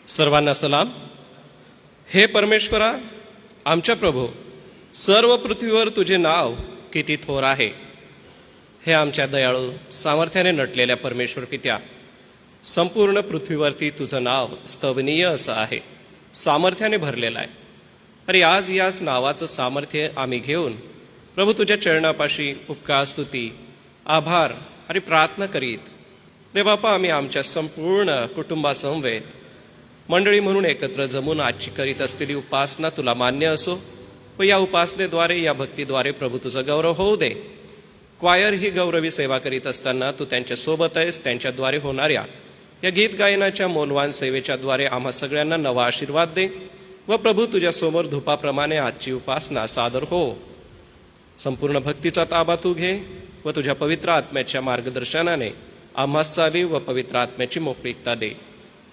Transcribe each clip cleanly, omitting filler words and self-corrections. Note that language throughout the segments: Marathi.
सर्वांना सलाम. हे परमेश्वरा, आमच्या प्रभू, सर्व पृथ्वीवर तुझे नाव किती थोर आहे. हे आमच्या दयाळू सामर्थ्याने नटलेल्या परमेश्वर पित्या, संपूर्ण पृथ्वीवरती तुझं नाव स्तवनीय असं आहे, सामर्थ्याने भरलेलं आहे. अरे आज याच नावाचं सामर्थ्य आम्ही घेऊन प्रभू तुझ्या चरणापाशी उपकार, स्तुती, आभार आणि प्रार्थना करीत देवबापा, आम्ही आमच्या संपूर्ण कुटुंबासमवेत मंडळी म्हणून एकत्र जमून आजची करीत असलेली उपासना तुला मान्य असो व या उपासनेद्वारे, या भक्तीद्वारे प्रभू तुझा गौरव होऊ दे. क्वायर ही गौरवी सेवा करीत असताना तू त्यांच्या सोबत आहेस. त्यांच्याद्वारे होणाऱ्या या गीत गायनाच्या मौल्यवान सेवेच्या द्वारे आम्हा सगळ्यांना नवा आशीर्वाद दे व प्रभू तुझ्या समोर धूपाप्रमाणे आजची उपासना सादर हो. संपूर्ण भक्तीचा ताबा तू घे व तुझ्या पवित्र आत्म्याच्या मार्गदर्शनाने आम्हास चाली व पवित्र आत्म्याची मोकळीकता दे.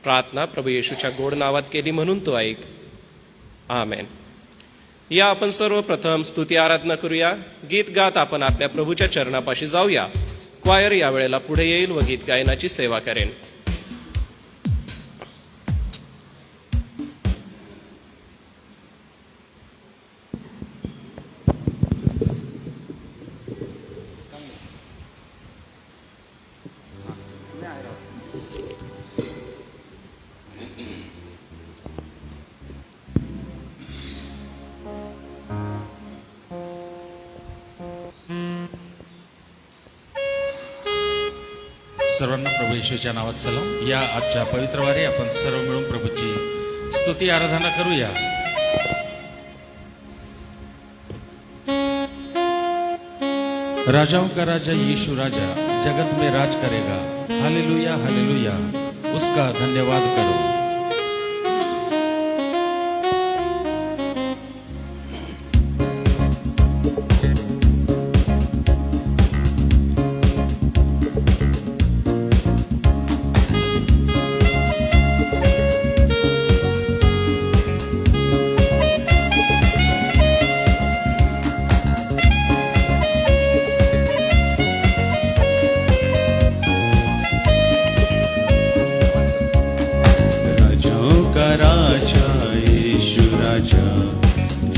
प्रार्थना प्रभू येशूच्या गोड नावात केली म्हणून तो ऐक. आमेन. या आपण सर्वप्रथम स्तुती आराधना करूया. गीत गात आपण आपल्या प्रभूच्या चरणापाशी जाऊया. क्वायर या वेळेला पुढे येईल व गीत गायनाची सेवा करेन. सर्वांना प्रभू येशूच्या नावात सलाम. या आजच्या पवित्र वारी आपण सर्व मिळून प्रभूची स्तुती आराधना करूया. राजाओं का राजा यीशु राजा जगत में राज करेगा. हालेलुया हालेलुया, उसका धन्यवाद करो.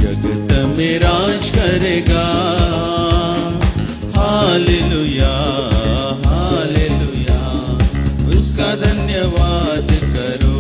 जगत में राज करेगा. हालेलुया हालेलुया, उसका धन्यवाद करो.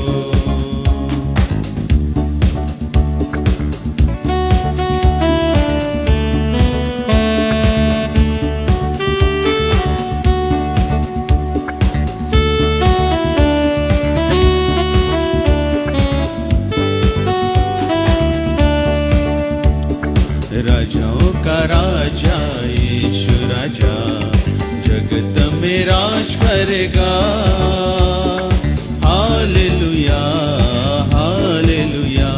राजाओं का राजा यीशु राजा जगत में राज करेगा. हालेलुया हालेलुया,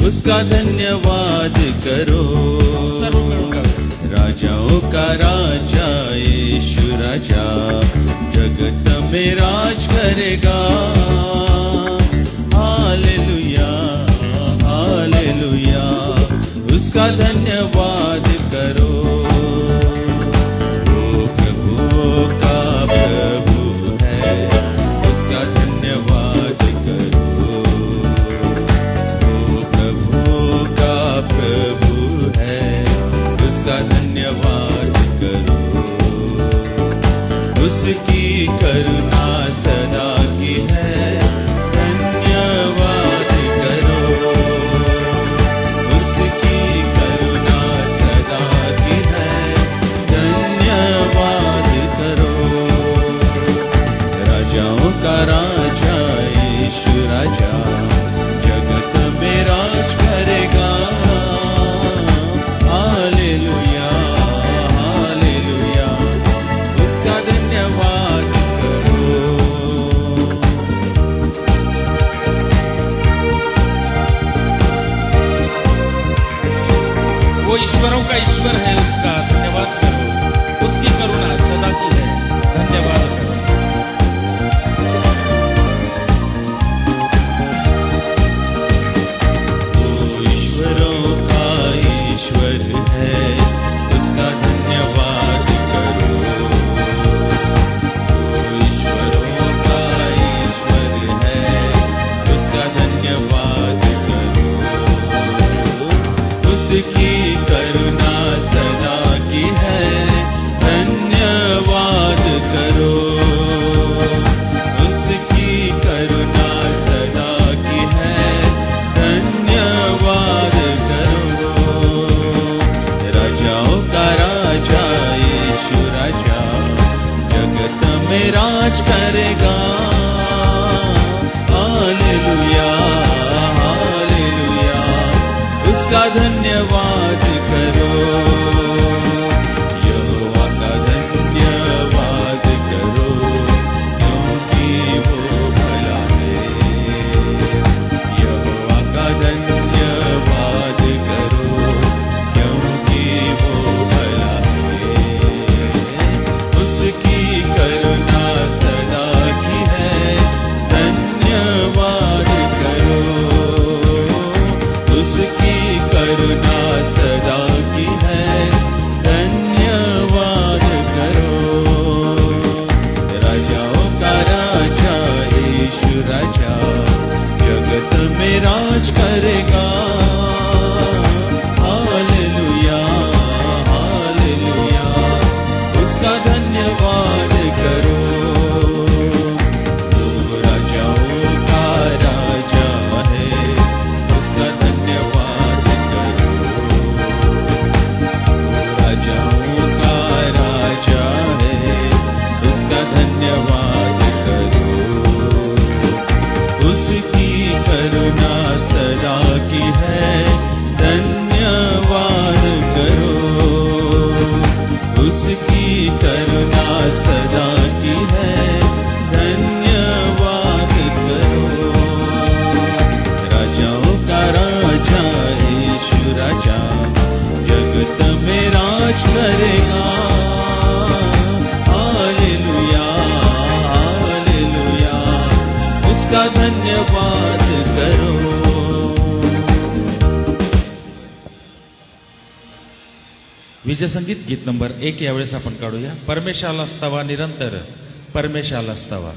उसका धन्यवाद करो. राजाओं का राजा यीशु राजा जगत में राज करेगा. हालेलुया हालेलुया, उसका धन्यवाद करो. वो प्रभुओं का प्रभु है, उसका धन्यवाद करो. वो प्रभुओं का प्रभु है, उसका धन्यवाद करो. उसकी करुणा सदा की है, धन्यवाद करो. उसकी करुणा सदा की है, धन्यवाद करो. राजाओं का राजा यीशु राजा जगत में राज करेगा. हालेलुया हालेलुया, उसका धन्यवाद करो. वो ईश्वरों का ईश्वर है, उसका धन्यवाद करो. उसकी करुणा सदा की है, धन्यवाद करो. राजा जगत में राज करेगा। हालेलुया हालेलुया, उसका धन्यवाद करो। वो राजाओं का राजा है, उसका धन्यवाद करो। वो राजाओं का राजा है, उसका धन्यवाद करो। उसकी करुणा सदा की है, धन्यवाद करो। उसकी करुणा सदा की है, धन्यवाद करो। राजाओं का राजा यीशु राजा जगत में राज करेगा। हालेलुया हालेलुया, उसका धन्यवाद करो। विजय संगीत गीत नंबर 1 यावेळेस आपण काढूया. परमेशाला स्तवा निरंतर, परमेशाला स्तवा.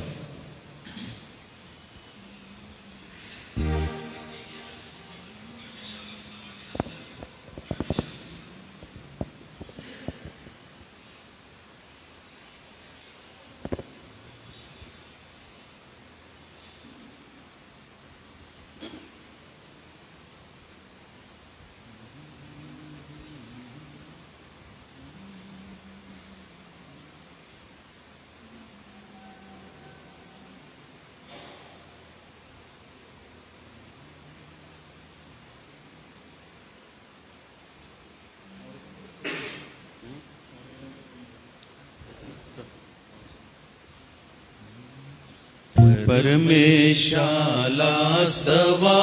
परमेशाला स्तवा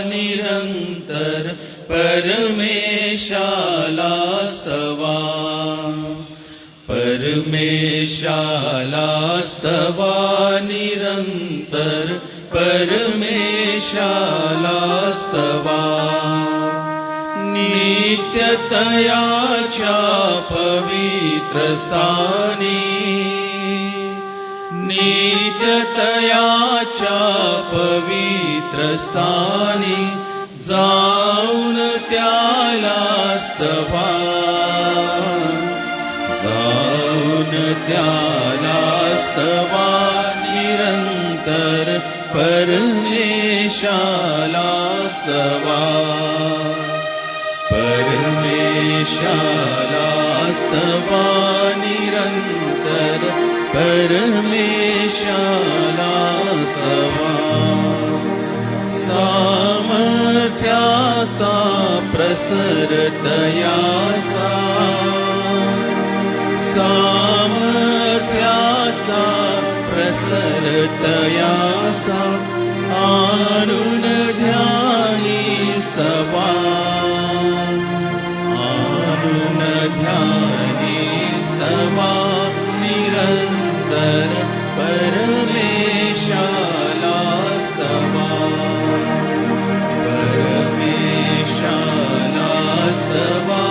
निरंतर, परमेशाला स्तवा. परमेशाला स्तवा निरंतर, परमेशाला स्तवा. नित्यतयाच्या पवित्र स्थानी, नित्यतयाच्या पवित्र स्थानी जाऊन त्याला स्तवा. जाऊन त्याला स्तवा निरंतर, परमेशाला स्तवा. परमेशाला स्तवा निरंतर, परमेशाला स्तवा. सामर्थ्याचा प्रसर तयाचा, सामर्थ्याचा प्रसर तयाचा आणून ध्यानी स्तवा. आणून ध्यानी स्तवा निरंतर, परमेशाला स्तवा. परमेशाला स्तवा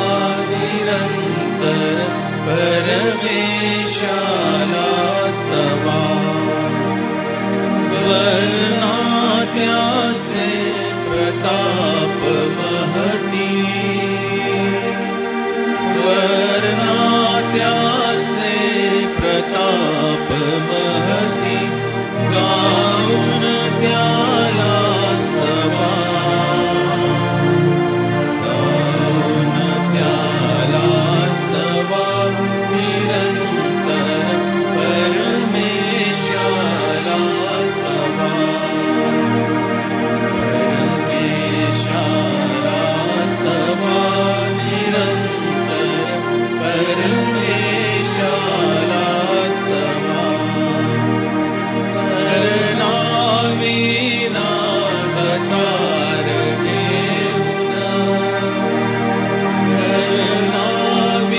निरंतर, परमेशाला स्तवा. वर्णात्याचे प्रताप महती, वर्णात्याचे प्रताप महती गाऊन त्याला स्तवा. गाऊन त्याला स्तवा निरंतर, परमेशाला स्तवा. परमेशाला स्तवा निरंतर, परमेशाला स्तवा. करणाविना सतार घेऊन, करणाविना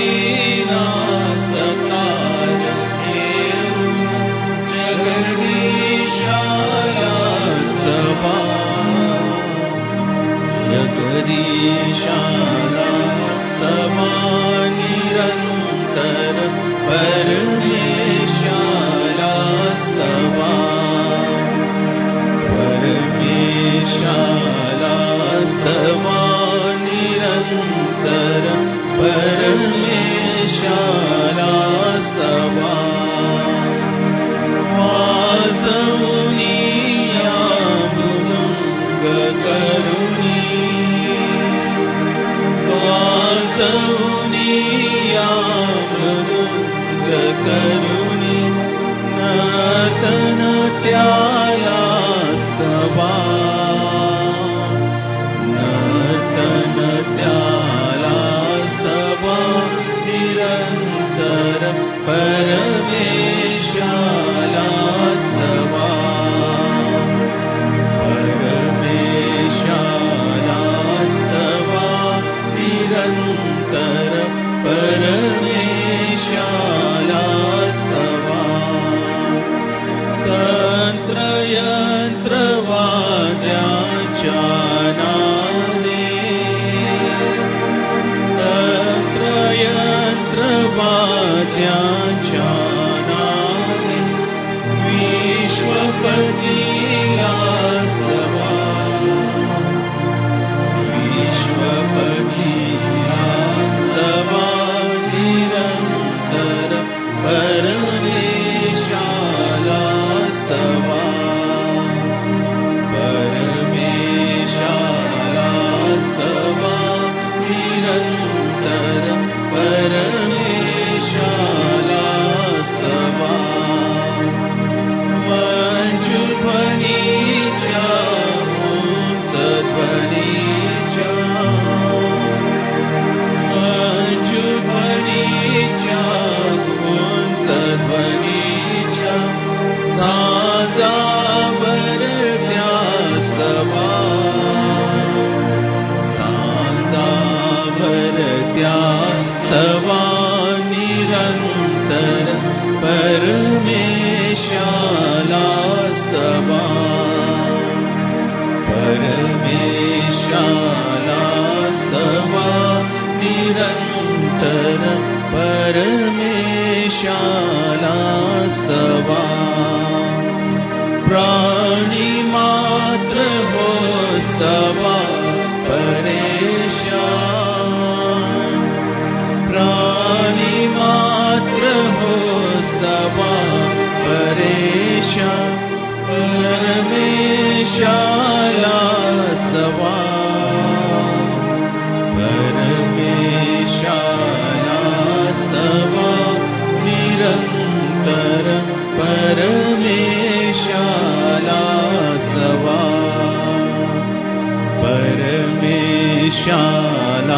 सतार घेऊन जगदीशाला स्तवा. जगदीशाला स्तवा निरंतर, परमेशाला स्तवा. परमेशालास्तवा निरन्तर परमेशालास्तवा वाजवुनिया मृदुङ्ग करुणी वाजवुनिया मृदुङ्ग करुणी नर्तन त्यालास्तवा नर्तन त्यालास्तवा निरन्तर परमेशालास्तवा परमेशालास्तवा निरन्तर परमेशालास्तवा तंत्रयंत्रवाद्याच्या नादे तंत्रयंत्रवाद्याच्या नादे विश्वपतीलास्तवा विश्वपतीलास्तवा निरंतर परमेशालास्तवा परमेशालास्तवा निरंतर परमेशालास्तवा मंजुध्वनीच्या उंचध्वनीच्या मंजुध्वनीच्या उंचध्वनीच्या झांजावर त्यास्तवा झांजावर त्यास्तवा निरंतर परमेशालास्तवा परमेशालास्तवा निरंतर परमेशालास्तवा प्राणिमात्र होस्तवा परेशान प्राणिमात्र होस्तवा परेशान परमेशालास्तवा परमेशालास्तवा निरंतर परमेशालास्तवा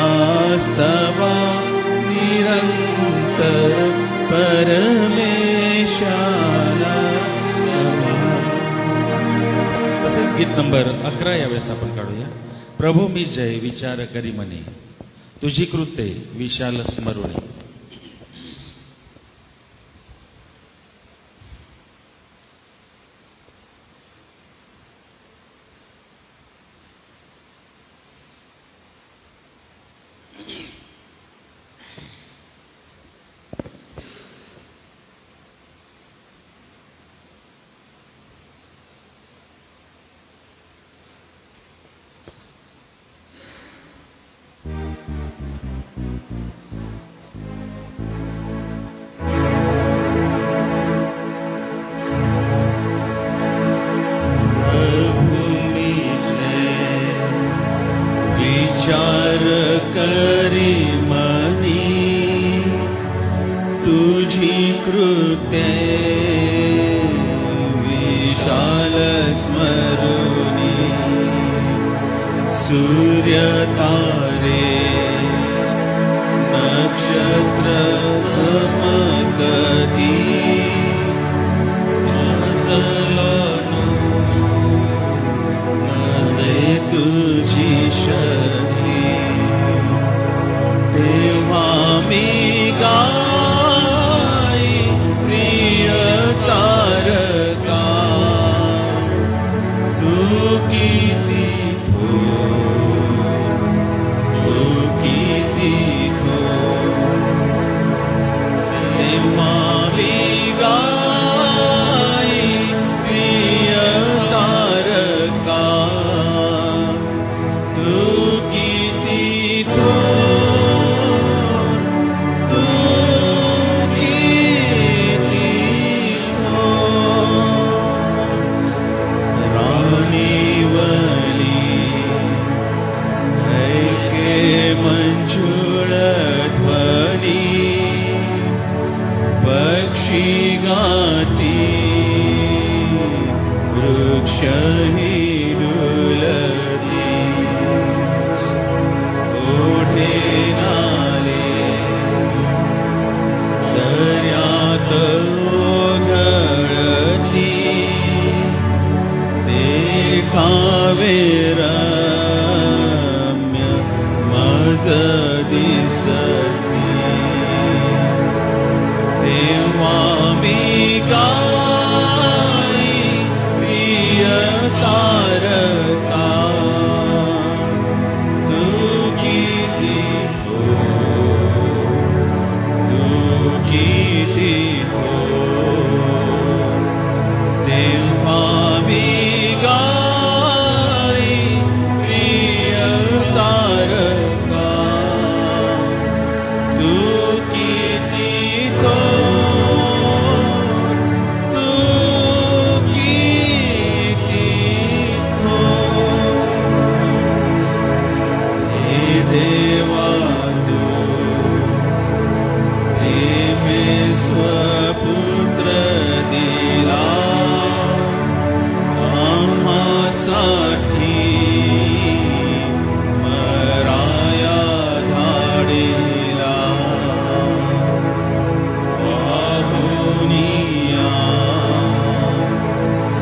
परमेशालास्तवा निरंतर परमेशालास्तवा. तसेच गीत नंबर 11 यावेळेस आपण काढूया. प्रभू मी जय विचार करी मनी तुझी कृते विशाल स्मरुणी. विचार करी मनी तुझी कृते विशाल स्मरुनी सूर्य तारे नक्षत्र चमकती तुझी शक्ती तेव्हा मी गाई प्रिय तारका तू किती तेव्हा मी गाई प्रिय तारका ऐकावे रम्य मज दिसती, तेव्हा मी गाई प्रिय तारका, तू किती तेव्हा मी गाई प्रिय तारका, तू किती हे देवा तू प्रेमे स्वपुत्र दिला आम्हासाठी, मराया धाडीला वाहुनिया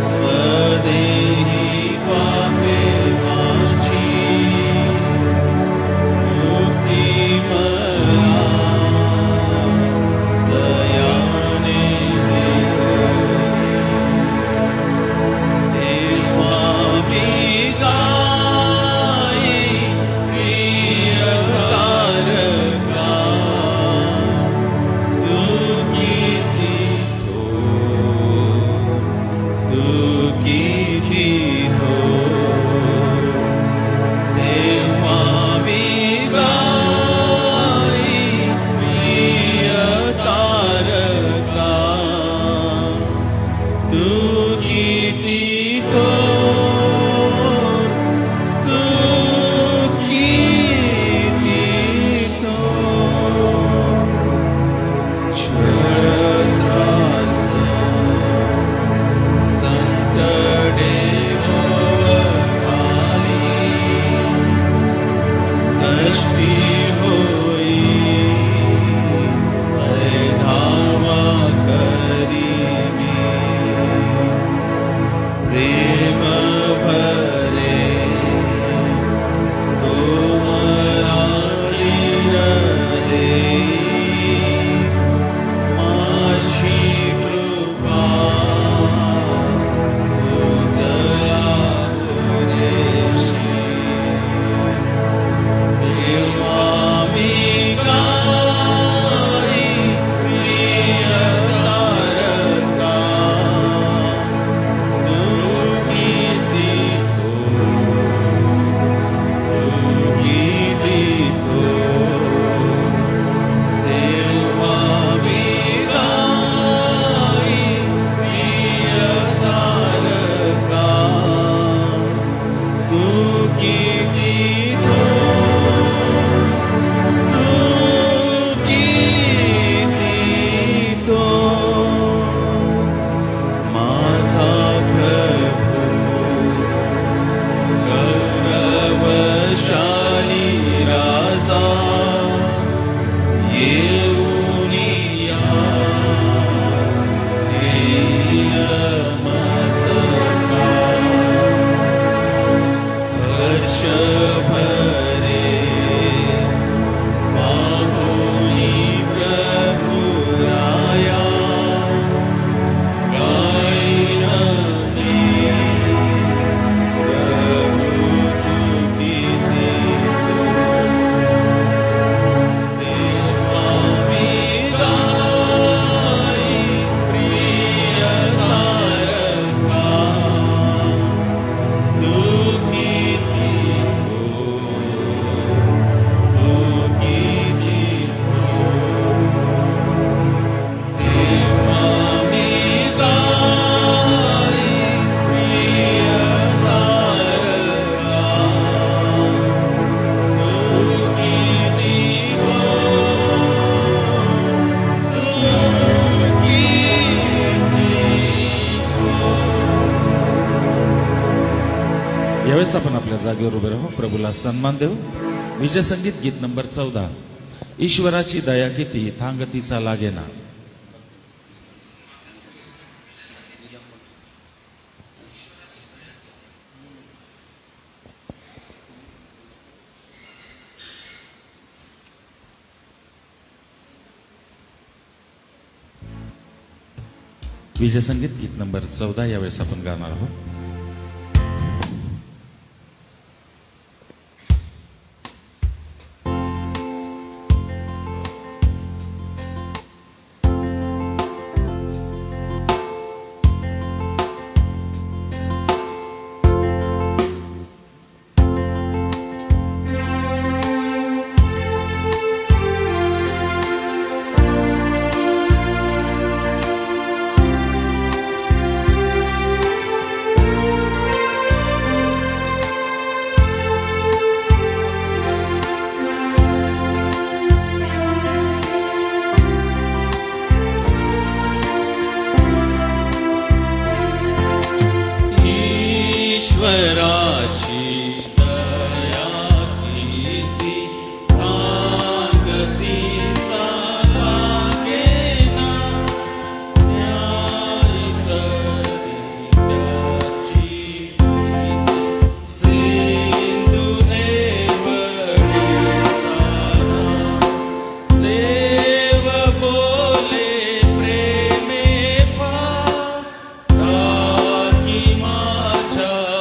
स्वदेही पापे माझी, मुक्ती मला दयाने तेव्हा मी गाई प्रिय तारका, तू किती तेव्हा मी गाई प्रिय तारका, तू किती त्रास संकटे ओवकाली, नष्टी होई धावा करी मी, प्रेम भरे तो मला धीर देई, माझी कृपा तुझला पुरेशी, तेव्हा मी गाई प्रिय तारका, तू किती तेव्हा मी गाई प्रिय तारका, तू किती माझा प्रभू गौरवशाली राजा, येऊन या माझा हर्ष भरे पाहुनी प्रभु राया, गाईन मी प्रभु तू किती तेव्हा मी गाई प्रिय तारका, तू किती तेव्हा मी गाई प्रिय तारका, तू किती यावेळेस आपण आपल्या जागेवर उभे राहू, प्रभूला सन्मान देऊ. विजय संगीत गीत नंबर 14, ईश्वराची दया किती थांगतीचा लागेना. विजय संगीत गीत नंबर 14 यावेळेस आपण गाणार आहोत. ईश्वराची दया किती भांगतीचा लागेना, न्याय तरी त्याची प्रीती सिंधू एवढी सारा. देव बोले प्रेमे फार, टाकी माझ्यावरी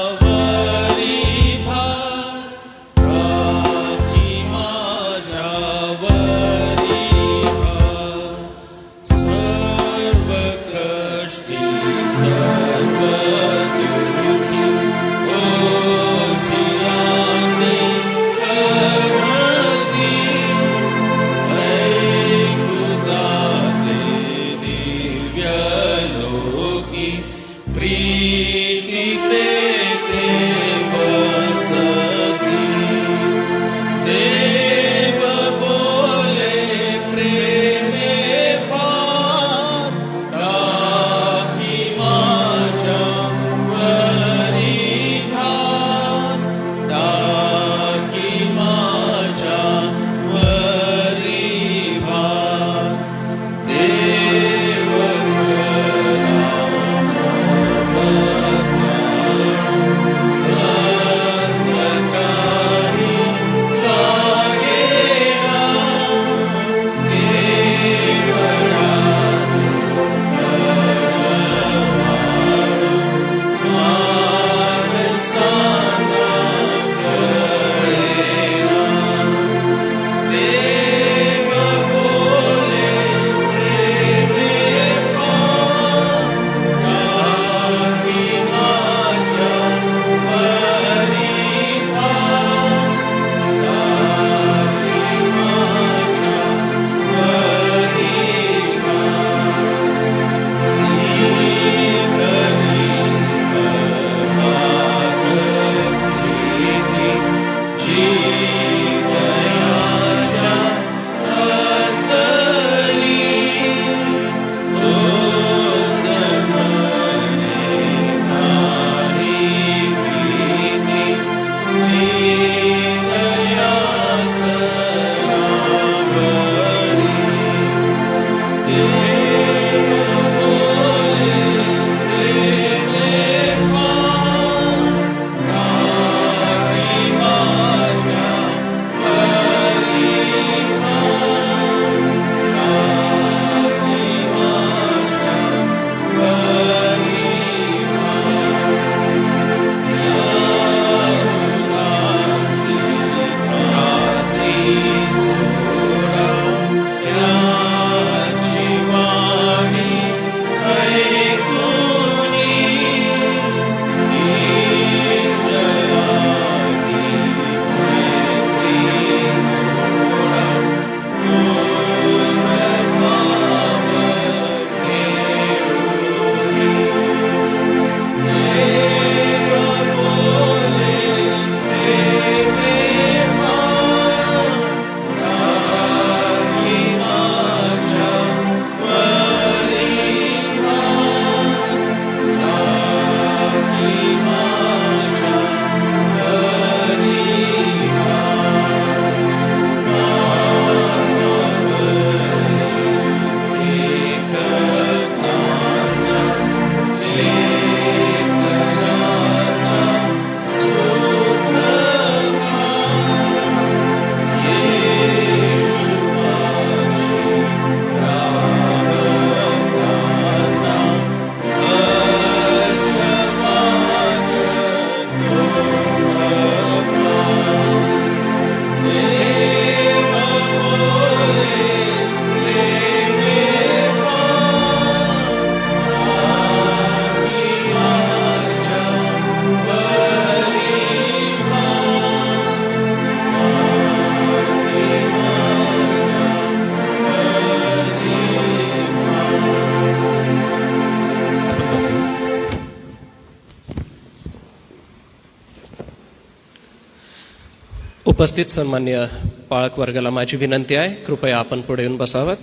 उपस्थित सन्मान्य पाळक वर्गाला माझी विनंती आहे, कृपया आपण पुढे येऊन बसावत.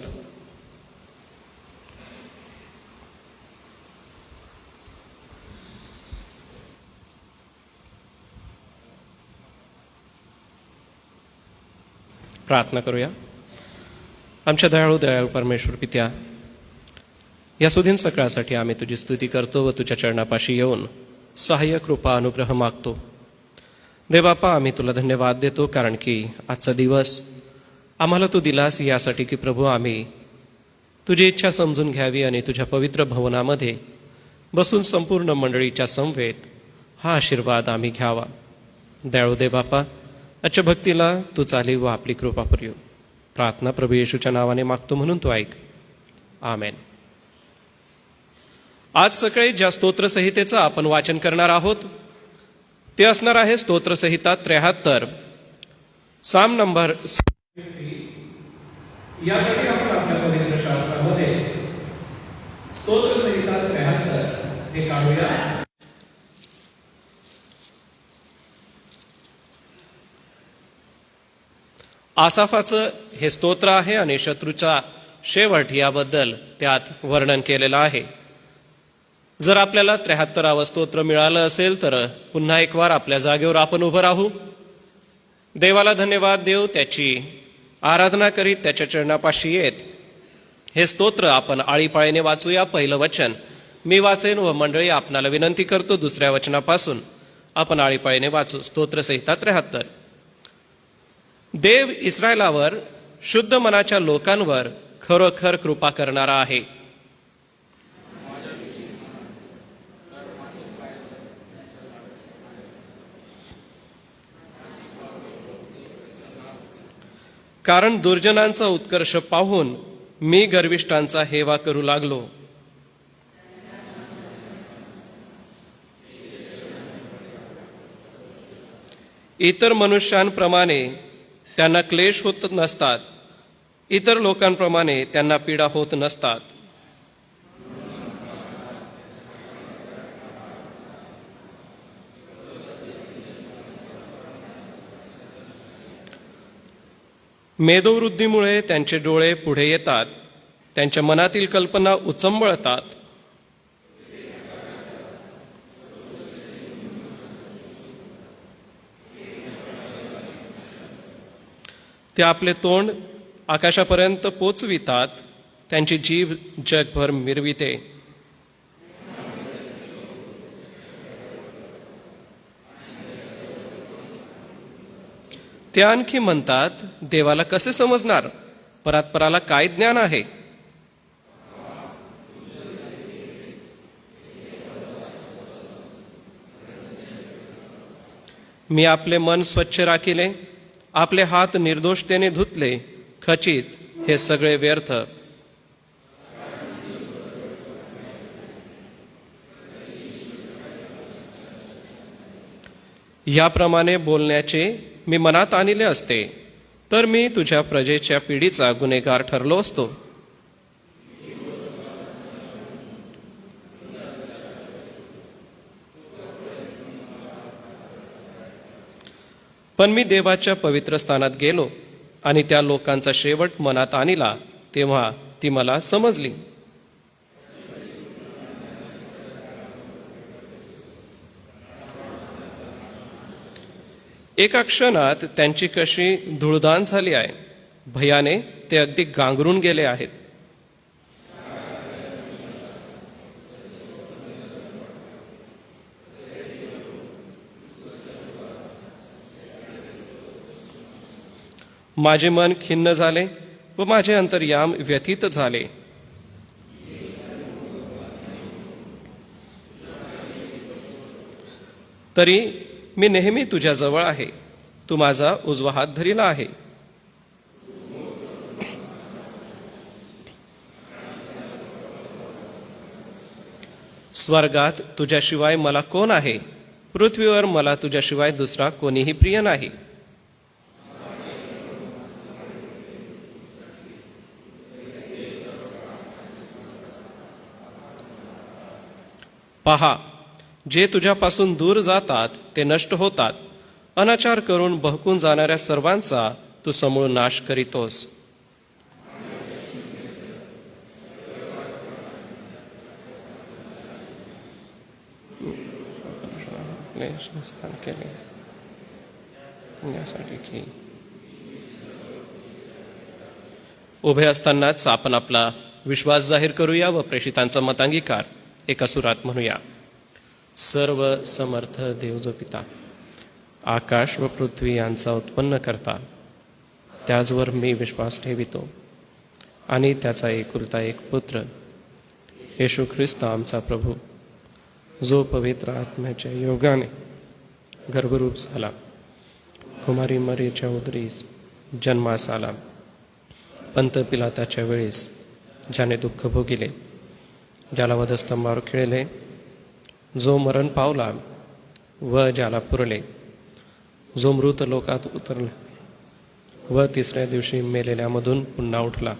प्रार्थना करूया. आमच्या दयाळू परमेश्वर पित्या, या सुदीन सकाळसाठी आम्ही तुझी स्तुती करतो व तुझ्या चरणापाशी येऊन सहाय्य, कृपा, अनुग्रह मागतो. देवबापा, आम्ही तुला धन्यवाद देतो, कारण की आजचा दिवस आम्हाला तू दिलास यासाठी की प्रभू आम्ही तुझी इच्छा समजून घ्यावी आणि तुझ्या पवित्र भवनामध्ये बसून संपूर्ण मंडळीच्या समवेत हा आशीर्वाद आम्ही घ्यावा. दयाळू देवबापा, आजच्या भक्तीला तू चालीव व आपली कृपा करू. प्रार्थना प्रभू येशूच्या नावाने मागतो म्हणून तू ऐक. आमेन. आज सकाळी ज्या स्तोत्रसंहितेचं आपण वाचन करणार आहोत ते असणार आहे स्तोत्रसंहिता 73, साम नंबर. यासाठी आपण आपल्या पवित्र शास्त्रामध्ये स्तोत्रसंहिता 73 हे काढूया. आसाफाचं हे स्तोत्र आहे आणि शत्रूचा शेवट याबद्दल त्यात वर्णन केलेलं आहे. जर आपल्याला 73वं स्तोत्र मिळालं असेल तर पुन्हा एक वार आपल्या जागेवर आपण उभं राहू, देवाला धन्यवाद देऊ, त्याची आराधना करीत त्याच्या चरणापाशी येत हे स्तोत्र आपण आळीपाळीने वाचूया. पहिलं वचन मी वाचेन व मंडळी आपणाला विनंती करतो दुसऱ्या वचनापासून आपण आळीपाळीने वाचू. स्तोत्रसंहिता 73. देव इस्रायलावर, शुद्ध मनाच्या लोकांवर खरोखर कृपा करणारा आहे. कारण दुर्जनांचा उत्कर्ष पाहून मी गर्विष्ठांचा हेवा करू लागलो. इतर मनुष्यांप्रमाणे त्यांना क्लेश होत नसतात, इतर लोकांप्रमाणे त्यांना पीडा होत नसतात. मेदोवृद्धीमुळे त्यांचे डोळे पुढे येतात, त्यांच्या मनातील कल्पना उचंबळतात. ते आपले तोंड आकाशापर्यंत पोचवितात, त्यांची जीभ जगभर मिरविते. ते आणखी म्हणतात, देवाला कसे समजणार, परात्पराला काय ज्ञान आहे. मी आपले मन स्वच्छ राखिले, आपले हात निर्दोषतेने धुतले, खचित हे सगळे व्यर्थ. याप्रमाणे बोलण्याचे मी मनात आणले असते तर मी तुझ्या प्रजेच्या पिढीचा गुन्हेगार ठरलो असतो. पण मी देवाच्या पवित्र स्थानात गेलो आणि त्या लोकांचा शेवट मनात आणला, तेव्हा ती मला समजली. एका क्षणात त्यांची कशी धूळदाण झाली आहे, भयाने ते अगदी गांगरून गेले आहेत. माझे मन खिन्न झाले व माझे अंतर्याम व्यथित झाले. तरी मी नेहमी तुझ्या जवळ आहे, तू माझा उजवा हात धरिला आहे. स्वर्गात तुझ्याशिवाय मला कोण आहे, पृथ्वीवर मला तुझ्याशिवाय दुसरा कोणीही प्रिय नाही. पहा, जे तुझ्यापासून दूर जातात ते नष्ट होतात, अनाचार करून बहकून जाणाऱ्या सर्वांचा तू समूळ नाश करीतोस. स्थान केले यासाठी की उभे असतानाच आपण आपला विश्वास जाहीर करूया व प्रेषितांचा मतांगीकार एका सुरात म्हणूया. सर्व समर्थ देव जो पिता, आकाश व पृथ्वी यांचा उत्पन्न करता, त्याचवर मी विश्वास ठेवितो आणि त्याचा एकुलता एक पुत्र येशू ख्रिस्त आमचा प्रभू, जो पवित्र आत्म्याच्या योगाने गर्भरूप झाला, कुमारी मरीच्या उदरीस जन्मास आला, पंत पिलाताच्या वेळेस ज्याने दुःख भोगिले, ज्याला वधस्तंभावर खिळले, जो मरण पावला व ज्याला पुरले, जो मृत लोकात उतरला व तिसऱ्या दिवशी मेलेल्यामधून पुन्हा उठला,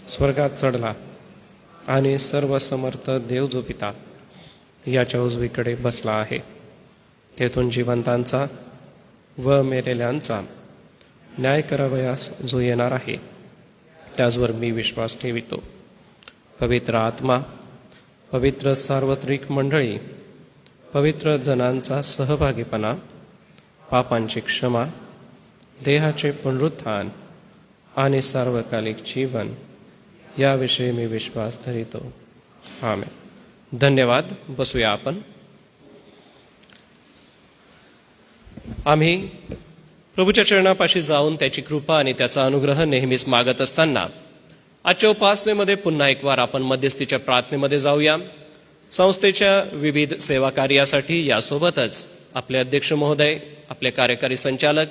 स्वर्गात चढला आणि सर्व समर्थ देव जो पिता याच्या उजवीकडे बसला आहे, तेथून जिवंतांचा व मेलेल्यांचा न्याय करावयास जो येणार आहे, त्याचवर मी विश्वास ठेवितो. पवित्र आत्मा, पवित्र सार्वत्रिक मंडळी, पवित्र जनांचा सहभागीपणा, पापांची क्षमा, देहाचे पुनरुत्थान आणि सार्वकालिक जीवन याविषयी मी विश्वास धरितो. आमेन. धन्यवाद. बसूया आपण. आम्ही प्रभूच्या चरणापाशी जाऊन त्याची कृपा आणि त्याचा अनुग्रह नेहमीच मागत असताना आजच्या उपासनेमध्ये पुन्हा एक वार आपण मध्यस्थीच्या प्रार्थनेमध्ये जाऊया. संस्थेच्या विविध सेवा कार्यासाठी यासोबतच आपले अध्यक्ष महोदय, आपले कार्यकारी संचालक,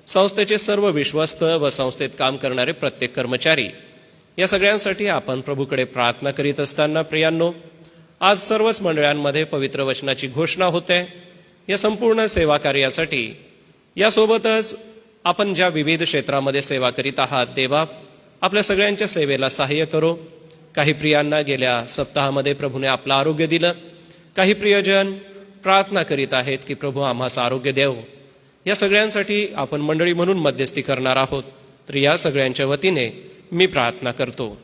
संस्थेचे सर्व विश्वस्त व संस्थेत काम करणारे प्रत्येक कर्मचारी, या सगळ्यांसाठी आपण प्रभूकडे प्रार्थना करीत असताना प्रियांनो, आज सर्वच मंडळांमध्ये पवित्र वचनाची घोषणा होते. या संपूर्ण सेवा कार्यासाठी यासोबतच आपण ज्या विविध क्षेत्रामध्ये सेवा करीत आहात, देवा आपल्या सगळ्यांच्या सेवेला सहाय्य करो. काही प्रियांना गेल्या सप्ताहामध्ये प्रभूने आपलं आरोग्य दिलं. काही प्रियजन प्रार्थना करीत आहेत की प्रभू आम्हास आरोग्य देव. या सगळ्यांसाठी आपण मंडळी म्हणून मध्यस्थी करणार आहोत. तर या सगळ्यांच्या वतीने मी प्रार्थना करतो.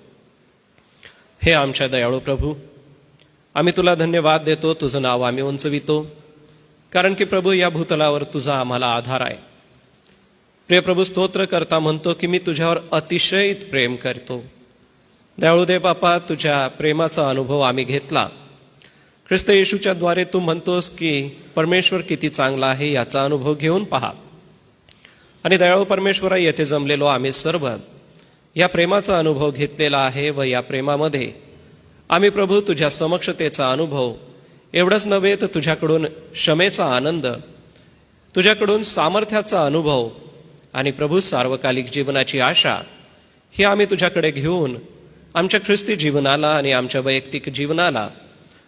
हे आमच्या दयाळू प्रभू, आम्ही तुला धन्यवाद देतो, तुझं नाव आम्ही उंचवितो, कारण की प्रभू या भूतलावर तुझा आम्हाला आधार आहे. प्रिय प्रभू, स्तोत्र करता म्हणतो की मी तुझ्यावर अतिशय प्रेम करतो. दयाळू देव बापा, तुझ्या प्रेमाचा अनुभव आम्ही घेतला. ख्रिस्त येशूच्या द्वारे तू म्हणतोस की परमेश्वर किती चांगला आहे याचा अनुभव घेऊन पहा. आणि दयाळू परमेश्वरा, येथे जमलेलो आम्ही सर्व या प्रेमाचा अनुभव घेतलेला आहे व या प्रेमामध्ये आम्ही प्रभू तुझ्या समक्षतेचा अनुभव एवढंच नव्हे तर तुझ्याकडून क्षमेचा आनंद, तुझ्याकडून सामर्थ्याचा अनुभव आणि प्रभू सार्वकालिक जीवनाची आशा ही आम्ही तुझ्याकडे घेऊन आमच्या ख्रिस्ती जीवनाला आणि आमच्या वैयक्तिक जीवनाला,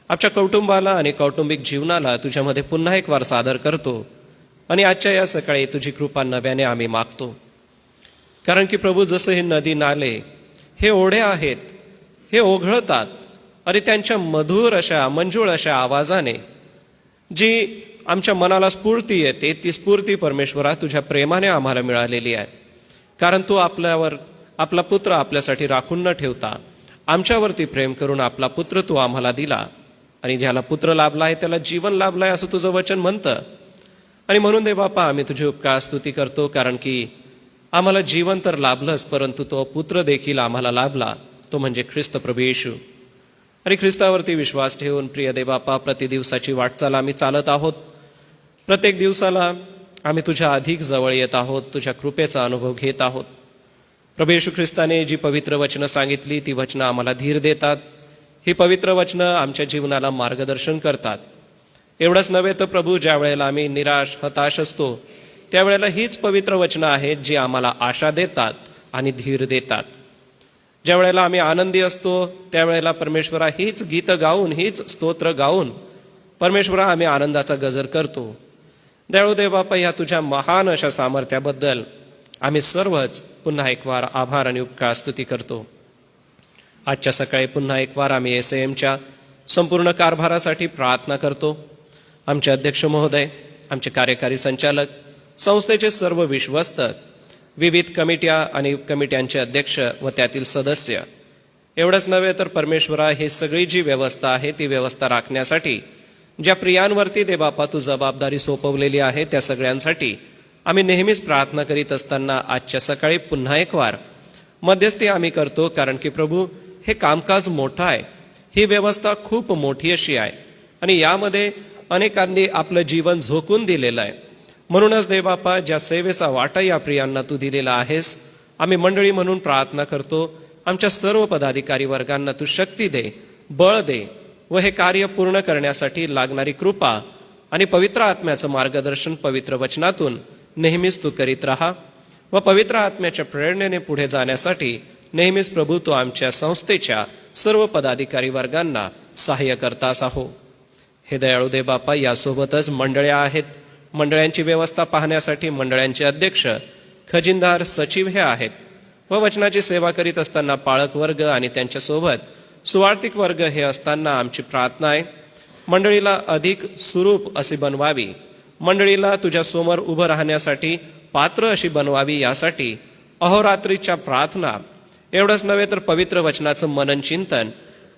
आमच्या कौटुंबाला आणि कौटुंबिक जीवनाला तुझ्यामध्ये पुन्हा एक वार सादर करतो. आणि आजच्या या सकाळी तुझी कृपा नव्याने आम्ही मागतो. कारण की प्रभू, जसं हे नदी नाले हे ओढे आहेत, हे ओघळतात आणि त्यांच्या मधुर अशा मंजूळ अशा आवाजाने जी आमच्या मनाला स्फूर्ती येते, ती स्फूर्ती परमेश्वरा तुझ्या प्रेमाने आम्हाला मिळालेली आहे. कारण तू आपल्यावर आपला पुत्र आपल्यासाठी राखून न ठेवता आमच्यावरती प्रेम करून आपला पुत्र तू आम्हाला दिला. आणि ज्याला पुत्र लाभला आहे त्याला जीवन लाभलं आहे असं तुझं वचन म्हणतं. आणि म्हणून दे बापा, आम्ही तुझी उपकार स्तुती करतो, कारण की आम्हाला जीवन तर लाभलंच, परंतु तो पुत्र देखील आम्हाला लाभला, तो म्हणजे ख्रिस्त प्रभू येशू. आणि ख्रिस्तावरती विश्वास ठेवून प्रिय देवबापा, प्रतिदिवसाची वाटचाल आम्ही चालत आहोत. प्रत्येक दिवसाला आम्ही तुझ्या अधिक जवळ येत आहोत, तुझ्या कृपेचा अनुभव घेत आहोत. प्रभू येशू ख्रिस्ताने जी पवित्र वचनं सांगितली ती वचनं आम्हाला धीर देतात. ही पवित्र वचनं आमच्या जीवनाला मार्गदर्शन करतात. एवढंच नव्हे तर प्रभू, ज्या वेळेला आम्ही निराश हताश असतो त्यावेळेला हीच पवित्र वचनं आहेत जी आम्हाला आशा देतात आणि धीर देतात. ज्या वेळेला आम्ही आनंदी असतो त्यावेळेला परमेश्वरा हीच गीत गाऊन, हीच स्तोत्र गाऊन परमेश्वरा आम्ही आनंदाचा गजर करतो. दयाळू देव बापा, ह्या तुझ्या महान अशा सामर्थ्याबद्दल आम्ही सर्वच पुन्हा एक वार आभार आणि उपकार स्तुती करतो. आजच्या सकाळी पुन्हा एक वार आम्ही SAMच्या संपूर्ण कारभारासाठी प्रार्थना करतो. आमचे अध्यक्ष महोदय, आमचे कार्यकारी संचालक, संस्थेचे सर्व विश्वस्त, विविध कमिट्या आणि कमिट्यांचे अध्यक्ष व त्यातील सदस्य, एवढंच नव्हे तर परमेश्वरा ही सगळी जी व्यवस्था आहे ती व्यवस्था राखण्यासाठी ज्या प्रियांवरती देवबापा तू जबाबदारी सोपवलेली आहे त्या सगळ्यांसाठी आम्ही नेहमीच प्रार्थना करीत असताना आजच्या सकाळी पुन्हा एक वार मध्यस्थी आम्ही करतो, कारण की प्रभू हे कामकाज मोठं आहे, ही व्यवस्था खूप मोठी अशी आहे आणि यामध्ये अनेकांनी आपलं जीवन झोकून दिलेलं आहे. म्हणूनच देवबापा ज्या सेवेचा वाटा या प्रियांना तू दिलेला आहेस, आम्ही मंडळी म्हणून प्रार्थना करतो, आमच्या सर्व पदाधिकारी वर्गांना तू शक्ती दे, बळ दे व हे कार्य पूर्ण करण्यासाठी लागणारी कृपा आणि पवित्र आत्म्याचं मार्गदर्शन पवित्र वचनातून नेहमीच तू करीत राहा व पवित्र आत्म्याच्या प्रेरणेने पुढे जाण्यासाठी नेहमीच प्रभू तू आमच्या संस्थेच्या सर्व पदाधिकारी वर्गांना सहाय्य करतास आहो. हे दयाळू देवबापा, यासोबतच मंडळ्या आहेत. मंडळ्यांची व्यवस्था पाहण्यासाठी मंडळ्यांचे अध्यक्ष, खजिनदार, सचिव हे आहेत व वचनाची सेवा करीत असताना पाळक वर्ग आणि त्यांच्यासोबत सुवार्तिक वर्ग हे असताना आमची प्रार्थना आहे, मंडळीला अधिक सुरूप अशी बनवावी, मंडळीला तुझ्या समोर उभं राहण्यासाठी पात्र अशी बनवावी, यासाठी अहोरात्रीच्या प्रार्थना, एवढंच नव्हे तर पवित्र वचनाचं मनन चिंतन,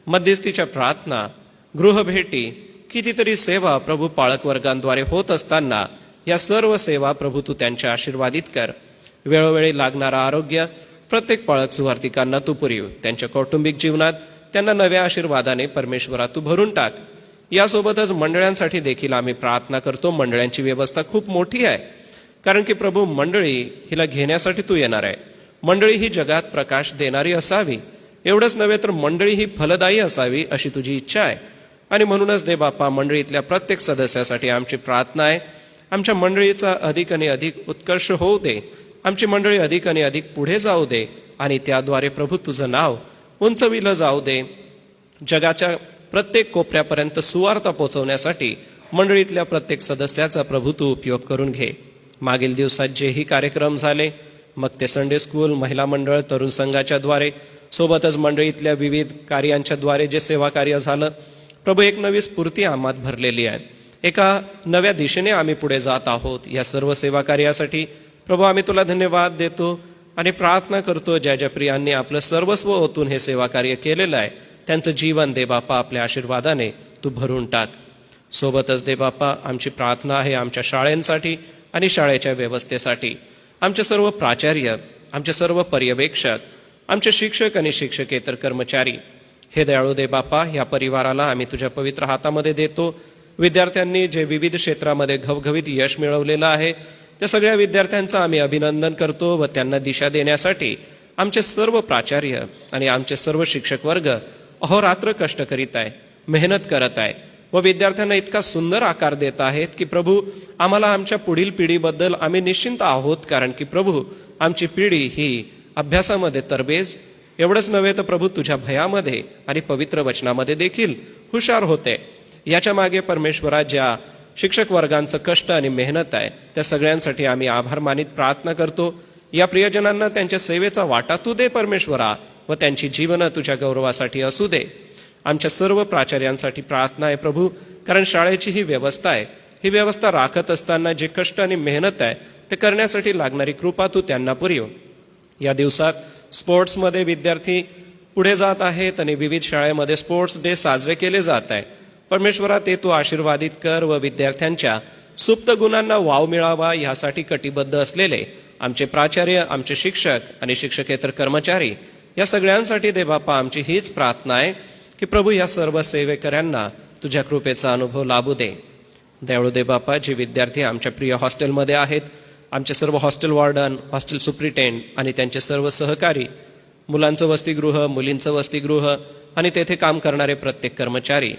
मध्यस्थीच्या प्रार्थना, गृहभेटी, कितीतरी सेवा प्रभू पाळक वर्गांद्वारे होत असताना या सर्व सेवा प्रभू तू त्यांच्या आशीर्वादित कर. वेळोवेळी लागणारं आरोग्य प्रत्येक पाळक सुवार्तिकांना तू पुरव. त्यांच्या कौटुंबिक जीवनात त्यांना नव्या आशीर्वादाने परमेश्वरा तू भरून टाक. यासोबतच मंडळांसाठी देखील आम्ही प्रार्थना करतो. मंडळांची व्यवस्था खूप मोठी आहे, कारण की प्रभू मंडळी हिला घेण्यासाठी तू येणार आहे. मंडळी ही जगात प्रकाश देणारी असावी, एवढंच नव्हे तर मंडळी ही फलदायी असावी अशी तुझी इच्छा आहे. आणि म्हणूनच देवबापा, मंडळीतल्या प्रत्येक सदस्यासाठी आमची प्रार्थना आहे, आमच्या मंडळीचा अधिक आणि अधिक उत्कर्ष होऊ दे, आमची मंडळी अधिक आणि अधिक पुढे जाऊ दे आणि त्याद्वारे प्रभू तुझं नाव उंचविलं जाऊ दे. जगाच्या प्रत्येक कोपऱ्यापर्यंत सुवार्ता पोहोचवण्यासाठी मंडळीतल्या प्रत्येक सदस्याचा प्रभू तू उपयोग करून घे. मागील दिवसात जेही कार्यक्रम झाले, मग ते संडे स्कूल, महिला मंडळ, तरुण संघाच्या द्वारे, सोबतच मंडळीतल्या विविध कार्यांच्या द्वारे जे सेवा कार्य झालं, प्रभू एक नवी स्फूर्ती आम्हात भरलेली आहे. एका नव्या दिशेने आम्ही पुढे जात आहोत. या सर्व सेवा कार्यासाठी प्रभू आम्ही तुला धन्यवाद देतो आणि प्रार्थना करतो, ज्या ज्या प्रियांनी आपलं सर्वस्व ओतून हे सेवा कार्य केलेलं आहे त्यांचं जीवन देवबापा आपल्या आशीर्वादाने तू भरून टाक. सोबतच देवबापा, आमची प्रार्थना आहे आमच्या शाळांसाठी आणि शाळेच्या व्यवस्थेसाठी. आमचे सर्व प्राचार्य, आमचे सर्व पर्यवेक्षक, आमचे शिक्षक आणि शिक्षकेतर कर्मचारी, हे दयाळू देवबापा, या परिवाराला आम्ही तुझ्या पवित्र हातामध्ये देतो. विद्यार्थ्यांनी जे विविध क्षेत्रामध्ये घवघवीत यश मिळवलेलं आहे त्या सगळ्या विद्यार्थ्यांचं आम्ही अभिनंदन करतो व त्यांना दिशा देण्यासाठी आमचे सर्व प्राचार्य आणि आमचे सर्व शिक्षक वर्ग अहोरात्र कष्ट करीत आहे, मेहनत करत आहे व विद्यार्थ्यांना इतका सुंदर आकार देत आहेत की प्रभू, आम्हाला आमच्या पुढील पिढीबद्दल आम्ही निश्चिंत आहोत, कारण की प्रभू आमची पिढी ही अभ्यासामध्ये तरबेज, एवढंच नव्हे तर प्रभू तुझ्या भयामध्ये आणि पवित्र वचनामध्ये देखील हुशार होते. याच्या मागे परमेश्वरा ज्या शिक्षक वर्गांचं कष्ट आणि मेहनत आहे त्या सगळ्यांसाठी आम्ही आभार मानित प्रार्थना करतो. या प्रियजनांना त्यांच्या सेवेचा वाटा तू दे परमेश्वरा व त्यांची जीवनं तुझ्या गौरवासाठी असू दे. आमच्या सर्व प्राचार्यांसाठी प्रार्थना आहे प्रभू, कारण शाळेची ही व्यवस्था आहे, ही व्यवस्था राखत असताना जे कष्ट आणि मेहनत आहे ते करण्यासाठी लागणारी कृपा तू त्यांना पुरव. या दिवसात स्पोर्ट्समध्ये विद्यार्थी पुढे जात आहेत आणि विविध शाळेमध्ये स्पोर्ट्स डे साजरे केले जात आहे. परमेश्वरा, ते तू आशीर्वादित कर व विद्यार्थ्यांच्या सुप्त गुणांना वाव मिळावा यासाठी कटिबद्ध असलेले आमचे प्राचार्य, आमचे शिक्षक आणि शिक्षकेतर कर्मचारी, या सगळ्यांसाठी देवबापा आमची हीच प्रार्थना आहे की प्रभू या सर्व सेवेकऱ्यांना तुझ्या कृपेचा अनुभव लाभू दे. दयाळू देवबापा, जे विद्यार्थी आमच्या प्रिय हॉस्टेलमध्ये आहेत, आमचे सर्व हॉस्टेल वॉर्डन, हॉस्टेल सुप्रिटेंड आणि त्यांचे सर्व सहकारी, मुलांचं वसतिगृह, मुलींचं वसतिगृह आणि तेथे काम करणारे प्रत्येक कर्मचारी,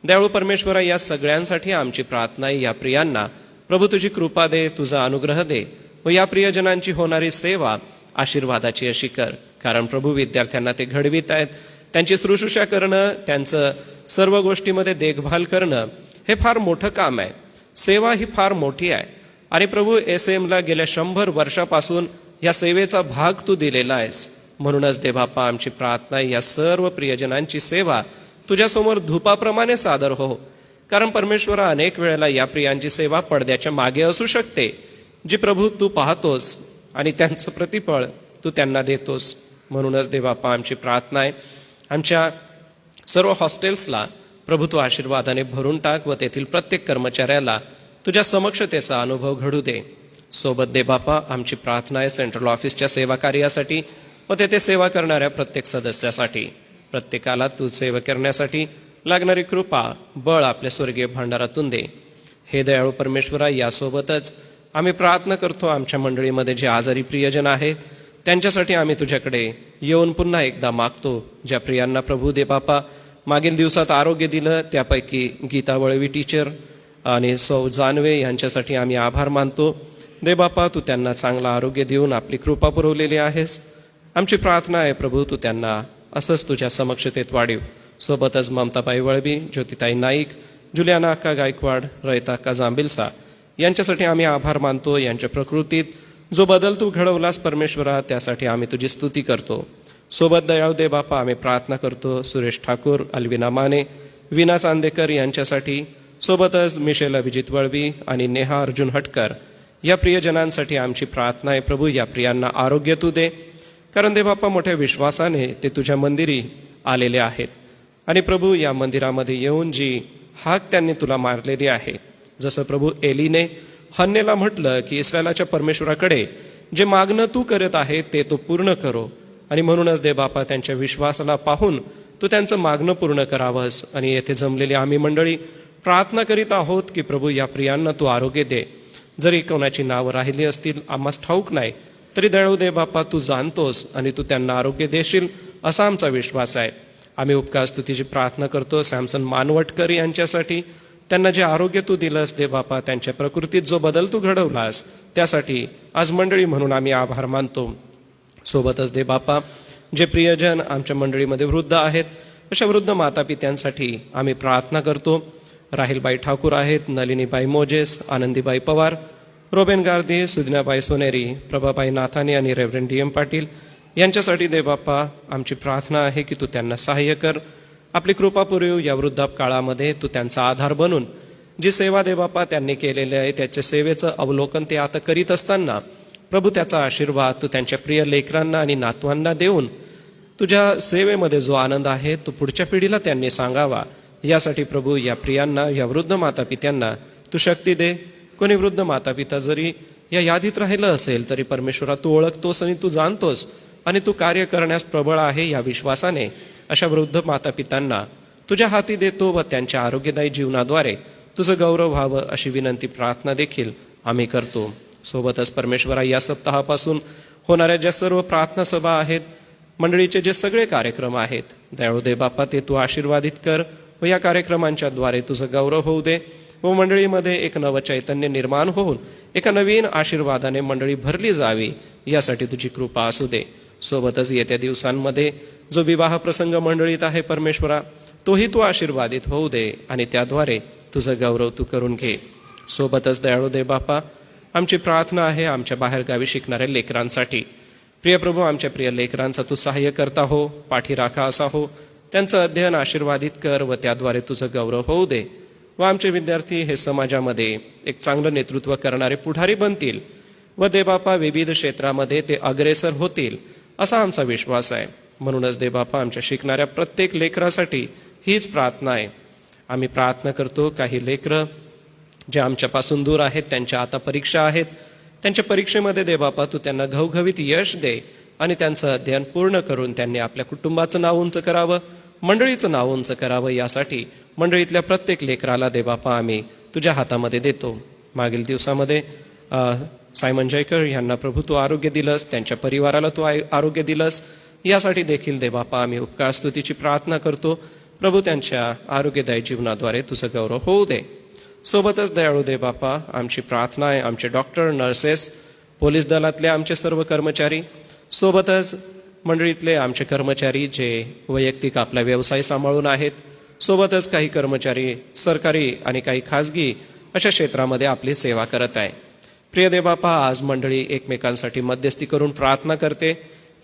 दयाळू परमेश्वरा, या सगळ्यांसाठी आमची प्रार्थना आहे. या प्रियांना प्रभू तुझी कृपा दे, तुझा अनुग्रह दे व या प्रियजनांची होणारी सेवा आशीर्वादाची अशी कर, कारण प्रभू विद्यार्थ्यांना ते घडवित आहेत. त्यांची शुश्रूषा करणं, त्यांचं सर्व गोष्टीमध्ये देखभाल करणं हे फार मोठं काम आहे. सेवा ही फार मोठी आहे आणि प्रभू SM ला गेल्या 100 वर्षापासून या सेवेचा भाग तू दिलेला आहेस. म्हणूनच देवबापा आमची प्रार्थना, या सर्व प्रियजनांची सेवा तुझ्यासमोर धूपाप्रमाणे सादर हो, कारण परमेश्वरा अनेक वेळेला या प्रियांची सेवा पडद्याच्या मागे असू शकते. जे प्रभू तू पाहतोस आणि त्यांचं प्रतिफळ तू त्यांना देतोस. म्हणूनच देवबापा आमची प्रार्थना आहे, आमच्या सर्व हॉस्टेल्सला प्रभू तू आशीर्वादाने भरून टाक व तेथील प्रत्येक कर्मचाऱ्याला तुझ्या समक्षतेचा अनुभव घडू दे. सोबत देवबापा आमची प्रार्थना आहे सेंट्रल ऑफिसच्या सेवा कार्यासाठी व तेथे सेवा करणाऱ्या प्रत्येक सदस्यासाठी. प्रत्येकाला तू सेवा करण्यासाठी लागणारी कृपा बळ आपल्या स्वर्गीय भांडारातून दे. हे दयाळू परमेश्वरा, यासोबतच आम्ही प्रार्थना करतो आमच्या मंडळीमध्ये जे आजारी प्रियजन आहेत त्यांच्यासाठी आम्ही तुझ्याकडे येऊन पुन्हा एकदा मागतो. ज्या प्रियांना प्रभू दे बापा मागील दिवसात आरोग्य दिलं, त्यापैकी गीता वळवी टीचर आणि सौ जानवे यांच्यासाठी आम्ही आभार मानतो. दे बापा तू त्यांना चांगलं आरोग्य देऊन आपली कृपा पुरवलेली आहेस. आमची प्रार्थना आहे प्रभू तू त्यांना असंच तुझ्या समक्षतेत वाढीव. सोबतच ममताबाई वळवी, ज्योतिताई नाईक, जुलियाना अक्का गायकवाड, रयता अक्का जांबिलसा यांच्यासाठी आम्ही आभार मानतो. यांच्या प्रकृतीत जो बदल तू घडवलास परमेश्वरा त्यासाठी आम्ही तुझी स्तुती करतो. सोबत दयाळू दे बापा आम्ही प्रार्थना करतो सुरेश ठाकूर, अल्विना माने, विना चांदेकर यांच्यासाठी. सोबतच मिशेल अभिजित वळवी आणि नेहा अर्जुन हटकर या प्रियजनांसाठी आमची प्रार्थना आहे. प्रभू या प्रियांना आरोग्य तू दे, कारण दे बापा मोठ्या विश्वासाने ते तुझ्या मंदिरी आलेले आहेत. आणि प्रभू या मंदिरामध्ये येऊन जी हाक त्यांनी तुला मारलेली आहे, जसं प्रभू एलीने हन्नेला म्हटलं की इस्रायलाच्या परमेश्वराकडे जे मागणं तू करत आहे ते तो पूर्ण करो. आणि म्हणूनच दे बापा त्यांच्या विश्वासाला पाहून तू त्यांचं मागणं पूर्ण करावंस. आणि येथे जमलेली आम्ही मंडळी प्रार्थना करीत आहोत की प्रभू या प्रियांना तू आरोग्य दे. जरी कोणाची नावं राहिली असतील आम्हास ठाऊक नाही, तरी दयाळू दे बापा तू जाणतोस आणि तू त्यांना आरोग्य देशील असा आमचा विश्वास आहे. आम्ही उपकार स्तुतीची प्रार्थना करतो सॅमसन मानवटकर यांच्यासाठी. त्यांना जे आरोग्य तू दिलंस दे बापा, त्यांच्या प्रकृतीत जो बदल तू घडवलास त्यासाठी आज मंडळी म्हणून आम्ही आभार मानतो. सोबतच दे बापा जे प्रियजन आमच्या मंडळीमध्ये वृद्ध आहेत अशा वृद्ध मातापित्यांसाठी आम्ही प्रार्थना करतो. राहिलबाई ठाकूर आहेत, नलिनीबाई मोजेस, आनंदीबाई पवार, रोबेन गार्दी, सुजनाबाई सोनेरी, प्रभाबाई नाथानी आणि रेव्हरंड डी एम पाटील यांच्यासाठी दे बापा आमची प्रार्थना आहे की तू त्यांना सहाय्य कर. आपली कृपा पुरव. या वृद्धापकाळामध्ये तू त्यांचा आधार बनून जी सेवा दे बापा त्यांनी केलेली आहे त्याच्या सेवेचं अवलोकन ते आता करीत असताना प्रभू त्याचा आशीर्वाद तू त्यांच्या प्रिय लेकरांना आणि नातवांना देऊन तुझ्या सेवेमध्ये जो आनंद आहे तो पुढच्या पिढीला त्यांनी सांगावा. यासाठी प्रभू या प्रियांना, या वृद्ध मातापित्यांना तू शक्ती दे. कोणी वृद्ध मातापिता जरी या यादीत राहिलं असेल तरी परमेश्वरा तू ओळखतोस आणि तू जाणतोस आणि तू कार्य करण्यास प्रबळ आहे. या विश्वासाने अशा वृद्ध मातापित्यांना तुझ्या हाती देतो व त्यांच्या आरोग्यदायी जीवनाद्वारे तुझं गौरव व्हावं अशी विनंती प्रार्थना देखील आम्ही करतो. सोबतच परमेश्वरा या सप्ताहापासून होणाऱ्या ज्या सर्व प्रार्थना सभा आहेत, मंडळीचे जे सगळे कार्यक्रम आहेत, दयाळू दे बापा ते तू आशीर्वादित कर व या कार्यक्रमांच्या द्वारे तुझं गौरव होऊ दे व मंडळीमध्ये एक नवं चैतन्य निर्माण होऊन एका नवीन आशीर्वादाने मंडळी भरली जावी यासाठी तुझी कृपा असू दे. सोबतच येत्या दिवसांमध्ये जो विवाह प्रसंग मंडळीत आहे परमेश्वरा तोही तू आशीर्वादित होऊ दे आणि त्याद्वारे तुझं गौरव तू करून घे. सोबतच दयाळू दे बापा आमची प्रार्थना आहे आमच्या बाहेरगावी शिकणाऱ्या लेकरांसाठी. प्रिय प्रभू आमच्या प्रिय लेकरांचा तू सहाय्य करता हो, पाठीराखा असा हो. त्यांचं अध्ययन आशीर्वादित कर व त्याद्वारे तुझं गौरव होऊ दे व आमचे विद्यार्थी हे समाजामध्ये एक चांगलं नेतृत्व करणारे पुढारी बनतील व दे बापा विविध क्षेत्रामध्ये ते अग्रेसर होतील असा आमचा विश्वास आहे. म्हणूनच दे बापा आमच्या शिकणाऱ्या प्रत्येक लेकरासाठी हीच प्रार्थना आहे. आम्ही प्रार्थना करतो काही लेकरं जे आमच्यापासून दूर आहेत त्यांच्या आता परीक्षा आहेत, त्यांच्या परीक्षेमध्ये दे बापा तू त्यांना घवघवीत यश दे आणि त्यांचं अध्ययन पूर्ण करून त्यांनी आपल्या कुटुंबाचं नाव उंच करावं, मंडळीचं नाव उंच करावं. यासाठी मंडळीतल्या प्रत्येक लेकराला दे बापा आम्ही तुझ्या हातामध्ये देतो. मागील दिवसामध्ये सायमन जयकर यांना प्रभू तू आरोग्य दिलंस, त्यांच्या परिवाराला तू आरोग्य दिलंस. यासाठी देखील दे बापा आम्ही उपकार स्तुतीची प्रार्थना करतो. प्रभू त्यांच्या आरोग्यदायी जीवनाद्वारे तुझं गौरव होऊ दे. सोबतच दयाळू दे बापा आमची प्रार्थना आहे आमचे डॉक्टर, नर्सेस, पोलीस दलातले आमचे सर्व कर्मचारी, सोबतच मंडळीतले आमचे कर्मचारी जे वैयक्तिक आपला व्यवसाय सांभाळून आहेत, सोबतच काही कर्मचारी सरकारी आणि काही खाजगी अशा क्षेत्रामध्ये आपली सेवा करत आहे. प्रिय दे बापा आज मंडळी एकमेकांसाठी मध्यस्थी करून प्रार्थना करते.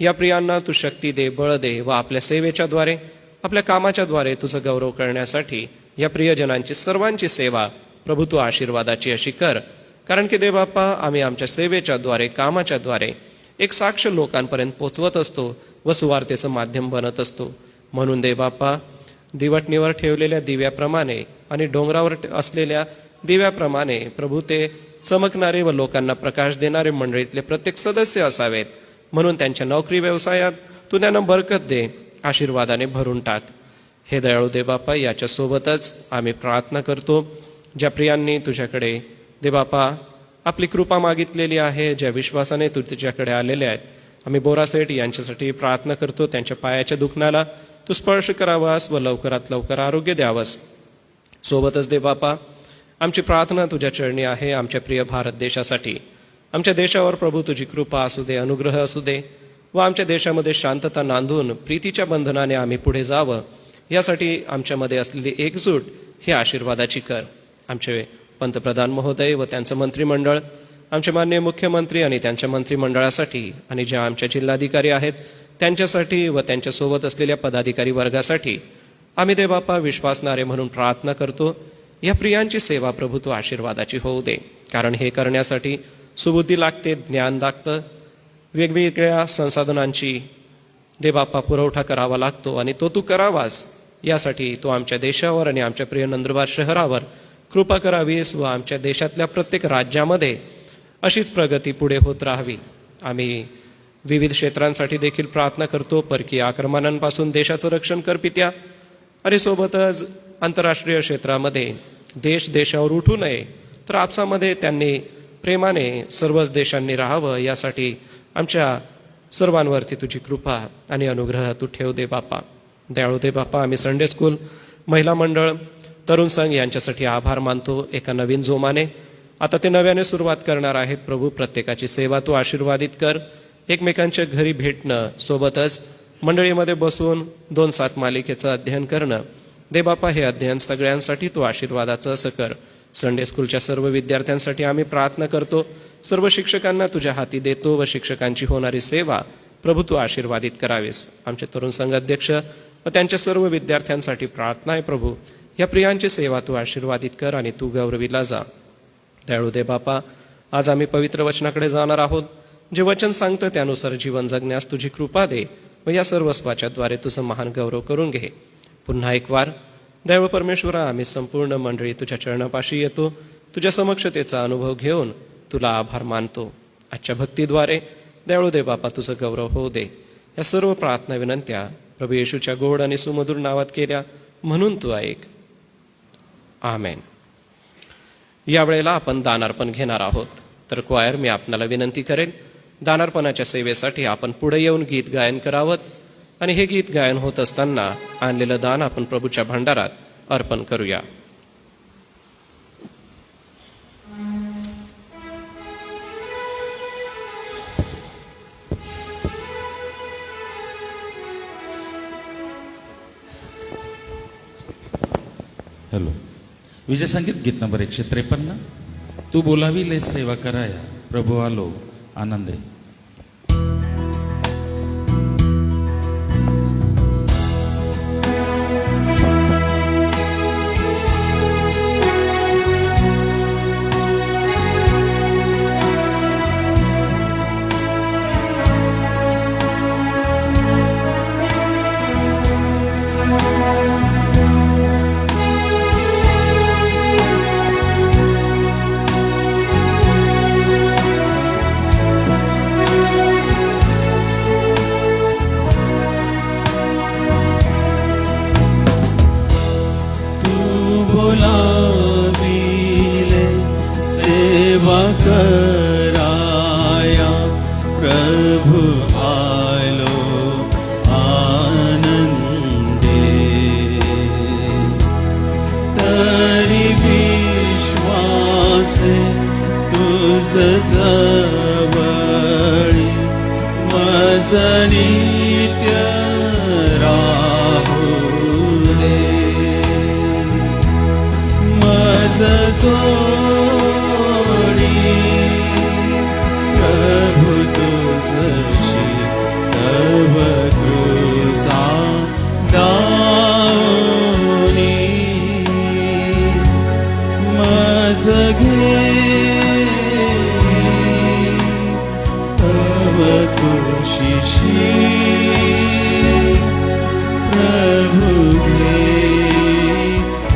या प्रियांना तू शक्ती दे, बळ दे व आपल्या सेवेच्या द्वारे, आपल्या कामाच्या द्वारे तुझं गौरव करण्यासाठी या प्रियजनांची सर्वांची सेवा प्रभू तू आशीर्वादाची अशी कर. कारण की देवबापा आम्ही आमच्या सेवेच्या द्वारे कामाच्या द्वारे एक साक्ष लोकांपर्यंत पोचवत असतो व सुवार्तेचं माध्यम बनत असतो. म्हणून देवबापा दिवटणीवर ठेवलेल्या दिव्याप्रमाणे आणि डोंगरावर असलेल्या दिव्याप्रमाणे प्रभू ते चमकणारे व लोकांना प्रकाश देणारे मंडळीतले प्रत्येक सदस्य असावेत. म्हणून त्यांच्या नोकरी व्यवसायात तू त्यांना बरकत दे, आशीर्वादाने भरून टाक. हे दयाळू देवबापा, याच्या सोबतच आम्ही प्रार्थना करतो ज्या प्रियांनी तुझ्याकडे देवबापा आपली कृपा मागितलेली आहे, ज्या विश्वासाने तू तुझ्याकडे आलेले आहेत, आम्ही बोरासेठ यांच्यासाठी प्रार्थना करतो. त्यांच्या पायाच्या दुखण्याला तू स्पर्श करावास व लवकरात लवकर आरोग्य द्यावस. सोबतच देवबापा आमची प्रार्थना तुझ्या चरणी आहे आमच्या प्रिय भारत देशासाठी. आमच्या देशावर प्रभू तुझी कृपा असू दे, अनुग्रह असू दे व आमच्या देशामध्ये शांतता नांदून प्रीतीच्या बंधनाने आम्ही पुढे जावं, यासाठी आमच्यामध्ये असलेली एकजूट ही आशीर्वादाची कर. आमचे पंतप्रधान महोदय व त्यांचं मंत्रिमंडळ, आमचे माननीय मुख्यमंत्री आणि त्यांच्या मंत्रिमंडळासाठी आणि ज्या आमच्या जिल्हाधिकारी आहेत त्यांच्यासाठी व त्यांच्यासोबत असलेल्या पदाधिकारी वर्गासाठी आम्ही देवबापा विश्वासणारे म्हणून प्रार्थना करतो. या प्रियांची सेवा प्रभू तू आशीर्वादाची होऊ दे, कारण हे करण्यासाठी सुबुद्धी लागते, ज्ञान लागतं, वेगवेगळ्या संसाधनांची देवबापा पुरवठा करावा लागतो आणि तो तू करावास. यासाठी तू आमच्या देशावर आणि आमच्या प्रिय नंदुरबार शहरावर कृपा करावीस व आमच्या देशातल्या प्रत्येक राज्यामध्ये अशीच प्रगती पुढे होत राहावी. आम्ही विविध क्षेत्रांसाठी देखील प्रार्थना करतो. परकीय आक्रमणांपासून देशाचं रक्षण कर पित्या. आणि सोबतच आंतरराष्ट्रीय क्षेत्रामध्ये देश देशावर उठू नये, तर आपसामध्ये त्यांनी प्रेमाने सर्वच देशांनी राहावं, यासाठी आमच्या सर्वांवरती तुझी कृपा आणि अनुग्रह तू ठेव दे बापा. दयाळू दे बापा. आम्ही संडे स्कूल, महिला मंडळ, तरुण संघ यांच्यासाठी आभार मानतो. एका नवीन जोमाने आता ते नव्याने सुरुवात करणार आहेत. प्रभू प्रत्येकाची सेवा तू आशीर्वादित कर. एकमेकांच्या घरी भेटणं, सोबतच मंडळीमध्ये बसून 2-7 मालिकेचं अध्ययन करणं, देवबापा हे अध्ययन सगळ्यांसाठी तू आशीर्वादाचं असं कर. संडे स्कूलच्या सर्व विद्यार्थ्यांसाठी आम्ही प्रार्थना करतो. सर्व शिक्षकांना तुझ्या हाती देतो व शिक्षकांची होणारी सेवा प्रभू तू आशीर्वादित करावेस. आमचे तरुण संघ अध्यक्ष व त्यांच्या सर्व विद्यार्थ्यांसाठी प्रार्थना आहे. प्रभू या प्रियांची सेवा तू आशीर्वादित कर आणि तू गौरविला जा. दयाळू दे बापा. आज आम्ही पवित्र वचनाकडे जाणार आहोत. जे वचन सांगतं त्यानुसार जीवन जगण्यास तुझी कृपा दे व या सर्वस्वाच्या द्वारे तुझं महान गौरव करून घे. पुन्हा एक वार दयाळू परमेश्वरा, आम्ही संपूर्ण मंडळी तुझ्या चरणापाशी येतो. तुझ्या समक्षतेचा अनुभव घेऊन तुला आभार मानतो. आजच्या भक्तीद्वारे दयाळू दे बापा तुझं गौरव होऊ दे. या सर्व प्रार्थना विनंत्या प्रभू येशूच्या गोड आणि सुमधुर नावात केल्या म्हणून तू ऐक. आमेन. यावेळेला आपण दानार्पण घेणार आहोत. तर क्वायर, मी आपणाला विनंती करेन, दानार्पणाच्या सेवेसाठी आपण पुढे येऊन गीत गायन करावं आणि हे गीत गायन होत असताना आणलेलं दान आपण प्रभूच्या भांडारात अर्पण करूया. हॅलो. विजय संगीत गीत नंबर 153. तू बोलाविले सेवा कराया, प्रभू आलो आनंदे. बोलाविले सेवा कराया, प्रभु आलो आनंदे. तरी विश्वासे तुझ जवळी मज नित्य राहू दे. मज जोडी प्रभु तुझशी तव कृसा दानी. मज घे प्रभु घे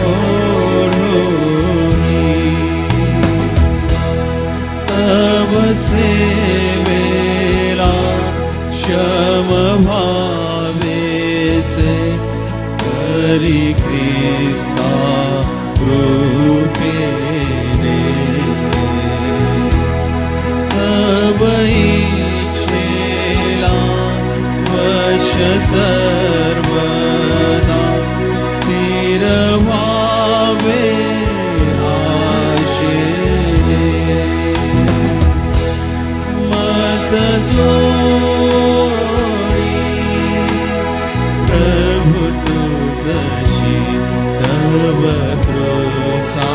ओढोनी तब सेवेला क्षम भावे से करी ख्रिस्ता कृपेने तब इच्छेला वश सर्वदा स्थिर भावे आशेने मज जोडी प्रभु तुझशी तव कृसा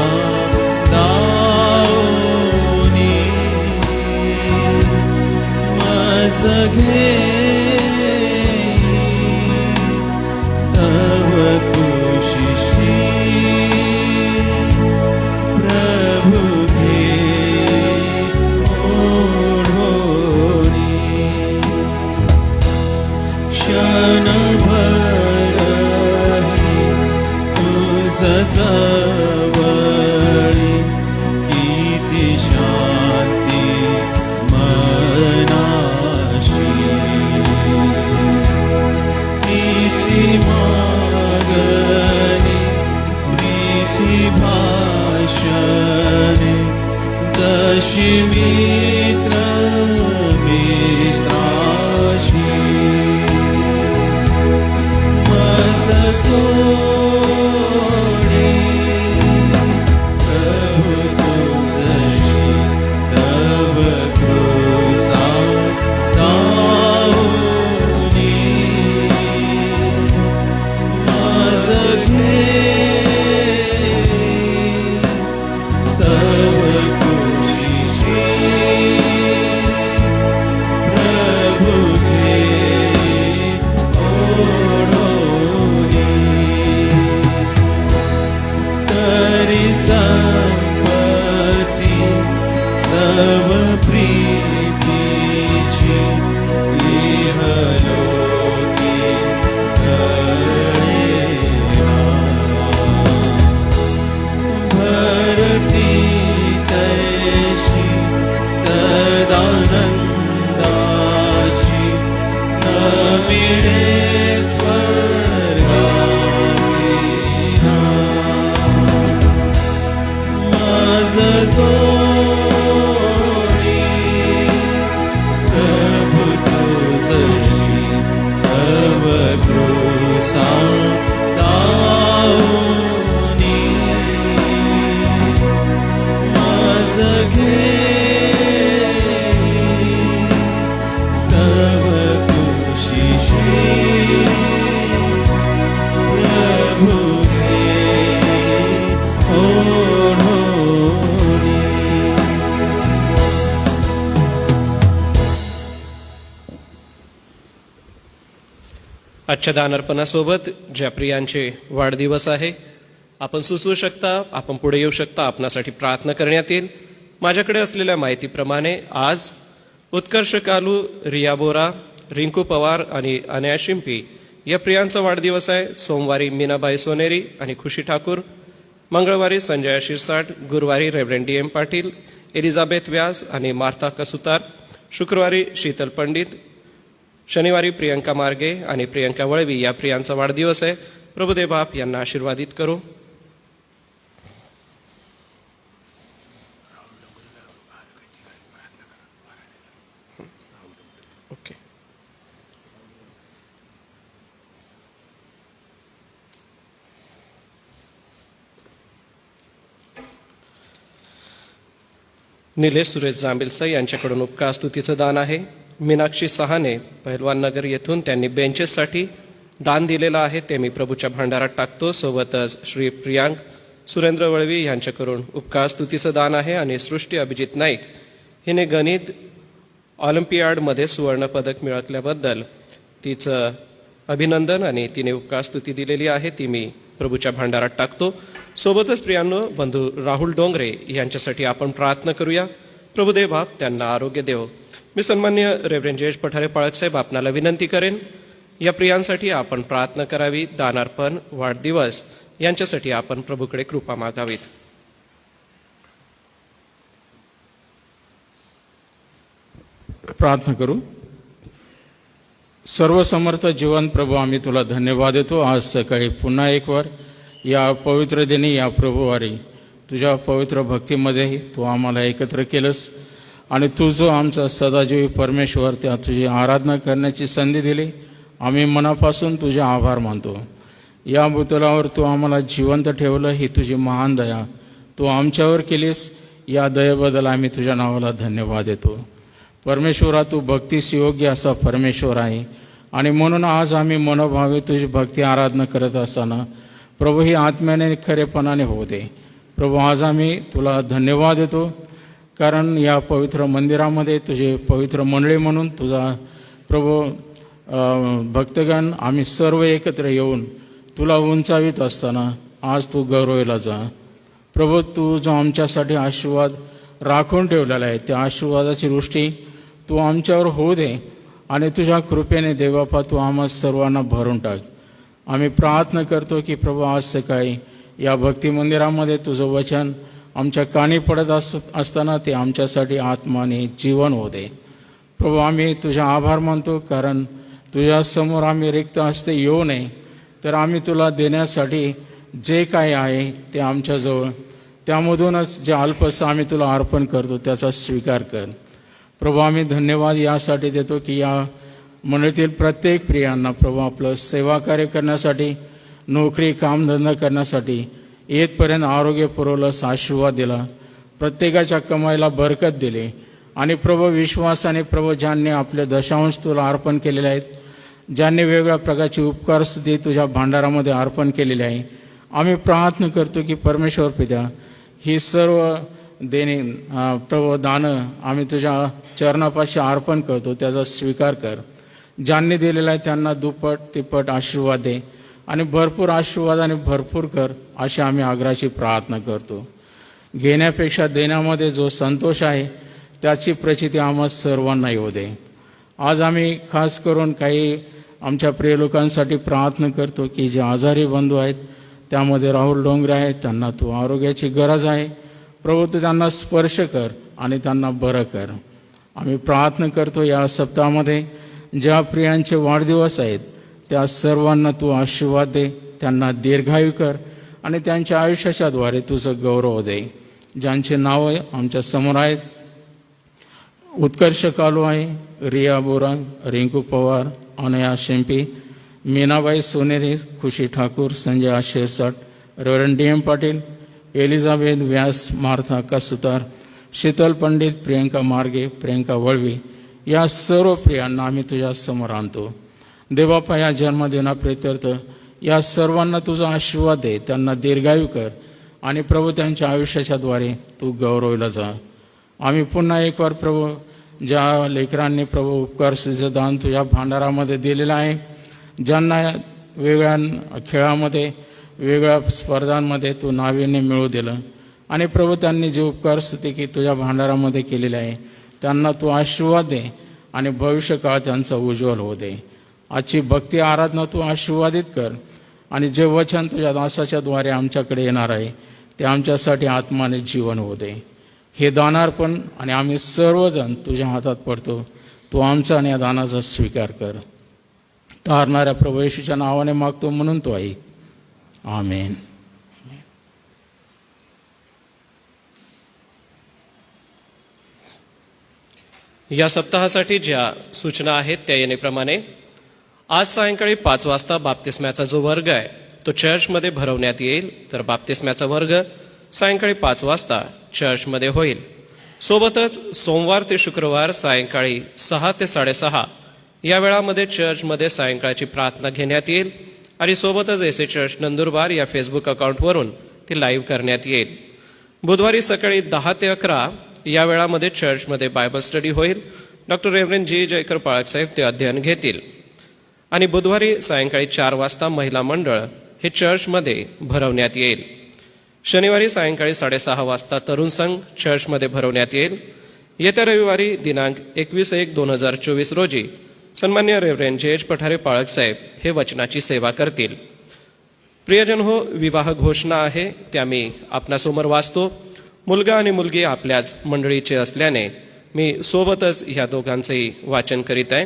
दाओनी मज घे तव कुशिशी प्रभु घे ओढोनी क्षणभरही तुझ जवळी किती शांती मनाशी किती मागणी प्रीती भाषणे जशी मित्र मित्राशी मज जोडी प्रभु तुझशी तव कृसा दाओनी मज घे तव कुशिशी प्रभु घे ओढोनी तरी संपत्ती तव प्रीतीची इहलोकी कळेना भरती तैशी सदानंदाची न मिळे स्वर्गाविना मज जोडी प्रभु तुझशी तव कृसा दाओनी मज घे तव कुशिशी प्रभु घे ओढोनी आजच्या दानर्पणासोबत ज्या प्रियांचे वाढदिवस आहे आपण सुचवू शकता, आपण पुढे येऊ शकता, आपणासाठी प्रार्थना करण्यात येईल. माझ्याकडे असलेल्या माहितीप्रमाणे आज उत्कर्ष कालू, रिया बोरा, रिंकू पवार आणि अनया शिंपी या प्रियांचा वाढदिवस आहे. सोमवारी मीनाबाई सोनेरी आणि खुशी ठाकूर, मंगळवारी संजय शिरसाट, गुरुवारी reverend D M Patil, Elizabeth Vyas आणि मार्था कसुतार, शुक्रवारी शीतल पंडित, शनिवारी प्रियंका मार्गे आणि प्रियंका वळवी या प्रियांचा वाढदिवस आहे. प्रभुदेव बाप यांना आशीर्वादित करो. ओके. निलेश सुरेश जांबिलसा यांच्याकडून उपकार स्तुतीचं दान आहे. मीनाक्षी सहाने, पहिलवान नगर येथून त्यांनी बेंचेससाठी दान दिलेलं आहे, ते मी प्रभूच्या भांडारात टाकतो. सोबतच श्री प्रियांक सुरेंद्र वळवी यांच्याकडून उपकार स्तुतीचं दान आहे. आणि सृष्टी अभिजित नाईक हिने गणित ऑलिम्पियाडमध्ये सुवर्ण पदक मिळवल्याबद्दल तिचं अभिनंदन आणि तिने उपकार स्तुती दिलेली आहे, ती मी प्रभूच्या भांडारात टाकतो. सोबतच प्रियांनो, बंधू राहुल डोंगरे यांच्यासाठी आपण प्रार्थना करूया. प्रभुदेव बाप त्यांना आरोग्य देव. मी सन्मान्य रेव्हरेंड जयेश पठारे पाळकसाहेब आपणाला विनंती करेन या प्रियांसाठी आपण प्रार्थना करावी, दानार्पण, वाढदिवस यांच्यासाठी आपण प्रभूकडे कृपा मागावीत. प्रार्थना करू. सर्वसमर्थ जीवन प्रभू, आम्ही तुला धन्यवाद देतो. आज सकाळी पुन्हा एक वार या पवित्र दिनी, या प्रभुवारी तुझ्या पवित्र भक्तीमध्ये तू आम्हाला एकत्र केलंस आणि तू जो आमचा सदाजीवी परमेश्वर त्या तुझी आराधना करण्याची संधी दिली, आम्ही मनापासून तुझे आभार मानतो. या भूतलावर तू आम्हाला जिवंत ठेवलं, ही तुझी महान दया तू आमच्यावर केलीस. या दयेबद्दल आम्ही तुझ्या नावाला धन्यवाद देतो. परमेश्वरा, तू भक्तीस योग्य असा परमेश्वर आहे आणि म्हणून आज आम्ही मनोभावे तुझी भक्ती आराधना करत असताना प्रभू ही आत्म्याने खरेपणाने होते. प्रभू, आज आम्ही तुला धन्यवाद देतो कारण या पवित्र मंदिरामध्ये तुझे पवित्र मंडळी म्हणून तुझा प्रभू भक्तगण आम्ही सर्व एकत्र येऊन तुला उंचावित असताना आज तू गौरवला जा. प्रभू, तू जो आमच्यासाठी आशीर्वाद राखून ठेवलेला आहे त्या आशीर्वादाची वृष्टी तू आमच्यावर होऊ दे आणि तुझ्या कृपेने देवापा तू आम्हा सर्वांना भरून टाक. आम्ही प्रार्थना करतो की प्रभू, आज सकाळी या भक्ती मंदिरामध्ये तुझं वचन आमच्या कानी पडत असताना ते आमच्यासाठी आत्माने जीवन होऊ दे. प्रभू, आम्ही तुझा आभार मानतो कारण तुझ्यासमोर आम्ही रिक्त हस्ते येऊ नये, तर आम्ही तुला देण्यासाठी जे काही आहे ते आमच्याजवळ, त्यामधूनच जे अल्पसं आम्ही तुला अर्पण करतो त्याचा स्वीकार कर. प्रभू, आम्ही धन्यवाद यासाठी देतो की या मंडळीतील प्रत्येक प्रियांना प्रभू आपलं सेवा कार्य करण्यासाठी, नोकरी कामधंदा करण्यासाठी येतपर्यंत आरोग्य पुरवलंस, आशीर्वाद दिला, प्रत्येकाच्या कमाईला बरकत दिली आणि प्रभू विश्वासाने प्रभू ज्यांनी आपले दशांश तुला अर्पण केलेले आहेत, ज्यांनी वेगवेगळ्या प्रकारची उपकार स्तुती तुझ्या भांडारामध्ये अर्पण केलेली आहे, आम्ही प्रार्थना करतो की परमेश्वर पिता ही सर्व देणे प्रभू दानं आम्ही तुझ्या चरणापाशी अर्पण करतो, त्याचा स्वीकार कर. ज्यांनी दिलेला आहे त्यांना दुप्पट तिप्पट आशीर्वाद दे आणि भरपूर आशीर्वाद आणि भरपूर कर, अशी आम्ही आग्रहाची प्रार्थना करतो. घेण्यापेक्षा देण्यामध्ये जो संतोष आहे त्याची प्रचिती आम्हा सर्वांना येऊ दे. आज आम्ही खास करून काही आमच्या प्रिय लोकांसाठी प्रार्थना करतो की जे आजारी बंधू आहेत, त्यामध्ये राहुल डोंगरे आहेत, त्यांना तू आरोग्याची गरज आहे. प्रभू, तू त्यांना स्पर्श कर आणि त्यांना बरं कर. आम्ही प्रार्थना करतो या सप्ताहामध्ये ज्या प्रियांचे वाढदिवस आहेत त्या सर्वांना तू आशीर्वाद दे, त्यांना दीर्घायू कर आणि त्यांच्या आयुष्याच्या द्वारे तुझं गौरव दे. ज्यांचे नावं आमच्या समोर आहेत, उत्कर्ष कालू आहे, रिया बोरा, रिंकू पवार, अनया Shempi, Meenabai Soneri, Khushi Thakur, Sanjay Ashersat, reverend D M Patil, Elizabeth Vyas, Martha Kasutar, Sheetal Pandit, Priyanka Marge, Priyanka Valvi, या सर्व प्रियांना आम्ही तुझ्या समोर आणतो. देवापा, या जन्मदिनाप्रित्यर्थ या सर्वांना तुझा आशीर्वाद दे, त्यांना दीर्घायू कर आणि प्रभू त्यांच्या आयुष्याच्या द्वारे तू गौरवला जा. आम्ही पुन्हा एक वार प्रभू ज्या लेकरांनी प्रभू उपकारचं दान तुझ्या भांडारामध्ये दिलेलं आहे, ज्यांना वेगळ्या खेळामध्ये वेगळ्या स्पर्धांमध्ये तू नाविन्य मिळवू दिलं आणि प्रभू त्यांनी जे उपकार स्तुती की तुझ्या भांडारामध्ये केलेले आहे त्यांना तू आशीर्वाद दे आणि भविष्यकाळ त्यांचा उज्ज्वल होऊ दे. आजची भक्ती आराधना तू आशीर्वादित कर आणि जे वचन तुझ्या दासाच्या द्वारे आमच्याकडे येणार आहे ते आमच्यासाठी आत्माने जीवन होऊ दे. हे दानार्पण आणि आम्ही सर्वजण तुझ्या हातात पडतो, तू आमचा आणि या दानाचा स्वीकार कर. तारणाऱ्या प्रभू येशूच्या नावाने मागतो म्हणून तो ऐक. आमेन. या सप्ताहासाठी ज्या सूचना आहेत त्या येण्याप्रमाणे आज सायंकाळी 5 वाजता बाप्तिस्म्याचा जो वर्ग आहे तो चर्चमध्ये भरवण्यात येईल. तर बाप्तिस्म्याचा वर्ग सायंकाळी 5 वाजता चर्चमध्ये होईल. सोबतच सोमवार ते शुक्रवार सायंकाळी 6 ते 6:30 या वेळामध्ये चर्चमध्ये सायंकाळची प्रार्थना घेण्यात येईल आणि सोबतच एसे चर्च नंदुरबार या फेसबुक अकाउंटवरून ती लाईव्ह करण्यात येईल. बुधवारी सकाळी 10 ते 11 या वेळामध्ये चर्चमध्ये बायबल स्टडी होईल. डॉक्टर रेव्हरंड जी जयकर पाळकसाहेब ते अध्ययन घेतील आणि बुधवारी सायंकाळी 4 वाजता महिला मंडळ हे चर्चमध्ये भरवण्यात येईल. शनिवारी सायंकाळी 6:30 वाजता तरुण संघ चर्चमध्ये भरवण्यात येईल. येत्या रविवारी दिनांक 21/1/2024 रोजी सन्मान्य रेव्हरेंड जे.एच. पठारे पाळक साहेब हे वचनाची सेवा करतील. प्रियजन हो, विवाह घोषणा आहे त्या मी आपणासमोर वाचतो. मुलगा आणि मुलगी आपल्याच मंडळीचे असल्याने मी सोबतच ह्या दोघांचेही वाचन करीत आहे.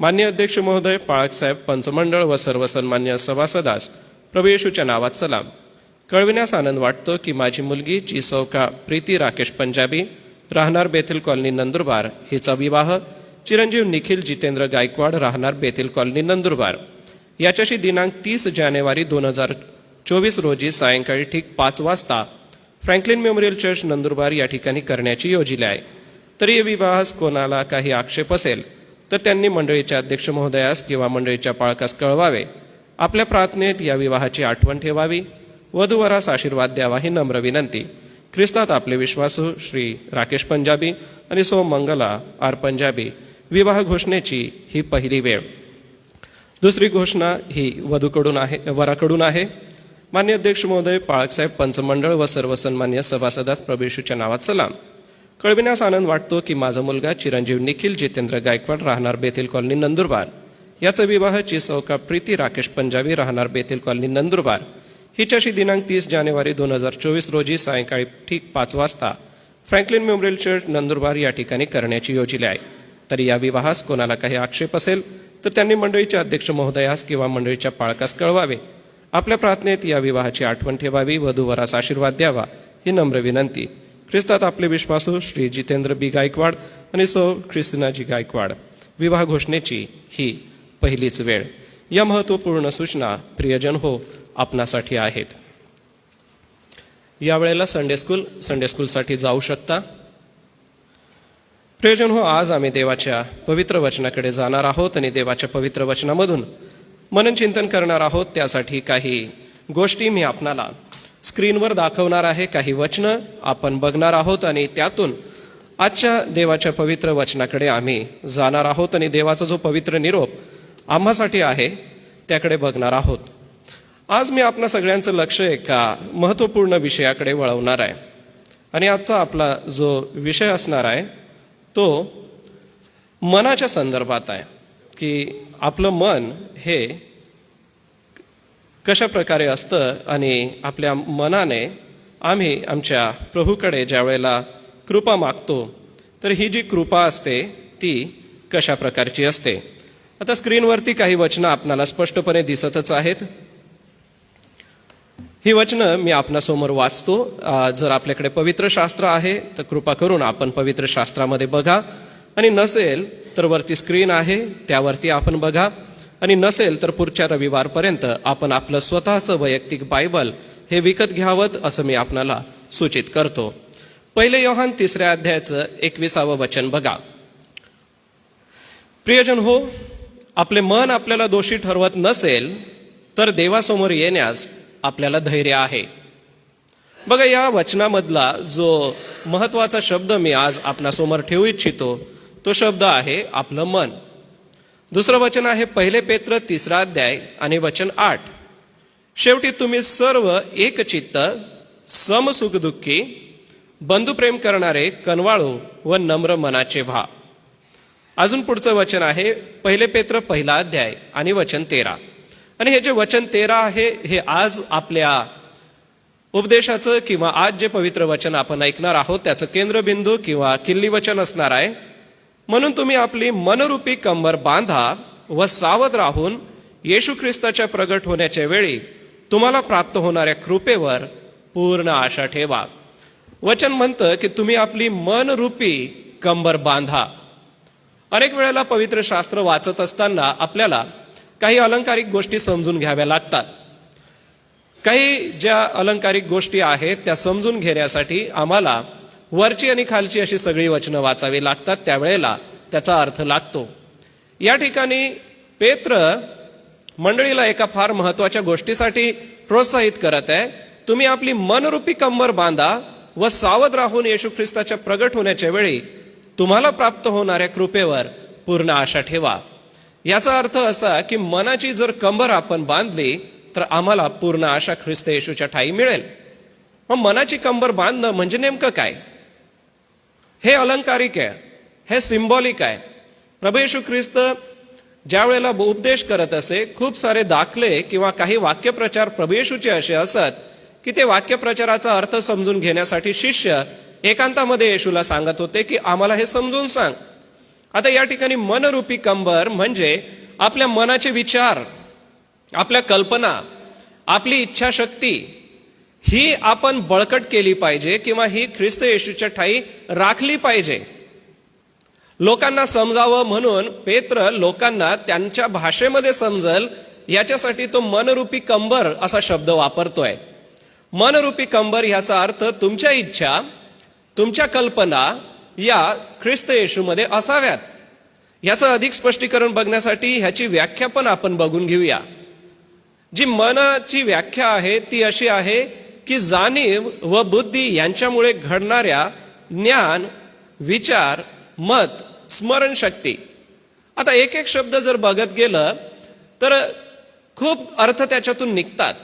मान्य अध्यक्ष महोदय, पाळक साहेब, पंचमंडळ व सर्व सन्मान्य सभासदास प्रभू येशूच्या नावात सलाम. कळविण्यास आनंद वाटतो की माझी मुलगी जी सौका प्रीती राकेश पंजाबी राहणार बेथिल कॉलनी नंदुरबार हिचा विवाह चिरंजीव निखिल जितेंद्र गायकवाड राहणार बेथिल कॉलनी नंदुरबार याच्याशी दिनांक 30 जानेवारी 2024 रोजी सायंकाळी ठीक 5 वाजता फ्रँकलिन मेमोरियल चर्च नंदुरबार या ठिकाणी करण्याची योजिले आहे. तरी या विवाहास कोणाला काही आक्षेप असेल तर त्यांनी मंडळीच्या अध्यक्ष महोदयास किंवा मंडळीच्या पाळकास कळवावे. आपल्या प्रार्थनेत या विवाहाची आठवण ठेवावी. वधूवरास आशीर्वाद द्यावा ही नम्र विनंती. ख्रिस्तात आपले विश्वासू श्री राकेश पंजाबी आणि सौ मंगला आर पंजाबी. विवाह घोषणेची ही पहिली वेळ. दुसरी घोषणा ही वराकडून आहे. मान्य अध्यक्ष महोदय, पाळकसाहेब, पंचमंडळ व सर्व सन्मान्य सभासदात प्रभू येशूच्या नावात सलाम. कळविण्यास आनंद वाटतो की माझा मुलगा चिरंजीव निखिल जितेंद्र गायकवाड राहणार बेथिल कॉलनी नंदुरबार याचा विवाह सौका प्रीती राकेश पंजाबी राहणार बेथिल कॉलनी नंदुरबार हिच्याशी दिनांक 30 जानेवारी 2024 रोजी सायंकाळी ठीक 5 वाजता फ्रँकलिन मेमोरियल चर्च नंदुरबार या ठिकाणी करण्याची योजिले आहे. तरी या विवाहास कोणाला काही आक्षेप असेल तर त्यांनी मंडळीच्या अध्यक्ष महोदयास किंवा मंडळीच्या पाळकास कळवावे. आपल्या प्रार्थनेत या विवाहाची आठवण ठेवावी. वधूवरास आशीर्वाद द्यावा ही नम्र विनंती. ख्रिस्तात आपले विश्वासू श्री जितेंद्र बी गायकवाड आणि सौ ख्रिस्तिनाजी गायकवाड. विवाह घोषणेची ही पहिलीच वेळ. या महत्त्वपूर्ण सूचना प्रियजन हो आपणासाठी आहेत. यावेळेला संडे स्कूलसाठी जाऊ शकता. प्रियजन हो, आज आम्ही देवाच्या पवित्र वचनाकडे जाणार आहोत आणि देवाच्या पवित्र वचनामधून मनन चिंतन करणार आहोत. त्यासाठी काही गोष्टी मी आपणाला स्क्रीनवर दाखवणार आहे. काही वचनं आपण बघणार आहोत आणि त्यातून आजच्या देवाच्या पवित्र वचनाकडे आम्ही जाणार आहोत आणि देवाचा जो पवित्र निरोप आम्हासाठी आहे त्याकडे बघणार आहोत. आज मी आपणा सगळ्यांचं लक्ष एका महत्त्वपूर्ण विषयाकडे वळवणार आहे आणि आजचा आपला जो विषय असणार आहे तो मनाच्या संदर्भात आहे की आपलं मन हे कशा प्रकारे असतं आणि आपल्या मनाने आम्ही आमच्या प्रभूकडे ज्या वेळेला कृपा मागतो तर ही जी कृपा असते ती कशा प्रकारची असते. आता स्क्रीनवरती काही वचनं आपणाला स्पष्टपणे दिसतच आहेत. ही वचनं मी आपणासमोर वाचतो. जर आपल्याकडे पवित्र शास्त्र आहे तर कृपा करून आपण पवित्र शास्त्रामध्ये बघा आणि नसेल तर वरती स्क्रीन आहे त्यावरती आपण बघा आणि नसेल तर पुढच्या रविवारपर्यंत आपण आपलं स्वतःचं वैयक्तिक बायबल हे विकत घ्यावं असं मी आपणाला सूचित करतो. 1 योहान 3 अध्यायाचं 21 वचन बघा. प्रियजन हो, आपले मन आपल्याला दोषी ठरवत नसेल तर देवासमोर येण्यास आपल्याला धैर्य आहे. बघा, या वचनामधला जो महत्वाचा शब्द मी आज आपणासमोर ठेवू इच्छितो तो शब्द आहे आपलं मन. दुसरं वचन आहे 1 पेत्र 3 अध्याय आणि वचन 8. शेवटी तुम्ही सर्व एकचित्त, समसुख दुःखी, बंधुप्रेम करणारे, कनवाळू व नम्र मनाचे व्हा. अजून पुढचं वचन आहे 1 पेत्र 1 अध्याय आणि वचन 13. आणि हे जे वचन 13 आहे हे आज आपल्या उपदेशाचं किंवा आज जे पवित्र वचन आपण ऐकणार आहोत त्याचं केंद्रबिंदू किंवा किल्ली वचन असणार आहे. म्हणून तुम्ही आपली मनरूपी कंबर बांधा व सावध राहून येशू ख्रिस्ताच्या प्रगट होण्याच्या वेळी तुम्हाला प्राप्त होणाऱ्या कृपेवर पूर्ण आशा ठेवा. वचन म्हणतं की तुम्ही आपली मनरूपी कंबर बांधा. अनेक वेळेला पवित्र शास्त्र वाचत असताना आपल्याला काही अलंकारिक गोष्टी समजून घ्याव्या लागतात. काही ज्या अलंकारिक गोष्टी आहेत त्या समजून घेण्यासाठी आम्हाला वरची आणि खालची अशी सगळी वचनं वाचावी लागतात. त्यावेळेला त्याचा अर्थ लागतो. या ठिकाणी पेत्र मंडळीला एका फार महत्वाच्या गोष्टीसाठी प्रोत्साहित करत आहे. तुम्ही आपली मनरूपी कंबर बांधा व सावध राहून येशू ख्रिस्ताच्या प्रगट होण्याच्या वेळी तुम्हाला प्राप्त होणाऱ्या कृपेवर पूर्ण आशा ठेवा. याचा अर्थ असा की मनाची जर कंबर आपण बांधली तर आम्हाला पूर्ण आशा ख्रिस्त येशूच्या ठायी मिळेल. मग मनाची कंबर बांधणं म्हणजे नेमकं काय हे अलंकारिक आहे, हे सिम्बॉलिक आहे. प्रभू येशू ख्रिस्त ज्या वेळेला उपदेश करत असे, खूप सारे दाखले किंवा काही वाक्यप्रचार प्रभू येशूचे असे असत की ते वाक्यप्रचाराचा अर्थ समजून घेण्यासाठी शिष्य एकांतामध्ये येशूला सांगत होते की आम्हाला हे समजून सांग. आता या ठिकाणी मनरूपी कंबर म्हणजे आपल्या मनाचे विचार, आपल्या कल्पना, आपली इच्छाशक्ती ही आपण बळकट केली पाहिजे किंवा ही ख्रिस्त येशूच्या ठाई राखली पाहिजे. लोकांना समजावं म्हणून पेत्र लोकांना त्यांच्या भाषेमध्ये समजल याच्यासाठी तो मनरूपी कंबर असा शब्द वापरतोय. मनरूपी कंबर ह्याचा अर्थ तुमच्या इच्छा, तुमच्या कल्पना या ख्रिस्त येशूमध्ये असाव्यात. ह्याचं अधिक स्पष्टीकरण बघण्यासाठी ह्याची व्याख्या पण आपण बघून घेऊया. जी मनाची व्याख्या आहे ती अशी आहे की जाणीव व बुद्धी यांच्यामुळे घडणाऱ्या ज्ञान, विचार, मत, स्मरणशक्ती. आता एक एक शब्द जर बघत गेलं तर खूप अर्थ त्याच्यातून निघतात,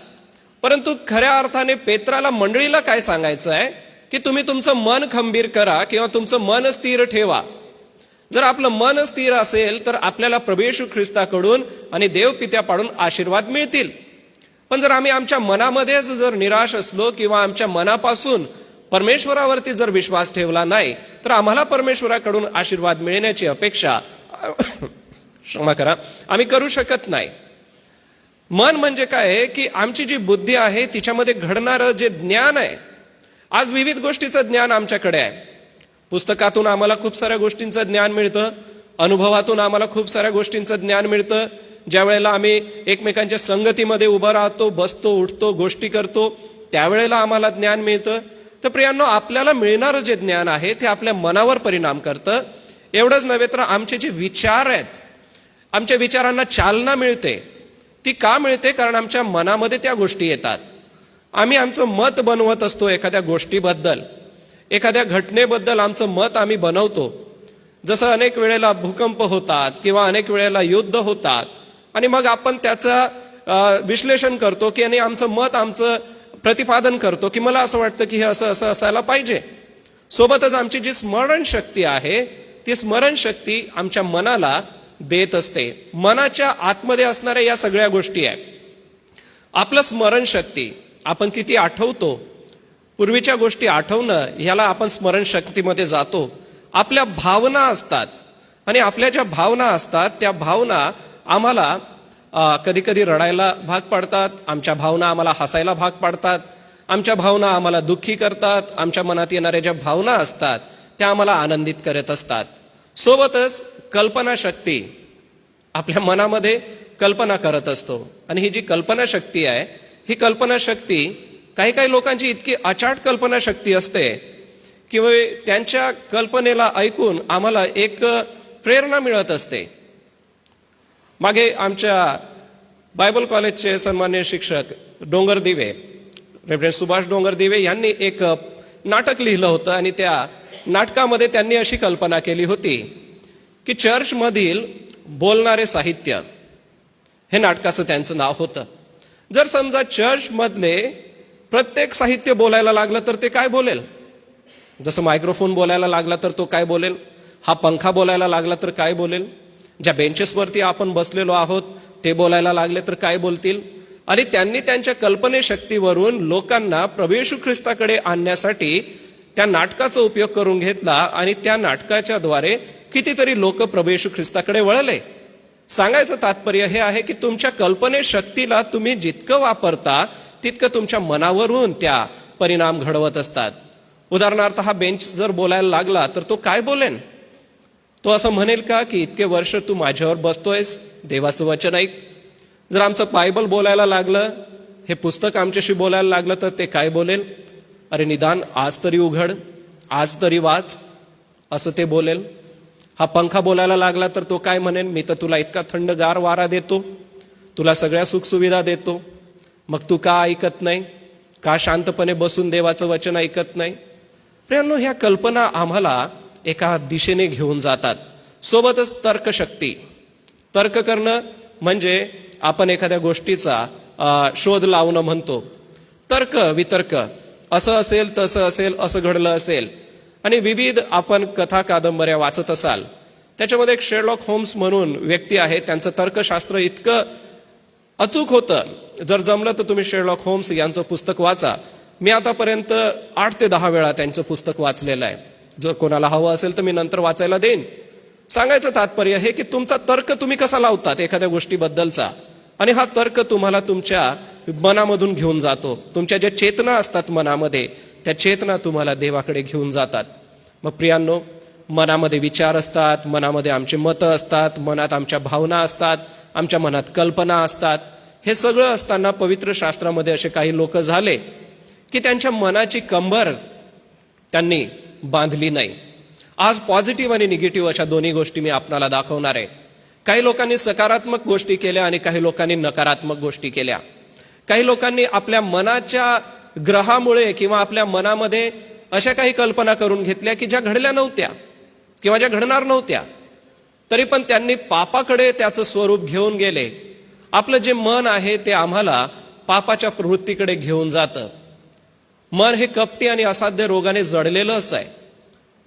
परंतु खऱ्या अर्थाने पेत्राला, मंडळीला काय सांगायचं आहे की तुम्ही तुमचं मन खंबीर करा किंवा तुमचं मन स्थिर ठेवा. जर आपलं मन स्थिर असेल तर आपल्याला प्रभू येशू ख्रिस्ताकडून आणि देवपित्यापाडून आशीर्वाद मिळतील. पण जर आम्ही आमच्या मनामध्येच जर निराश असलो किंवा आमच्या मनापासून परमेश्वरावरती जर विश्वास ठेवला नाही तर आम्हाला परमेश्वराकडून आशीर्वाद मिळण्याची अपेक्षा क्षमा करा आम्ही करू शकत नाही. मन म्हणजे काय आहे की आमची जी बुद्धी आहे तिच्यामध्ये घडणारं जे ज्ञान आहे. आज विविध गोष्टीचं ज्ञान आमच्याकडे आहे. पुस्तकातून आम्हाला खूप साऱ्या गोष्टींचं ज्ञान मिळतं, अनुभवातून आम्हाला खूप साऱ्या गोष्टींचं ज्ञान मिळतं. ज्या वेळेला आम्ही एकमेकांच्या संगतीमध्ये उभं राहतो, बसतो, उठतो, गोष्टी करतो, त्यावेळेला आम्हाला ज्ञान मिळतं. तर प्रियांनो, आपल्याला मिळणारं जे ज्ञान आहे ते आपल्या मनावर परिणाम करतं. एवढंच नव्हे तर आमचे जे विचार आहेत, आमच्या विचारांना चालना मिळते. ती का मिळते? कारण आमच्या मनामध्ये त्या गोष्टी येतात. आम्ही आमचं मत बनवत असतो एखाद्या गोष्टीबद्दल, एखाद्या घटनेबद्दल आमचं मत आम्ही बनवतो. जसं अनेक वेळेला भूकंप होतात किंवा अनेक वेळेला युद्ध होतात आणि मग आपण त्याचं विश्लेषण करतो की आणि आमचं मत, आमचं प्रतिपादन करतो की मला असं वाटतं की हे असं असं असायला पाहिजे. सोबतच आमची जी स्मरणशक्ती आहे ती स्मरणशक्ती आमच्या मनाला देत असते. मनाच्या आतमध्ये असणाऱ्या या सगळ्या गोष्टी आहेत. आपलं स्मरणशक्ती, आपण किती आठवतो, पूर्वीच्या गोष्टी आठवणं ह्याला आपण स्मरणशक्तीमध्ये जातो. आपल्या भावना असतात आणि आपल्या ज्या भावना असतात त्या भावना आम्हाला कधी कधी रडायला भाग पाडतात, आमच्या भावना आम्हाला हसायला भाग पाडतात, आमच्या भावना आम्हाला दुःखी करतात, आमच्या मनात येणाऱ्या ज्या भावना असतात त्या आम्हाला आनंदित करत असतात. सोबतच कल्पनाशक्ती, आपल्या मनामध्ये कल्पना करत असतो आणि ही जी कल्पनाशक्ती आहे ही कल्पनाशक्ती काही काही लोकांची इतकी अचाट कल्पनाशक्ती असते की त्यांच्या कल्पनेला ऐकून आम्हाला एक प्रेरणा मिळत असते. मागे आमच्या बायबल कॉलेजचे सन्मान्य शिक्षक डोंगरदिवे, रेव्हरंड सुभाष डोंगरदिवे यांनी एक नाटक लिहिलं होतं आणि त्या नाटकामध्ये त्यांनी अशी कल्पना केली होती की चर्चमधील बोलणारे साहित्य हे नाटकाचं त्यांचं नाव होतं. जर समजा चर्चमधले प्रत्येक साहित्य बोलायला लागलं तर ते काय बोलेल? जसं मायक्रोफोन बोलायला लागला तर तो काय बोलेल? हा पंखा बोलायला लागला तर काय बोलेल? ज्या बेंचेसवरती आपण बसलेलो आहोत ते बोलायला लागले तर काय बोलतील? आणि त्यांनी त्यांच्या कल्पनेशक्तीवरून लोकांना प्रभू येशू ख्रिस्ताकडे आणण्यासाठी त्या नाटकाचा उपयोग करून घेतला आणि त्या नाटकाच्या द्वारे कितीतरी लोक प्रभू येशू ख्रिस्ताकडे वळले. सांगायचं तात्पर्य हे आहे की तुमच्या कल्पनेशक्तीला तुम्ही जितकं वापरता तितकं तुमच्या मनावरून त्या परिणाम घडवत असतात. उदाहरणार्थ, हा बेंच जर बोलायला लागला तर तो काय बोलेन? तो असं म्हणेल का की इतके वर्ष तू माझ्यावर बसतोयस, देवाचं वचन ऐक. जर आमचं बायबल बोलायला लागलं, हे पुस्तक आमच्याशी बोलायला लागलं तर ते काय बोलेल? अरे निदान आज तरी उघड, आज तरी वाच, असं ते बोलेल. हा पंखा बोलायला लागला तर तो काय म्हणेल? मी तर तुला इतका थंडगार वारा देतो, तुला सगळ्या सुखसुविधा देतो, मग तू का ऐकत नाही? का शांतपणे बसून देवाचं वचन ऐकत नाही? प्रियांनो, ह्या कल्पना आम्हाला एका दिशेने घेऊन जातात. सोबतच तर्कशक्ती. तर्क करणं म्हणजे आपण एखाद्या गोष्टीचा शोध लावणं म्हणतो. तर्क वितर्क, असं असेल, तसं असेल, असं घडलं असेल. आणि विविध आपण कथा कादंबऱ्या वाचत असाल, त्याच्यामध्ये एक शेरलॉक होम्स म्हणून व्यक्ती आहे. त्यांचं तर्कशास्त्र इतकं अचूक होतं, जर जमलं तर तुम्ही शेरलॉक होम्स यांचं पुस्तक वाचा. मी आतापर्यंत 8 ते 10 वेळा त्यांचं पुस्तक वाचलेलं आहे. जर कोणाला हवं असेल तर मी नंतर वाचायला देईन. सांगायचं तात्पर्य हे की तुमचा तर्क तुम्ही कसा लावतात एखाद्या गोष्टीबद्दलचा, आणि हा तर्क तुम्हाला तुमच्या मनामधून घेऊन जातो. तुमच्या ज्या चेतना असतात मनामध्ये, त्या चेतना तुम्हाला देवाकडे घेऊन जातात. मग प्रियांनो, मनामध्ये विचार असतात, मनामध्ये आमचे मतं असतात, मनात आमच्या भावना असतात, आमच्या मनात कल्पना असतात. हे सगळं असताना पवित्र शास्त्रामध्ये असे काही लोक झाले की त्यांच्या मनाची कंबर त्यांनी बांधली नाही. आज पॉझिटिव्ह आणि निगेटिव्ह अशा दोन्ही गोष्टी मी आपणाला दाखवणार आहे. काही लोकांनी सकारात्मक गोष्टी केल्या आणि काही लोकांनी नकारात्मक गोष्टी केल्या. काही लोकांनी आपल्या मनाच्या ग्रहामुळे किंवा आपल्या मनामध्ये अशा काही कल्पना करून घेतल्या की ज्या घडल्या नव्हत्या किंवा ज्या घडणार नव्हत्या, तरी पण त्यांनी पापाकडे त्याचं स्वरूप घेऊन गेले. आपलं जे मन आहे ते आम्हाला पापाच्या प्रवृत्तीकडे घेऊन जातं. मन हे कपटी आणि असाध्य रोगाने जडलेलं असं आहे.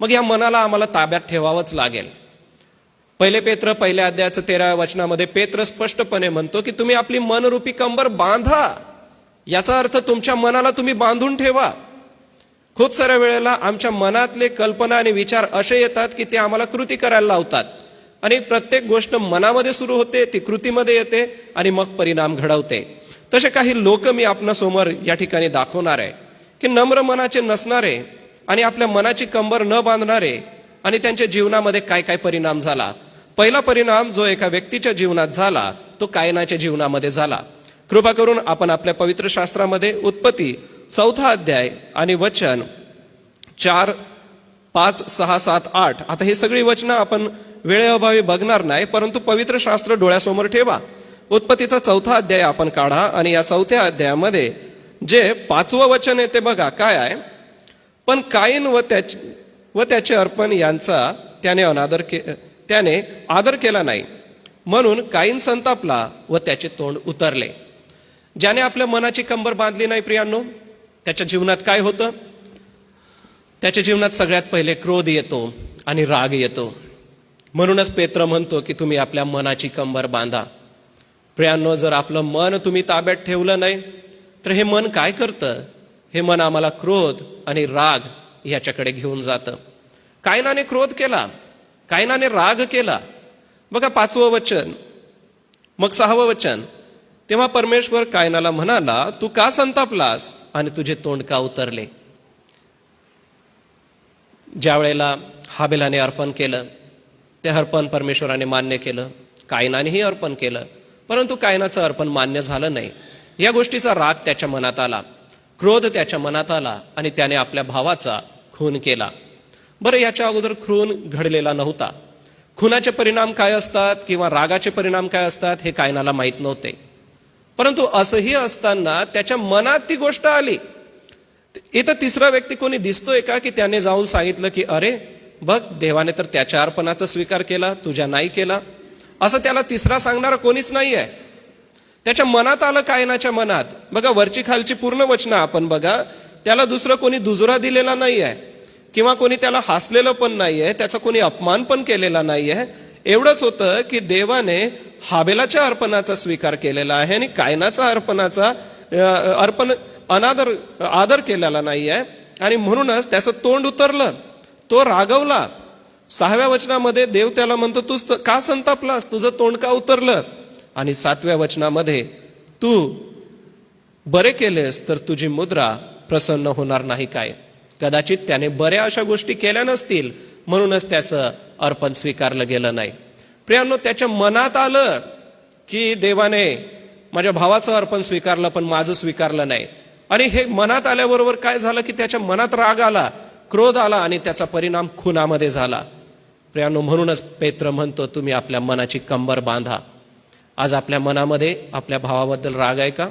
मग या मनाला आम्हाला ताब्यात ठेवावंच लागेल. 1 पेत्र 1 अध्यायाचं 13व्या वचनामध्ये पेत्र स्पष्टपणे म्हणतो की तुम्ही आपली मनरूपी कंबर बांधा. याचा अर्थ तुमच्या मनाला तुम्ही बांधून ठेवा. खूप साऱ्या वेळेला आमच्या मनातले कल्पना आणि विचार असे येतात की ते आम्हाला कृती करायला लावतात, आणि प्रत्येक गोष्ट मनामध्ये सुरू होते, ती कृतीमध्ये येते आणि मग परिणाम घडवते. तसे काही लोक मी आपणासमोर या ठिकाणी दाखवणार आहे की नम्र मनाचे नसणारे आणि आपल्या मनाची कंबर न बांधणारे, आणि त्यांच्या जीवनामध्ये काय काय परिणाम झाला. पहिला परिणाम जो एका व्यक्तीच्या जीवनात झाला तो कायनाच्या जीवनामध्ये झाला. कृपा करून आपण आपल्या पवित्र शास्त्रामध्ये उत्पत्ती 4 अध्याय आणि वचन 4, 5, 6, 7, 8, आता ही सगळी वचनं आपण वेळेअभावी बघणार नाही, परंतु पवित्र शास्त्र डोळ्यासमोर ठेवा. उत्पत्तीचा 4 अध्याय आपण काढा आणि या 4थ्या अध्यायामध्ये जे 5वं वचन आहे ते बघा काय आहे. पण काईन व त्याचे अर्पण यांचा त्याने आदर केला नाही, म्हणून काईन संतापला व त्याचे तोंड उतरले. ज्याने आपल्या मनाची कंबर बांधली नाही प्रियांनो, त्याच्या जीवनात काय होतं? त्याच्या जीवनात सगळ्यात पहिले क्रोध येतो आणि राग येतो. म्हणूनच पेत्र म्हणतो की तुम्ही आपल्या मनाची कंबर बांधा. प्रियांनो, जर आपलं मन तुम्ही ताब्यात ठेवलं नाही तर हे मन काय करतं? हे मन आम्हाला क्रोध आणि राग याच्याकडे घेऊन जातं. कायनाने क्रोध केला, कायनाने राग केला. बघा 5वं वचन, मग 6वं वचन. तेव्हा परमेश्वर कायनाला म्हणाला, तू का संतापलास आणि तुझे तोंड का उतरले? ज्या वेळेला हाबेलाने अर्पण केलं ते अर्पण परमेश्वराने मान्य केलं, कायनानेही अर्पण केलं, परंतु कायनाचं अर्पण मान्य झालं नाही. या गोष्टीचा राग त्याच्या मनात आला, क्रोध त्याच्या मनात आला आणि त्याने आपल्या भावाचा खून केला. बरं, याच्या अगोदर खून घडलेला नव्हता. खुनाचे परिणाम काय असतात किंवा रागाचे परिणाम काय असतात हे कायनाला माहीत नव्हते. परंतु असंही असताना त्याच्या मनात ती गोष्ट आली. इथं तिसरा व्यक्ती कोणी दिसतोय का की त्याने जाऊन सांगितलं की अरे बघ, देवाने तर त्याच्या अर्पणाचा स्वीकार केला, तुझ्या नाही केला, असं त्याला तिसरा सांगणारा कोणीच नाही आहे. त्याच्या मनात आलं, कायनाच्या मनात. बघा, वरची खालची पूर्ण वचनं आपण बघा, त्याला दुसरं कोणी दुजोरा दिलेला नाही आहे किंवा कोणी त्याला हसलेलं पण नाही आहे, त्याचा कोणी अपमान पण केलेला नाही आहे. एवढंच होतं की देवाने हाबेलाच्या अर्पणाचा स्वीकार केलेला आहे आणि कायनाचा आदर केलेला नाही आहे, आणि म्हणूनच त्याचं तोंड उतरलं, तो रागवला. 6व्या वचनामध्ये देव त्याला म्हणतो, तू का संतापलास, तुझं तोंड का उतरलं? आणि 7व्या वचनामध्ये, तू बरे केलेस तर तुझी मुद्रा प्रसन्न होणार नाही काय? कदाचित त्याने बऱ्या अशा गोष्टी केल्या नसतील म्हणूनच त्याचं अर्पण स्वीकारलं गेलं नाही. प्रियांनो, त्याच्या मनात आलं की देवाने माझ्या भावाचं अर्पण स्वीकारलं पण माझं स्वीकारलं नाही, आणि हे मनात आल्याबरोबर काय झालं की त्याच्या मनात राग आला, क्रोध आला आणि त्याचा परिणाम खुनामध्ये झाला. प्रियांनो, म्हणूनच पेत्र म्हणतो तुम्ही आपल्या मनाची कंबर बांधा. आज आपल्या मनामध्ये आपल्या भावाबद्दल राग आहे का?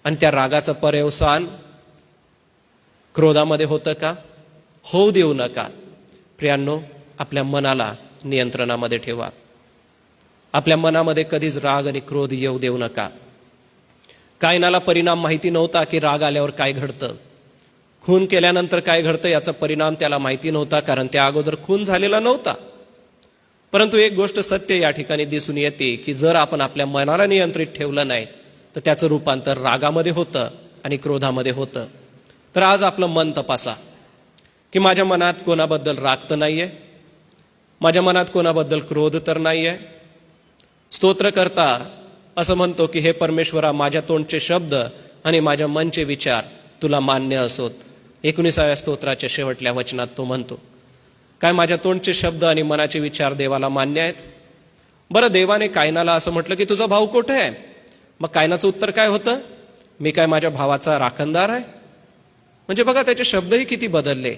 आणि त्या रागाचं पर्यवसान क्रोधामध्ये होतं का? होऊ देऊ नका. प्रियांनो, आपल्या मनाला नियंत्रणामध्ये ठेवा. आपल्या मनामध्ये कधीच राग आणि क्रोध येऊ देऊ नका. कायनाला परिणाम माहिती नव्हता की राग आल्यावर काय घडतं. खून केल्यानंतर काय घडतं याचा परिणाम त्याला माहिती नव्हता, कारण त्या अगोदर खून झालेला नव्हता. परंतु एक गोष्ट सत्य या ठिकाणी दिसून येते की जर आपण आपल्या मनाला नियंत्रित ठेवलं नाही तर त्याचं रूपांतर रागामध्ये होतं आणि क्रोधामध्ये होतं. तर आज आपलं मन तपासा की माझ्या मनात कोणाबद्दल राग तर नाहीये, माझ्या मनात कोणाबद्दल क्रोध तर नाहीये. स्तोत्रकर्ता असं म्हणतो की हे परमेश्वरा, माझ्या तोंडचे शब्द आणि माझ्या मनचे विचार तुला मान्य असोत. 19व्या स्तोत्राच्या शेवटल्या वचनात तो म्हणतो. काय माझ्या तोंडचे शब्द आणि मनाचे विचार देवाला मान्य आहेत? बरं, देवाने कायनाला असं म्हटलं की तुझा भाऊ कुठे आहे? मग कायनाचं उत्तर काय होतं? मी काय माझ्या भावाचा राखणदार आहे? म्हणजे बघा त्याचे शब्दही किती बदलले.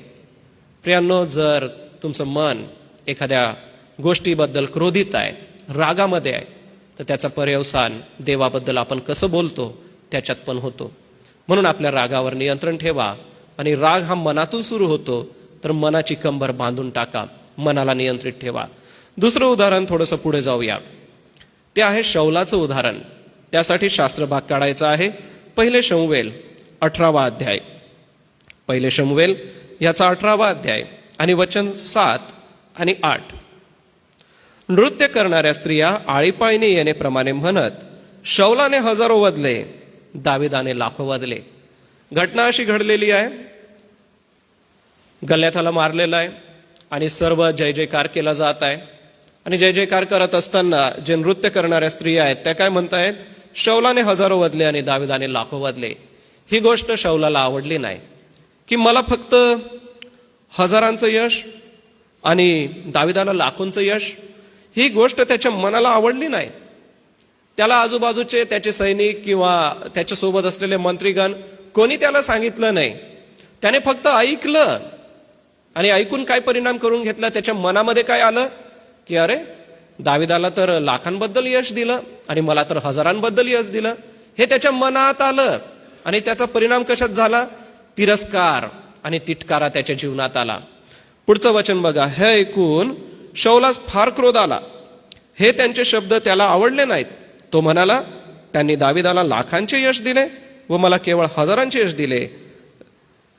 प्रियांनो, जर तुमचं मन एखाद्या गोष्टीबद्दल क्रोधित आहे, रागामध्ये आहे, तर त्याचा पर्यवसान देवाबद्दल आपण कसं बोलतो त्याच्यात पण होतो. म्हणून आपल्या रागावर नियंत्रण ठेवा. आणि राग हा मनातून सुरू होतो, तर मनाची कंबर बांधून टाका, मनाला नियंत्रित ठेवा. दुसरं उदाहरण थोडंसं पुढे जाऊया. ते आहे शौलाचं उदाहरण. त्यासाठी शास्त्रभाग काढायचा आहे. 1 शमूएल 18वा अध्याय. 1 शमूएल याचा 18वा अध्याय आणि वचन 7 आणि 8. नृत्य करणाऱ्या स्त्रिया आळीपाळीने येण्याप्रमाणे म्हणत शौलाने हजारो वधले, दाविदाने लाखो वधले. घटना अशी घडलेली आहे, गल्याथाला मारलेला आहे आणि सर्व जय जयकार केला जात आहे. आणि जय जयकार करत असताना जे नृत्य करणाऱ्या स्त्रिया आहेत त्या काय म्हणतायत? शौलाने हजारो वधले आणि दाविदाने लाखो वधले. ही गोष्ट शौलाला आवडली नाही की मला फक्त हजारांचं यश आणि दाविदाला लाखोंचं यश, ही गोष्ट त्याच्या मनाला आवडली नाही. त्याला आजूबाजूचे त्याचे सैनिक किंवा त्याच्यासोबत असलेले मंत्रीगण कोणी त्याला सांगितलं नाही. त्याने फक्त ऐकलं आणि ऐकून काय परिणाम करून घेतला? त्याच्या मनामध्ये काय आलं की अरे, दाविदाला तर लाखांबद्दल यश दिलं आणि मला तर हजारांबद्दल यश दिलं. हे त्याच्या मनात आलं आणि त्याचा परिणाम कशात झाला? तिरस्कार आणि तिटकारा त्याच्या जीवनात आला. पुढचं वचन बघा. हे ऐकून शौलास फार क्रोध आला. हे त्यांचे शब्द त्याला आवडले नाहीत. तो म्हणाला, त्यांनी दाविदाला लाखांचे यश दिले व मला केवळ हजारांचे यश दिले.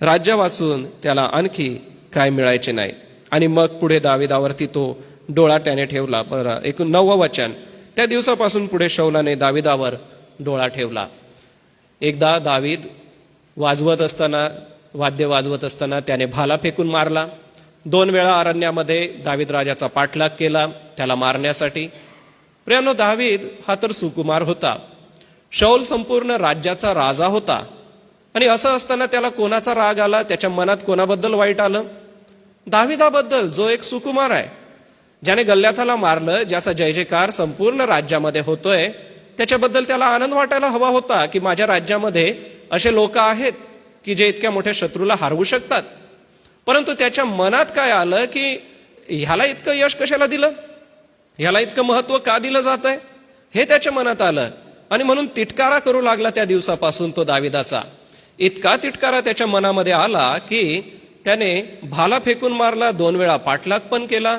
राज्य वाचून त्याला आणखी काय मिळायचे नाही. आणि मग पुढे दाविदावरती तो डोळा त्याने ठेवला. बरं, 9वं वचन. त्या दिवसापासून पुढे शौलाने दाविदावर डोळा ठेवला. एकदा दावीद वाद्य वाजवत असताना त्याने भाला फेकून मारला. 2 वेळा अरण्यामध्ये दावीद राजाचा पाठलाग केला त्याला मारण्यासाठी. प्रियांनो, दावीद हा तर सुकुमार होता. शौल संपूर्ण राज्याचा राजा होता. आणि असं असताना त्याला कोणाचा राग आला? त्याच्या मनात कोणाबद्दल वाईट आलं? दाविदाबद्दल, जो एक सुकुमार आहे, ज्याने गल्याथाला मारलं, ज्याचा जय जयकार संपूर्ण राज्यामध्ये होतोय. त्याच्याबद्दल त्याला आनंद वाटायला हवा होता की माझ्या राज्यामध्ये असे लोक आहेत की जे इतक्या मोठ्या शत्रूला हरवू शकतात. परंतु त्याच्या मनात काय आलं की ह्याला इतकं यश कशाला दिलं, ह्याला इतकं महत्व का दिलं जात आहे, हे त्याच्या मनात आलं. आणि म्हणून तिटकारा करू लागला. त्या दिवसापासून तो दाविदाचा इतका तिटकारा त्याच्या मनामध्ये आला की त्याने भाला फेकून मारला, 2 वेळा पाठलाग पण केला.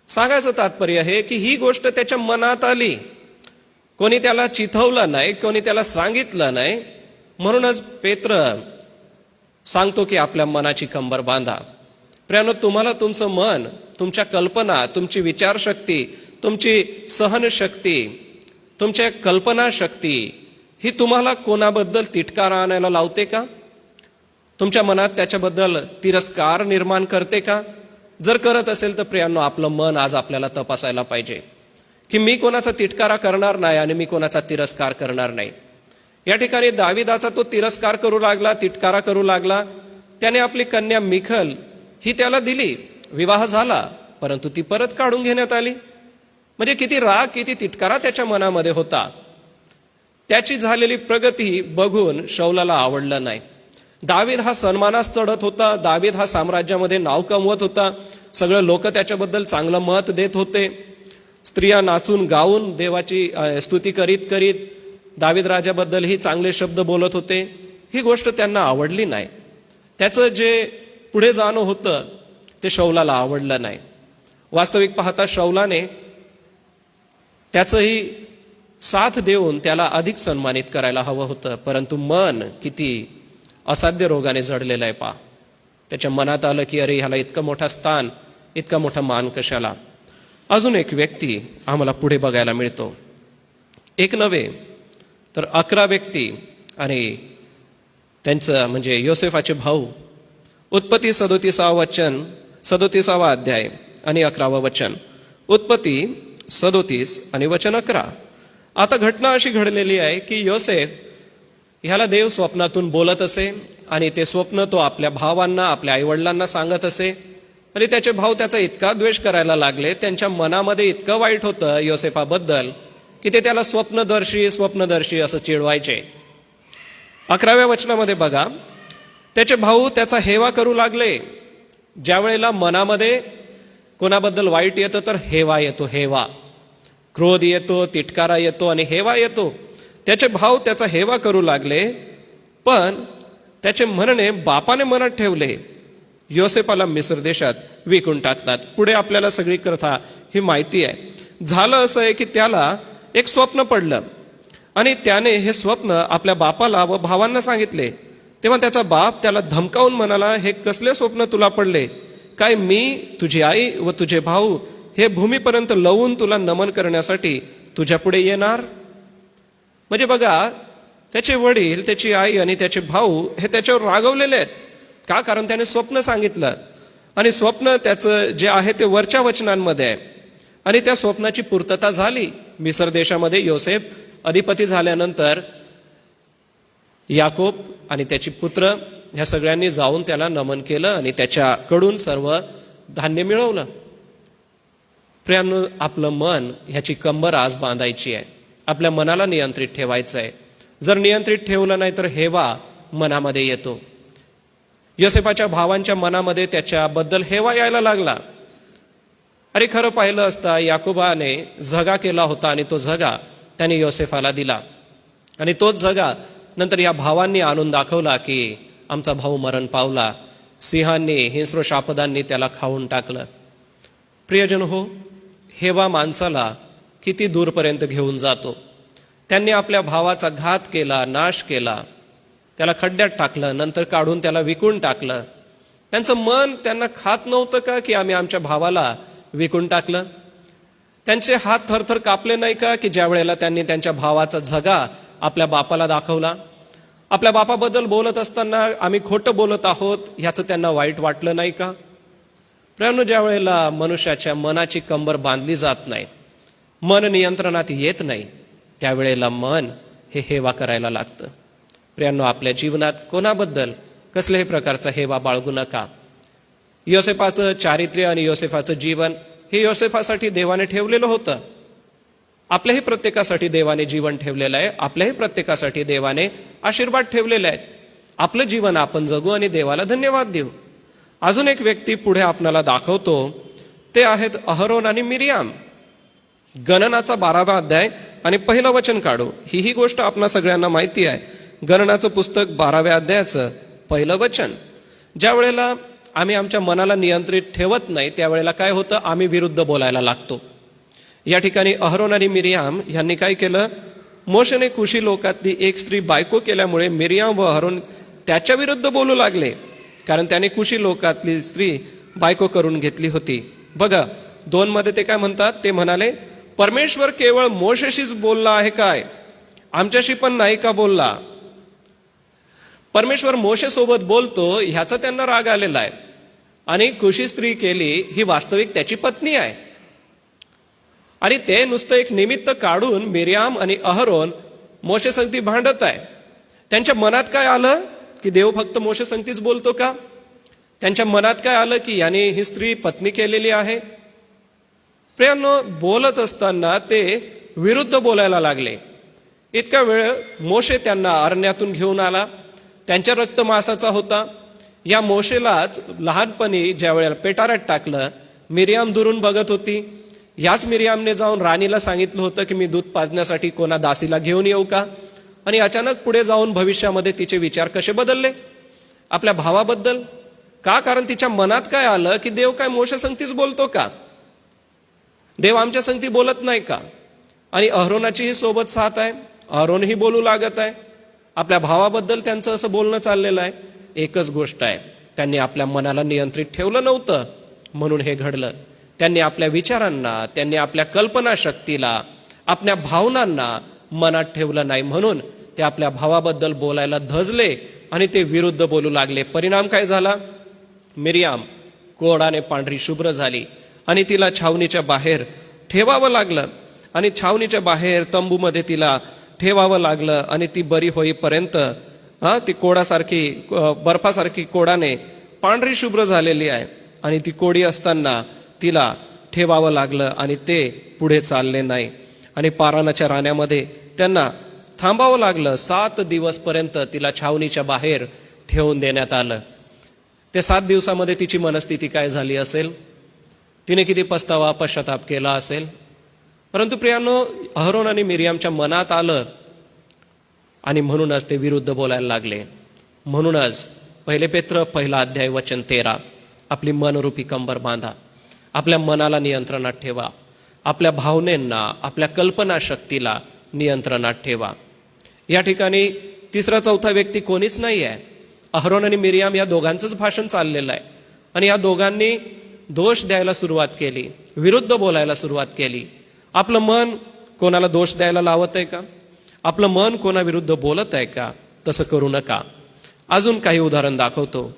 सांगायचं तात्पर्य हे की ही गोष्ट त्याच्या मनात आली. कोणी त्याला चिथवलं नाही, कोणी त्याला सांगितलं नाही. म्हणूनच पेत्र सांगतो की आपल्या मनाची कंबर बांधा. प्रियांनो, तुम्हाला तुमचं मन, तुमच्या कल्पना, तुमची विचारशक्ती, तुमची सहनशक्ती, तुमच्या कल्पनाशक्ती ही तुम्हाला कोणाबद्दल तिटकारा आणायला लावते का? तुमच्या मनात त्याच्याबद्दल तिरस्कार निर्माण करते का? जर करत असेल तर प्रियांनो, आपलं मन आज आपल्याला तपासायला पाहिजे की मी कोणाचा तिटकारा करणार नाही आणि मी कोणाचा तिरस्कार करणार नाही. या ठिकाणी दाविदाचा तो तिरस्कार करू लागला, तिटकारा करू लागला. त्याने आपली कन्या मिखल ही त्याला दिली, विवाह झाला, परंतु ती परत काढून घेण्यात आली. म्हणजे किती राग, किती तिटकारा त्याच्या मनामध्ये होता. त्याची झालेली प्रगती बघून शौलाला आवडलं नाही. दावीद हा सन्मानास चढत होता. दावीद हा साम्राज्यामध्ये नाव कमवत होता. सगळे लोक त्याच्याबद्दल चांगलं मत देत होते. स्त्रिया नाचून गाऊन देवाची स्तुती करीत करीत दावीद राजाबद्दलही चांगले शब्द बोलत होते. ही गोष्ट त्यांना आवडली नाही. त्याचं जे पुढे जाणं होतं ते शौलाला आवडलं नाही. वास्तविक पाहता शौलाने त्याचंही साथ देऊन त्याला अधिक सन्मानित करायला हवं होतं, परंतु मन किती असाध्य रोगाने जडलेला आहे पा. त्याच्या मनात आलं की अरे ह्याला इतकं मोठं स्थान, इतका मोठा मान कशाला. अजून एक व्यक्ती आम्हाला पुढे बघायला मिळतो. एक नव्हे तर 11 व्यक्ती आणि त्यांचं म्हणजे योसेफाचे भाऊ. उत्पत्ती 37 अध्याय आणि 11 वचन. उत्पत्ती 37 आणि वचन 11. आता घटना अशी घडलेली आहे की योसेफ ह्याला देव स्वप्नातून बोलत असे आणि ते स्वप्न तो आपल्या भावांना, आपल्या आईवडिलांना सांगत असे आणि त्याचे भाऊ त्याचा इतका द्वेष करायला लागले, त्यांच्या मनामध्ये इतकं वाईट होतं योसेफाबद्दल की ते त्याला स्वप्नदर्शी असं चिडवायचे. 11व्या वचनामध्ये बघा, त्याचे भाऊ त्याचा हेवा करू लागले. ज्या वेळेला मनामध्ये कोणाबद्दल वाईट येतं तर हेवा येतो. हेवा, क्रोध येतो, तिटकारा येतो आणि हेवा येतो. त्याचे भाऊ त्याचा हेवा करू लागले, पण त्याचे म्हणणे बापाने मनात ठेवले. योसेफाला मिस्र देशात विकून टाकतात. पुढे आपल्याला सगळी कथा ही माहिती आहे. झालं असं आहे की त्याला एक स्वप्न पडलं आणि त्याने हे स्वप्न आपल्या बापाला व भावांना सांगितले. तेव्हा त्याचा बाप त्याला धमकावून म्हणाला, हे कसले स्वप्न तुला पडले? काय मी, तुझी आई व तुझे भाऊ हे भूमीपर्यंत लवून तुला नमन करण्यासाठी तुझ्या पुढे येणार? म्हणजे बघा, त्याचे वडील, त्याची आई आणि त्याचे भाऊ हे त्याच्यावर रागवलेले आहेत. का? कारण त्याने स्वप्न सांगितलं आणि स्वप्न त्याचं जे आहे ते वरच्या वचनांमध्ये आहे आणि त्या स्वप्नाची पूर्तता झाली. मिस्र देशामध्ये योसेफ अधिपती झाल्यानंतर याकोब आणि त्याची पुत्र ह्या सगळ्यांनी जाऊन त्याला नमन केलं आणि त्याच्याकडून सर्व धान्य मिळवलं. प्रियांनो, आपलं मन ह्याची कंबर आज बांधायची आहे. आपल्या मनाला नियंत्रित ठेवायचं आहे. जर नियंत्रित ठेवलं नाही तर हेवा मनामध्ये येतो. योसेफाच्या भावांच्या मनामध्ये त्याच्याबद्दल हेवा यायला लागला. अरे खरं पाहिलं असता याकोबाने झगा केला होता आणि तो झगा त्याने योसेफाला दिला आणि तोच झगा नंतर या भावांनी आणून दाखवला की आमचा भाऊ मरण पावला. सिंहांनी, हिंस्र शापदांनी त्याला खाऊन टाकलं. प्रियजन हो, हेवा माणसाला किती दूरपर्यंत घेऊन जातो. त्यांनी आपल्या भावाचा घात केला, नाश केला, त्याला खड्ड्यात टाकलं, नंतर काढून त्याला विकून टाकलं. त्यांचं मन त्यांना खात नव्हतं का की आम्ही आमच्या भावाला विकून टाकलं? त्यांचे हात थरथर कापले नाही का की ज्या वेळेला त्यांनी त्यांच्या भावाचा झगा आपल्या बापाला दाखवला? आपल्या बापाबद्दल बोलत असताना आम्ही खोटं बोलत आहोत ह्याचं त्यांना वाईट वाटलं नाही का? प्रियांनो, ज्या वेळेला मनुष्याच्या मनाची कंबर बांधली जात नाही, मन नियंत्रणात येत नाही, त्यावेळेला मन हे हेवा करायला लागतं. प्रियांनो, आपल्या जीवनात कोणाबद्दल कसल्याही प्रकारचा हेवा बाळगू नका. योसेफाचं चारित्र्य आणि योसेफाचं जीवन हे योसेफासाठी देवाने ठेवलेलं होतं. आपल्याही प्रत्येकासाठी देवाने जीवन ठेवलेलं आहे. आपल्याही प्रत्येकासाठी देवाने आशीर्वाद ठेवलेले आहेत. आपलं जीवन आपण जगू आणि देवाला धन्यवाद देऊ. अजून एक व्यक्ती पुढे आपल्याला दाखवतो, ते आहेत अहरोन आणि मिरियाम. गणनाचा 12वा अध्याय आणि 1 वचन काढू. ही गोष्ट आपल्या सगळ्यांना माहिती आहे. गणनाचं पुस्तक 12व्या अध्यायाचं 1 वचन. ज्या वेळेला आम्ही आमच्या मनाला नियंत्रित ठेवत नाही त्यावेळेला काय होतं, आम्ही विरुद्ध बोलायला लागतो. या ठिकाणी अहरोन आणि मिरियाम यांनी काय केलं? मोशेने कुशी लोकातली एक स्त्री बायको केल्यामुळे मिरियाम व अहरोन त्याच्या विरुद्ध बोलू लागले, कारण त्याने कुशी लोकातली स्त्री बायको करून घेतली होती. बघा 2 मध्ये ते काय म्हणतात? ते म्हणाले, परमेश्वर केवळ मोशेशीच बोलला आहे काय, आमच्याशी पण नाही का बोलला? परमेश्वर मोशेसोबत बोलतो ह्याचा त्यांना राग आलेला आहे आणि कुशी स्त्री केली ही वास्तविक त्याची पत्नी आहे. आणि ते नुसतं एक निमित्त काढून मिरियाम आणि अहरोन मोशे संगती भांडत आहे. त्यांच्या मनात काय आलं की देव फक्त मोशे संगतीच बोलतो का? त्यांच्या मनात काय आलं की याने ही स्त्री पत्नी केलेली आहे? प्रियांनो, बोलत असताना ते विरुद्ध बोलायला लागले. इतका वेळ मोशे त्यांना अरण्यातून घेऊन आला. त्यांच्या रक्तमासाचा होता. या मोशेलाच लहानपणी ज्या वेळेला पेटाऱ्यात टाकलं, मिरियाम दुरून बघत होती. याच मिरियामने जाऊन राणीला सांगितलं होतं की मी दूध पाजण्यासाठी कोणा दासीला घेऊन येऊ का? आणि अचानक पुढे जाऊन भविष्यामध्ये तिचे विचार कसे बदलले आपल्या भावाबद्दल? का? कारण तिच्या मनात काय आलं की देव काय मोशे संगतीच बोलतो का? देव आमच्या संगती बोलत नाही का? आणि अहरोनाचीही सोबत साथ आहे, अहरोनही बोलू लागत आहे. आपल्या भावाबद्दल त्यांचं असं बोलणं चाललेलं आहे. एकच गोष्ट आहे, त्यांनी आपल्या मनाला नियंत्रित ठेवलं नव्हतं म्हणून हे घडलं. त्यांनी आपल्या विचारांना, त्यांनी आपल्या कल्पनाशक्तीला, आपल्या भावनांना मनात ठेवलं नाही म्हणून ते आपल्या भावाबद्दल बोलायला धजले आणि ते विरुद्ध बोलू लागले. परिणाम काय झाला? मिरियाम कोडाने पांढरी शुभ्र झाली आणि तिला छावणीच्या बाहेर ठेवावं लागलं आणि छावणीच्या बाहेर तंबूमध्ये तिला ठेवावं लागलं आणि ती बरी होईपर्यंत ती कोडासारखी, बर्फासारखी कोडाने पांढरी शुभ्र झालेली आहे आणि ती कोडी असताना तिला ठेवावं लागलं आणि ते पुढे चालले नाही. आणि पारानाच्या राण्यामध्ये त्यांना थांबावं लागलं. 7 दिवसपर्यंत तिला छावणीच्या बाहेर ठेवून देण्यात आलं. ते 7 दिवसामध्ये तिची मनस्थिती काय झाली असेल? तिने किती पश्चाताप केला असेल? परंतु प्रियांनो, अहरोन आणि मिरियामच्या मनात आलं आणि म्हणूनच ते विरुद्ध बोलायला लागले. म्हणूनच 1 पेत्र 1 अध्याय वचन 13, आपली मनरूपी कंबर बांधा, आपल्या मनाला नियंत्रणात ठेवा, आपल्या भावनेंना, आपल्या कल्पनाशक्तीला नियंत्रणात ठेवा. या ठिकाणी तिसरा चौथा व्यक्ती कोणीच नाही आहे. अहरोन आणि मिरियाम या दोघांचंच भाषण चाललेलं आहे आणि या दोघांनी दोष द्यायला सुरुवात केली, विरुद्ध बोलायला सुरुवात केली. आपलं मन कोणाला दोष द्यायला लावत आहे का? आपलं मन कोणाविरुद्ध बोलत आहे का? तसं करू नका. अजून काही उदाहरण दाखवतो.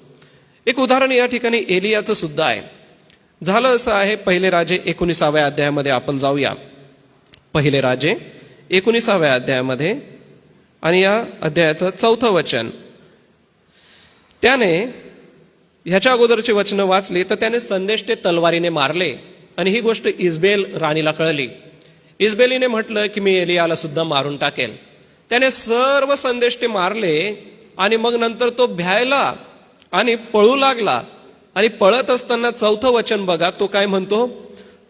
एक उदाहरण या ठिकाणी एलियाचं सुद्धा आहे. झालं असं आहे, 1 राजे 19व्या अध्यायामध्ये आपण जाऊया. 1 राजे 19व्या अध्यायामध्ये आणि या अध्यायाचं 4थं वचन. त्याने ह्याच्या अगोदरचे वचन वाचले तर त्याने संदेष्टे तलवारीने मारले आणि ही गोष्ट इजबेल राणीला कळली. इजबेलीने म्हटलं की मी एलियाला सुद्धा मारून टाकेल. त्याने सर्व संदेष्टे मारले आणि मग नंतर तो भ्यायला आणि पळू लागला. आणि पळत असताना 4थं वचन बघा, तो काय म्हणतो?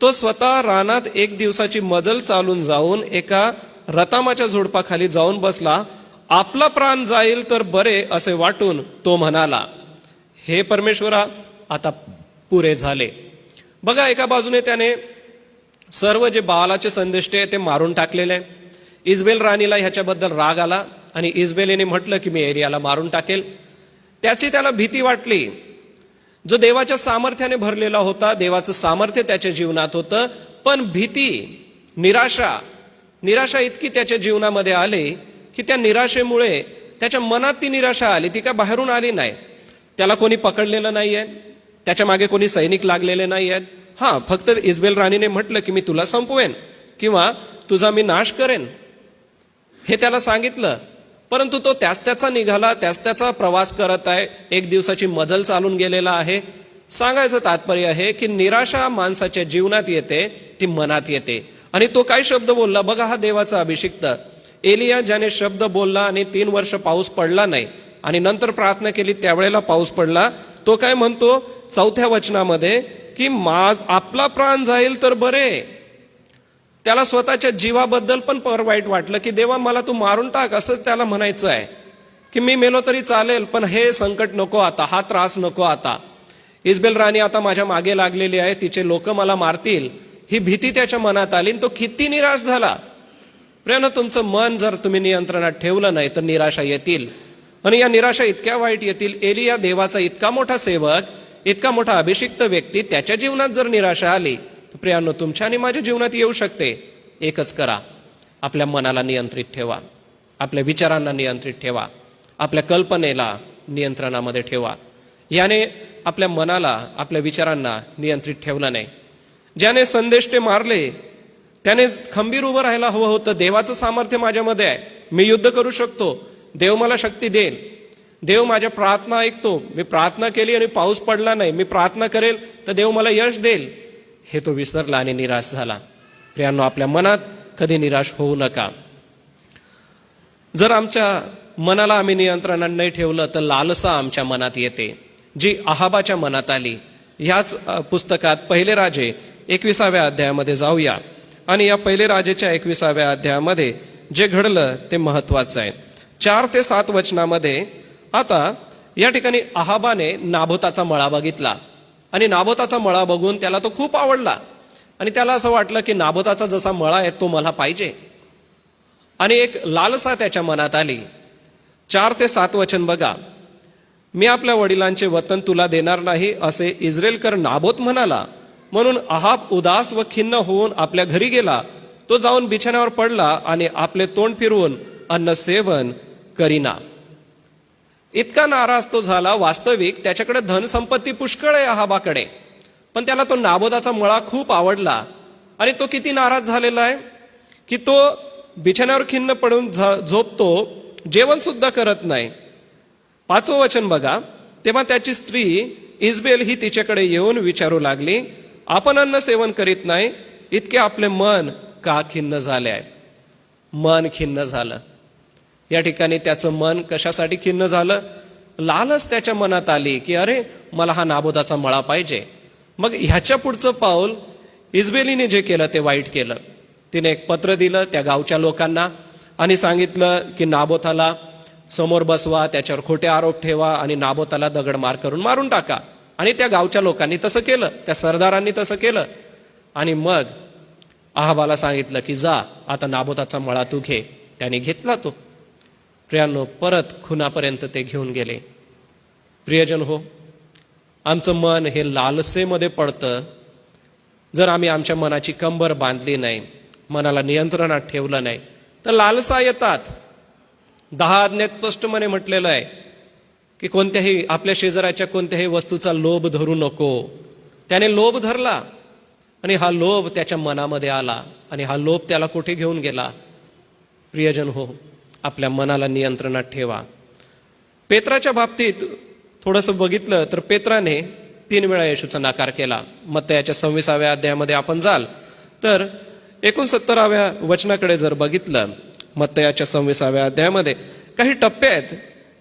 तो स्वतः रानात 1 दिवसाची मजल चालून जाऊन एका रतामाच्या झुडपाखाली जाऊन बसला. आपला प्राण जाईल तर बरे असे वाटून तो म्हणाला, हे परमेश्वरा, आता पुरे झाले. बघा, एका बाजूने त्याने सर्व जे बालाचे संदेष्टे आहे ते मारून टाकलेले. इजबेल राणीला ह्याच्याबद्दल राग आला आणि इजबेलीने म्हटलं की मी एलियाला मारून टाकेल. त्याची त्याला भीती वाटली. जो देवाच्या सामर्थ्याने भरलेला होता, देवाचं सामर्थ्य त्याच्या जीवनात होतं, पण भीती, निराशा इतकी त्याच्या जीवनामध्ये आली की त्या निराशेमुळे त्याच्या मनात ती निराशा आली. ती काय बाहेरून आली नाही. त्याला कोणी पकडलेलं नाहीये, त्याच्या मागे कोणी सैनिक लागलेले नाही आहेत. फक्त इजबेल राणीने म्हटलं की मी तुला संपवेन किंवा तुझा मी नाश करेन, हे त्याला सांगितलं. परंतु तो त्याचा निघाला, त्याचा प्रवास करत आहे. 1 दिवसाची मजल चालून गेलेला आहे. सांगायचं तात्पर्य आहे की निराशा माणसाच्या जीवनात येते, ती मनात येते. आणि तो काय शब्द बोलला बघा, हा देवाचा अभिषिक्त एलिया, ज्याने शब्द बोलला आणि 3 वर्ष पाऊस पडला नाही आणि नंतर प्रार्थना केली त्यावेळेला पाऊस पडला. तो काय म्हणतो 4थ्या वचनामध्ये की आपला प्राण जाईल तर बरे. त्याला स्वतःच्या जीवाबद्दल पण वाईट वाटलं की देवा मला तू मारून टाक, असंच त्याला म्हणायचं आहे की मी मेलो तरी चालेल, पण हे संकट नको आता, हा त्रास नको आता. इजबेल राणी आता माझ्या मागे लागलेली आहे, तिचे लोक मला मारतील, ही भीती त्याच्या मनात आली. तो किती निराश झाला. प्रियानो, तुमचं मन जर तुम्ही नियंत्रणात ठेवलं नाही तर निराशा येतील आणि या निराशा इतक्या वाईट येतील. एलिया देवाचा इतका मोठा सेवक, इतका मोठा अभिषिक्त व्यक्ती, त्याच्या जीवनात जर निराशा आली तर प्रियांनो तुमच्या आणि माझ्या जीवनात येऊ शकते. एकच करा, आपल्या मनाला नियंत्रित ठेवा, आपल्या विचारांना नियंत्रित ठेवा, आपल्या कल्पनेला नियंत्रणामध्ये ठेवा. याने आपल्या मनाला, आपल्या विचारांना नियंत्रित ठेवलं नाही. ज्याने संदेष्टे मारले त्याने खंबीर उभं राहायला हवं होतं. देवाचं सामर्थ्य माझ्यामध्ये आहे, मी युद्ध करू शकतो, देव मला शक्ती देईल, देव माझ्या प्रार्थना ऐकतो. मी प्रार्थना केली आणि पाऊस पडला नाही, मी प्रार्थना करेल तर देव मला यश देईल, हे तो विसरला आणि निराश झाला. प्रियांनो, आपल्या मनात कधी निराश होऊ नका. जर आमच्या मनाला आम्ही नियंत्रणात नाही ठेवलं तर लालसा आमच्या मनात येते, जी अहाबाच्या मनात आली. ह्याच पुस्तकात 1 राजे 21व्या अध्यायामध्ये जाऊया आणि या 1 राजेच्या 21व्या अध्यायामध्ये जे घडलं ते महत्वाचं आहे. 4 ते 7 वचनामध्ये आता या ठिकाणी अहाबाने नाबोताचा मळा बघितला आणि नाबोताचा मळा बघून त्याला तो खूप आवडला आणि त्याला असं वाटलं की नाबोताचा जसा मळा आहे तो मला पाहिजे. आणि एक लालसा त्याच्या मनात आली. 4 ते 7 वचन बघा. मी आपल्या वडिलांचे वतन तुला देणार नाही असे इस्राएलकर नाबोत म्हणाला, म्हणून अहाब उदास व खिन्न होऊन आपल्या घरी गेला. तो जाऊन बिछाण्यावर पडला आणि आपले तोंड फिरवून अन्न सेवन करीना. इतका नाराज तो झाला. वास्तविक त्याच्याकडे धनसंपत्ती पुष्कळ आहे अहाबाकडे, पण त्याला तो नाबोताचा मळा खूप आवडला. आणि तो किती नाराज झालेला आहे की तो बिछाण्यावर खिन्न पडून झोपतो, जेवण सुद्धा करत नाही. 5वं वचन बघा. तेव्हा त्याची स्त्री इजबेल ही तिच्याकडे येऊन विचारू लागली, आपण अन्न सेवन करीत नाही, इतके आपले मन का खिन्न झाले आहे. मन खिन्न झालं. या ठिकाणी त्याचं मन कशासाठी खिन्न झालं? लालच त्याच्या मनात आली की अरे मला हा नाबोताचा मळा पाहिजे. मग ह्याच्या पुढचं पाऊल इजबेलीने जे केलं ते वाईट केलं. तिने एक पत्र दिलं त्या गावच्या लोकांना आणि सांगितलं की नाबोताला समोर बसवा, त्याच्यावर खोटे आरोप ठेवा आणि नाबोताला दगडमार करून मारून टाका. आणि त्या गावच्या लोकांनी तसं केलं, त्या सरदारांनी तसं केलं. आणि मग अहाबाला सांगितलं की जा आता नाबोताचा मळा तू घे. त्याने घेतला तो. प्रियांनो, परत खुनापर्यंत ते घेऊन गेले. प्रियजन हो, आमचं मन हे लालसेमध्ये पडतं जर आम्ही आमच्या मनाची कंबर बांधली नाही, मनाला नियंत्रणात ठेवलं नाही तर लालसा येतात. 10 आज्ञेत स्पष्टपणे म्हटलेलं आहे की कोणत्याही आपल्या शेजाऱ्याच्या कोणत्याही वस्तूचा लोभ धरू नको. त्याने लोभ धरला आणि हा लोभ त्याच्या मनामध्ये आला आणि हा लोभ त्याला कुठे घेऊन गेला? प्रियजन हो, आपल्या मनाला नियंत्रणात ठेवा. पेत्राच्या बाबतीत थोडंसं बघितलं तर पेत्राने 3 वेळा येशूचा नकार केला. मत्तयाच्या 26व्या अध्यायामध्ये आपण जाल तर 69व्या वचनाकडे जर बघितलं, मत्तयाच्या 26व्या अध्यायामध्ये काही टप्पे आहेत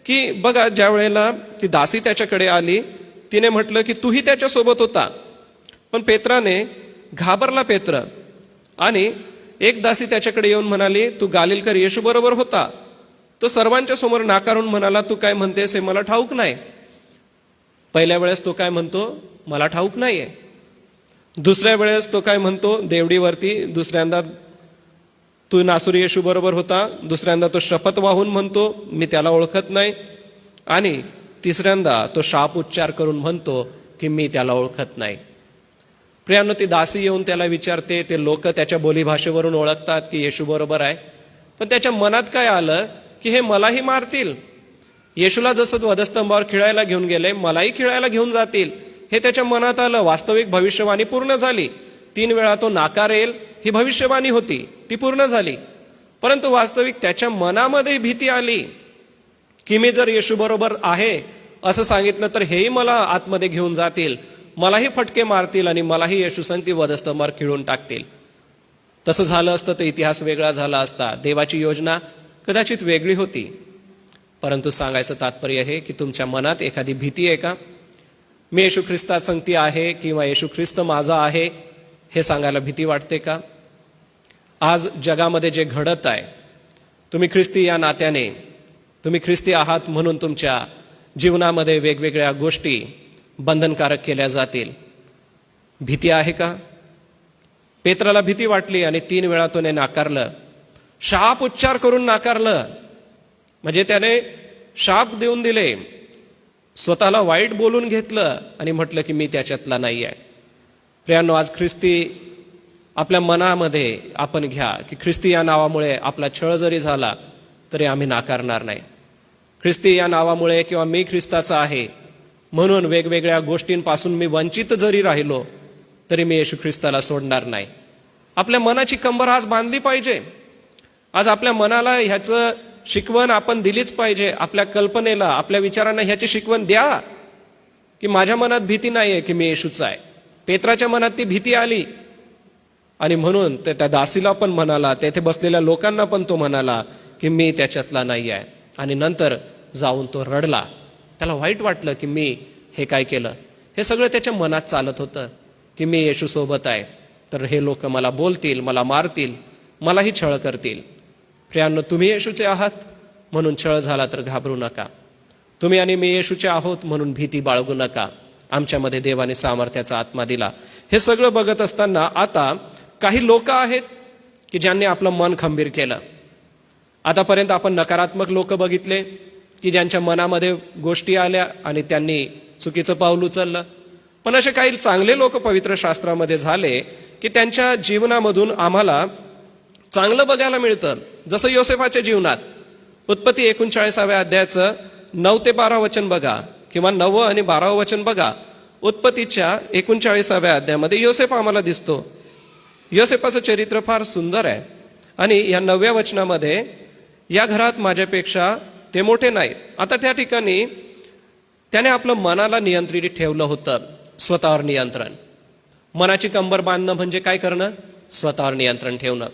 की बघा, ज्या वेळेला ती दासी त्याच्याकडे आली, तिने म्हटलं की तूही त्याच्यासोबत होता. पण पेत्राने घाबरला पेत्र. आणि एक दासी त्याच्याकडे येऊन म्हणाली, तू गालिलकर येशू बरोबर होता. तो सर्वांच्या समोर नाकारून म्हणाला, तू काय म्हणतेस हे मला ठाऊक नाही. पहिल्या वेळेस तो काय म्हणतो? मला ठाऊक नाहीये. दुसऱ्या वेळेस तो काय म्हणतो? देवडीवरती. दुसऱ्यांदा तू नासुरी येशू बरोबर होता. दुसऱ्यांदा तो शपथ वाहून म्हणतो मी त्याला ओळखत नाही. आणि तिसऱ्यांदा तो शाप उच्चार करून म्हणतो की मी त्याला ओळखत नाही. प्रियांनो, ती दासी येऊन त्याला विचारते. ते लोक त्याच्या बोलीभाषेवरून ओळखतात की येशू बरोबर आहे. पण त्याच्या मनात काय आलं की हे मलाही मारतील. येशूला जसं वधस्तंभावर खिळायला घेऊन गेले, मलाही खिळायला घेऊन जातील, हे त्याच्या मनात आलं. वास्तविक भविष्यवाणी पूर्ण झाली. 3 वेळा तो नाकारेल ही भविष्यवाणी होती, ती पूर्ण झाली. परंतु वास्तविक त्याच्या मनामध्ये भीती आली की मी जर येशू बरोबर आहे असं सांगितलं तर हेही मला आतमध्ये घेऊन जातील, मलाही फटके मारतील आणि मलाही येशू संगती वधस्तंभावर खिळून टाकतील. तसं झालं असतं तर इतिहास वेगळा झाला असता. देवाची योजना कदाचित वेगळी होती. परंतु सांगायचं तात्पर्य हे की तुमच्या मनात एखादी भीती आहे का? मी येशू ख्रिस्तात संगती आहे किंवा येशू ख्रिस्त माझा आहे हे सांगायला भीती वाटते का? आज जगामध्ये जे घडत आहे, तुम्ही ख्रिस्ती या नात्याने, तुम्ही ख्रिस्ती आहात म्हणून तुमच्या जीवनामध्ये वेगवेगळ्या गोष्टी बंधनकारक केल्या जातील. भीती आहे का? पेत्राला भीती वाटली आणि 3 वेळा त्याने नाकारलं. शाप उच्चार करून नाकारलं. म्हणजे त्याने शाप देऊन दिले, स्वतःला वाईट बोलून घेतलं आणि म्हटलं की मी त्याच्यातला नाही आहे. प्रियांनो, आज ख्रिस्ती आपल्या मनामध्ये आपण घ्या की ख्रिस्ती या नावामुळे आपला छळ जरी झाला तरी आम्ही नाकारणार नाही. ख्रिस्ती या नावामुळे किंवा मी ख्रिस्ताचा आहे म्हणून वेगवेगळ्या गोष्टींपासून मी वंचित जरी राहिलो तरी मी येशू ख्रिस्ताला सोडणार नाही. आपल्या मनाची कंबर आज बांधली पाहिजे. आज आपल्या मनाला ह्याचं शिकवण आपण दिलीच पाहिजे. आपल्या कल्पनेला, आपल्या विचारांना ह्याची शिकवण द्या की माझ्या मनात भीती नाहीये की मी येशूचा आहे. पेत्राच्या मनात ती भीती आली आणि म्हणून त्या दासीला पण म्हणाला, तेथे बसलेल्या लोकांना पण तो म्हणाला की मी त्याच्यातला नाही आहे. आणि नंतर जाऊन तो रडला. त्याला वाईट वाटलं की मी हे काय केलं. हे सगळं त्याच्या मनात चालत होतं की मी येशू सोबत आहे तर हे लोक मला बोलतील, मला मारतील, मलाही छळ करतील. प्रियांनो, तुम्ही येशूचे आहात म्हणून छळ झाला तर घाबरू नका. तुम्ही आणि मी येशूचे आहोत म्हणून भीती बाळगू नका. आमच्यामध्ये देवाने सामर्थ्याचा आत्मा दिला. हे सगळं बघत असताना आता काही लोक आहेत की ज्यांनी आपलं मन खंबीर केलं. आतापर्यंत आपण नकारात्मक लोक बघितले, की ज्यांच्या मनामध्ये गोष्टी आल्या आणि त्यांनी चुकीचं पाऊल उचललं. पण असे काही चांगले लोक पवित्र शास्त्रामध्ये झाले की त्यांच्या जीवनामधून आम्हाला चांगलं बघायला मिळतं. जसं योसेफाच्या जीवनात उत्पत्ती 39व्या अध्यायाचं 9 ते 12 वचन बघा, किंवा 9 आणि 12 वचन बघा. उत्पत्तीच्या 39व्या अध्यायामध्ये योसेफ आम्हाला दिसतो. योसेफाचं चरित्र फार सुंदर आहे. आणि या 9व्या वचनामध्ये, या घरात माझ्यापेक्षा ते मोठे नाहीत. आता त्या ठिकाणी त्याने आपलं मनाला नियंत्रित ठेवलं होतं. स्वतःवर नियंत्रण. मनाची कंबर बांधणं म्हणजे काय करणं? स्वतःवर नियंत्रण ठेवणं.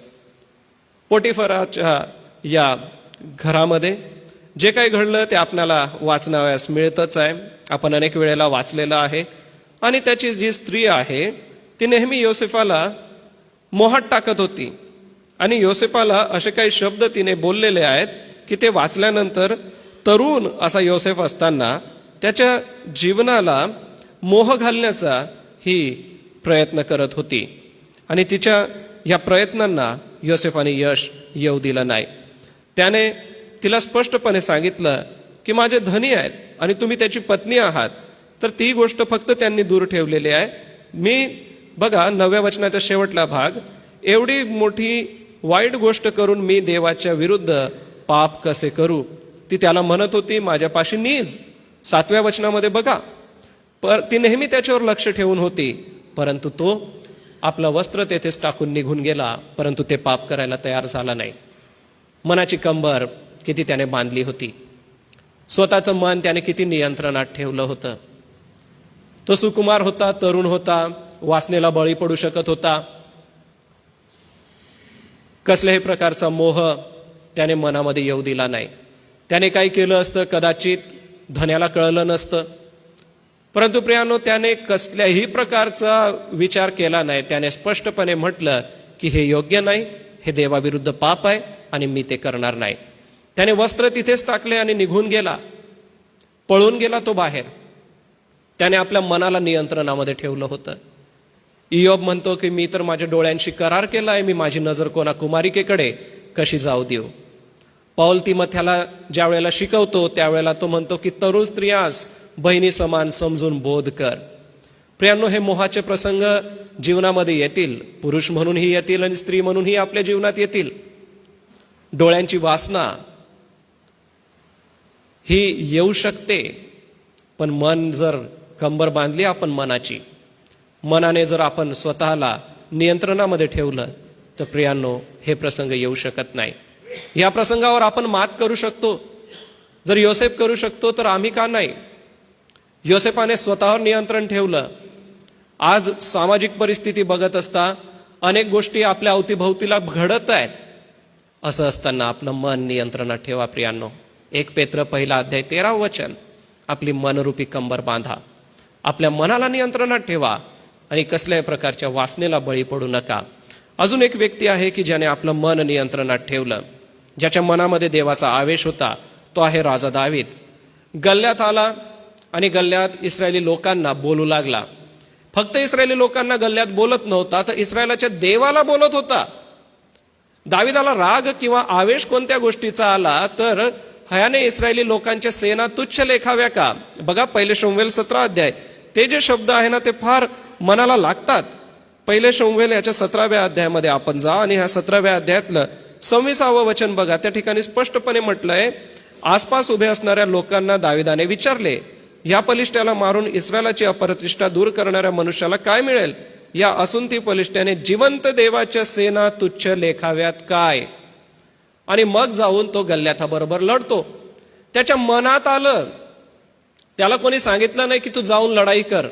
पोटिफराच्या या घरामध्ये जे काही घडलं ते आपल्याला वाचण्यास मिळतच आहे. आपण अनेक वेळेला वाचलेलं आहे. आणि त्याची जी स्त्री आहे ती नेहमी योसेफाला मोहात टाकत होती. आणि योसेफाला असे काही शब्द तिने बोललेले आहेत की ते वाचल्यानंतर तरुण असा योसेफ असताना त्याच्या जीवनाला मोह घालण्याचा ही प्रयत्न करत होती. आणि तिच्या या प्रयत्नांना योसेफाने यश येऊ दिलं नाही. त्याने तिला स्पष्टपणे सांगितलं की माझे धनी आहेत आणि तुम्ही त्याची पत्नी आहात, तर ती गोष्ट फक्त त्यांनी दूर ठेवलेली आहे. मी बघा 9व्या वचनाचा शेवटला भाग, एवढी मोठी वाईट गोष्ट करून मी देवाच्या विरुद्ध पाप कसे करू, ती त्याला म्हणत होती. माझ्यापाशी नीज 7व्या वचनामध्ये बघा, ती नेहमी त्याच्यावर लक्ष ठेवून होती, परंतु तो आपलं वस्त्र तेथेच टाकून निघून गेला, परंतु ते पाप करायला तयार झाला नाही. मनाची कंबर किती त्याने बांधली होती. स्वतःचं मन त्याने किती नियंत्रणात ठेवलं होतं. तो सुकुमार होता, तरुण होता, वासनेला बळी पडू शकत होता. कसल्याही प्रकारचा मोह त्याने मनामध्ये येऊ दिला नाही. त्याने काय केलं असतं कदाचित धन्याला कळलं नसतं, परंतु प्रियानो त्याने कसल्याही प्रकारचा विचार केला नाही. त्याने स्पष्टपणे म्हटलं की हे योग्य नाही, हे देवाविरुद्ध पाप आहे आणि मी ते करणार नाही. त्याने वस्त्र तिथेच टाकले आणि निघून गेला, पळून गेला तो बाहेर. त्याने आपल्या मनाला नियंत्रणामध्ये ठेवलं होतं. इयोब म्हणतो की मी तर माझ्या डोळ्यांशी करार केला आहे, मी माझी नजर कोणा कुमारिकेकडे कशी जाऊ देऊ. पौल तिमथ्याला ज्या वेळेला शिकवतो त्यावेळेला तो म्हणतो की तरुण स्त्रियास बहिणी समान समजून बोध कर. प्रियांनो, हे मोहाचे प्रसंग जीवनामध्ये येतील, पुरुष म्हणूनही येतील आणि स्त्री म्हणूनही आपल्या जीवनात येतील. डोळ्यांची वासना ही येऊ शकते, पण मन जर कंबर बांधली आपण मनाने जर आपण स्वतःला नियंत्रणामध्ये ठेवलं तर प्रियांनो हे प्रसंग येऊ शकत नाही. या प्रसंगावर आपण मात करू शकतो. जर योसेफ करू शकतो तर आम्ही का नाही? योसेफाने स्वतःवर नियंत्रण ठेवलं. आज सामाजिक परिस्थिती बघत असता अनेक गोष्टी आपल्या अवतीभोवतीला घडत आहेत. असं असताना आपलं मन नियंत्रणात ठेवा प्रियांनो. 1 पेत्र 1 अध्याय 13 वचन, आपली मनरूपी कंबर बांधा, आपल्या मनाला नियंत्रणात ठेवा आणि कसल्याही प्रकारच्या वासनेला बळी पडू नका. अजून एक व्यक्ती आहे की ज्याने आपलं मन नियंत्रणात ठेवलं, ज्याच्या मनामध्ये देवाचा आवेश होता, तो आहे राजा दावीद. गल्ल्यात आला आणि गल्ल्यात इस्रायली लोकांना बोलू लागला. फक्त इस्रायली लोकांना गल्ल्यात बोलत नव्हता, तर इस्रायलाच्या देवाला बोलत होता. दाविदाला राग किंवा आवेश कोणत्या गोष्टीचा आला तर हयाने इस्रायली लोकांच्या सेना तुच्छ लेखाव्या का. बघा 1 शमूएल 17 अध्याय, ते जे शब्द आहे ना ते फार मनाला लागतात. 1 शमूएल याच्या 17व्या अध्यायामध्ये आपण जा आणि ह्या 17व्या अध्यायातलं 26वं वचन बघा. त्या ठिकाणी स्पष्टपणे म्हटलंय, आसपास उभे असणाऱ्या लोकांना दाविदाने विचारले, या बलिष्ठाला मारून इस्रायलाची अप्रतिष्ठा दूर करणाऱ्या मनुष्याला काय मिळेल? या असून ती बलिष्ठाने जिवंत देवाच्या सेना तुच्छ लेखाव्यात काय? आणि मग जाऊन तो गल्ल्याथाबरोबर लढतो. त्याच्या मनात आलं, त्याला कोणी सांगितलं नाही की तू जाऊन लढाई कर.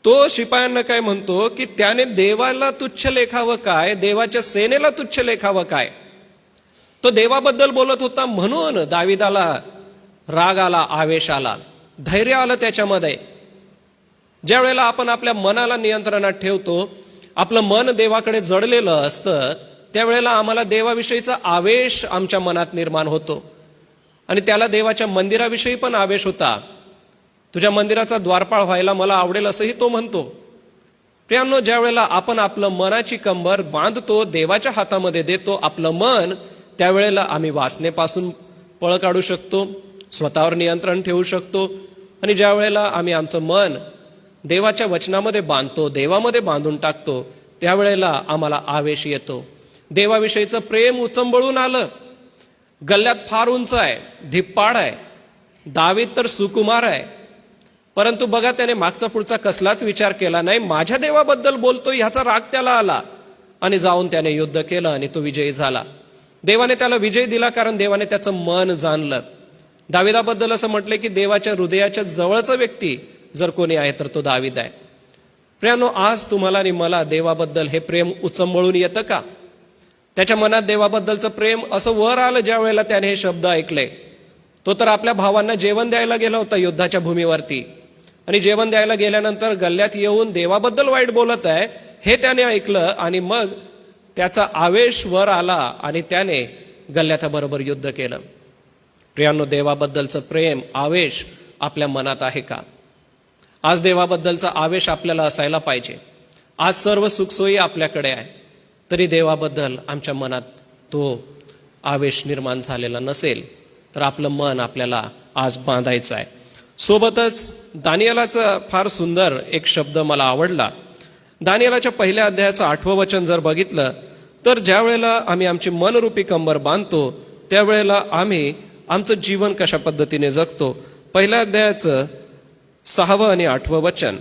तो शिपायांना काय म्हणतो की त्याने देवाला तुच्छ लेखावं काय, देवाच्या सेनेला तुच्छ लेखावं काय. तो देवाबद्दल बोलत होता म्हणून दाविदाला राग आला, आवेश आला, धैर्य आलं त्याच्यामध्ये. ज्या वेळेला आपण आपल्या मनाला नियंत्रणात ठेवतो, आपलं मन देवाकडे जडलेलं असतं, त्यावेळेला आम्हाला देवाविषयीचा आवेश आमच्या मनात निर्माण होतो. आणि त्याला देवाच्या मंदिराविषयी पण आवेश होता. तुझ्या मंदिराचा द्वारपाळ व्हायला मला आवडेल असंही तो म्हणतो. प्रियांनो, ज्या वेळेला आपण आपलं मनाची कंबर बांधतो, देवाच्या हातामध्ये देतो आपलं मन, त्यावेळेला आम्ही वासनेपासून पळ काढू शकतो, स्वतःवर नियंत्रण ठेवू शकतो. आणि ज्या वेळेला आम्ही आमचं मन देवाच्या वचनामध्ये बांधतो, देवामध्ये बांधून टाकतो, त्यावेळेला आम्हाला आवेश येतो. देवाविषयीचं प्रेम उचंबळून आलं. गल्ल्यात फार उंच आहे, धिप्पाड आहे, दावीद तर सुकुमार आहे, परंतु बघा त्याने मागचा पुढचा कसलाच विचार केला नाही. माझ्या देवाबद्दल बोलतो ह्याचा राग त्याला आला आणि जाऊन त्याने युद्ध केलं आणि तो विजयी झाला. देवाने त्याला विजय दिला कारण देवाने त्याचं मन जाणलं. दाविदाबद्दल असं म्हटलं की देवाच्या हृदयाच्या जवळचा व्यक्ती जर कोणी आहे तर तो दावीद आहे. प्रियानो, आज तुम्हाला आणि मला देवाबद्दल हे प्रेम उचंबळून येतं का? त्याच्या मनात देवाबद्दलचं प्रेम असं वर आलं ज्या वेळेला त्याने हे शब्द ऐकले. तो तर आपल्या भावांना जेवण द्यायला गेला होता युद्धाच्या भूमीवरती, आणि जेवण द्यायला गेल्यानंतर गल्ल्यात येऊन देवाबद्दल वाईट बोलत आहे हे त्याने ऐकलं आणि मग त्याचा आवेश वर आला आणि त्याने गल्ल्याताबरोबर युद्ध केलं. प्रियांनो, देवाबद्दलचं प्रेम, आवेश आपल्या मनात आहे का? आज देवाबद्दलचा आवेश आपल्याला असायला पाहिजे. आज सर्व सुखसोयी आपल्याकडे आहे, तरी देवाबद्दल आमच्या मनात तो आवेश निर्माण झालेला नसेल तर आपलं मन आपल्याला आज बांधायचं आहे. सोबतच दानिएलाचा फार सुंदर एक शब्द मला आवडला. दानिएलाच्या पहिल्या अध्यायाचं 8वं वचन जर बघितलं तर ज्या वेळेला आम्ही आमची मनरूपी कंबर बांधतो त्यावेळेला आम्ही आमचं जीवन कशा पद्धतीने जगतो. पहिल्या अध्यायाचं 6वं आणि 8वं वचन.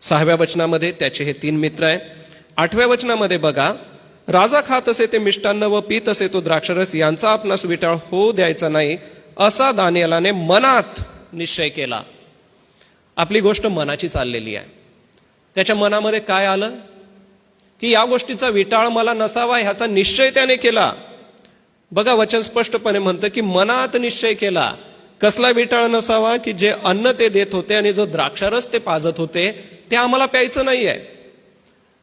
6व्या वचनामध्ये त्याचे हे 3 मित्र आहे. 8व्या वचनामध्ये बघा, राजा खात असे ते मिष्टान्न व पीत असे तो द्राक्षरस यांचा आपणास विटाळ होऊ द्यायचा नाही असा दानिएलाने मनात निश्चय केला. आपली गोष्ट मनाची चाललेली आहे. त्याच्या मनामध्ये काय आलं की या गोष्टीचा विटाळ मला नसावा ह्याचा निश्चय त्याने केला. बघा, वचन स्पष्टपणे म्हणतं की मनात निश्चय केला. कसला विटाळ नसावा की जे अन्न ते देत होते आणि जो द्राक्षरस ते पाजत होते ते आम्हाला प्यायचं नाहीये.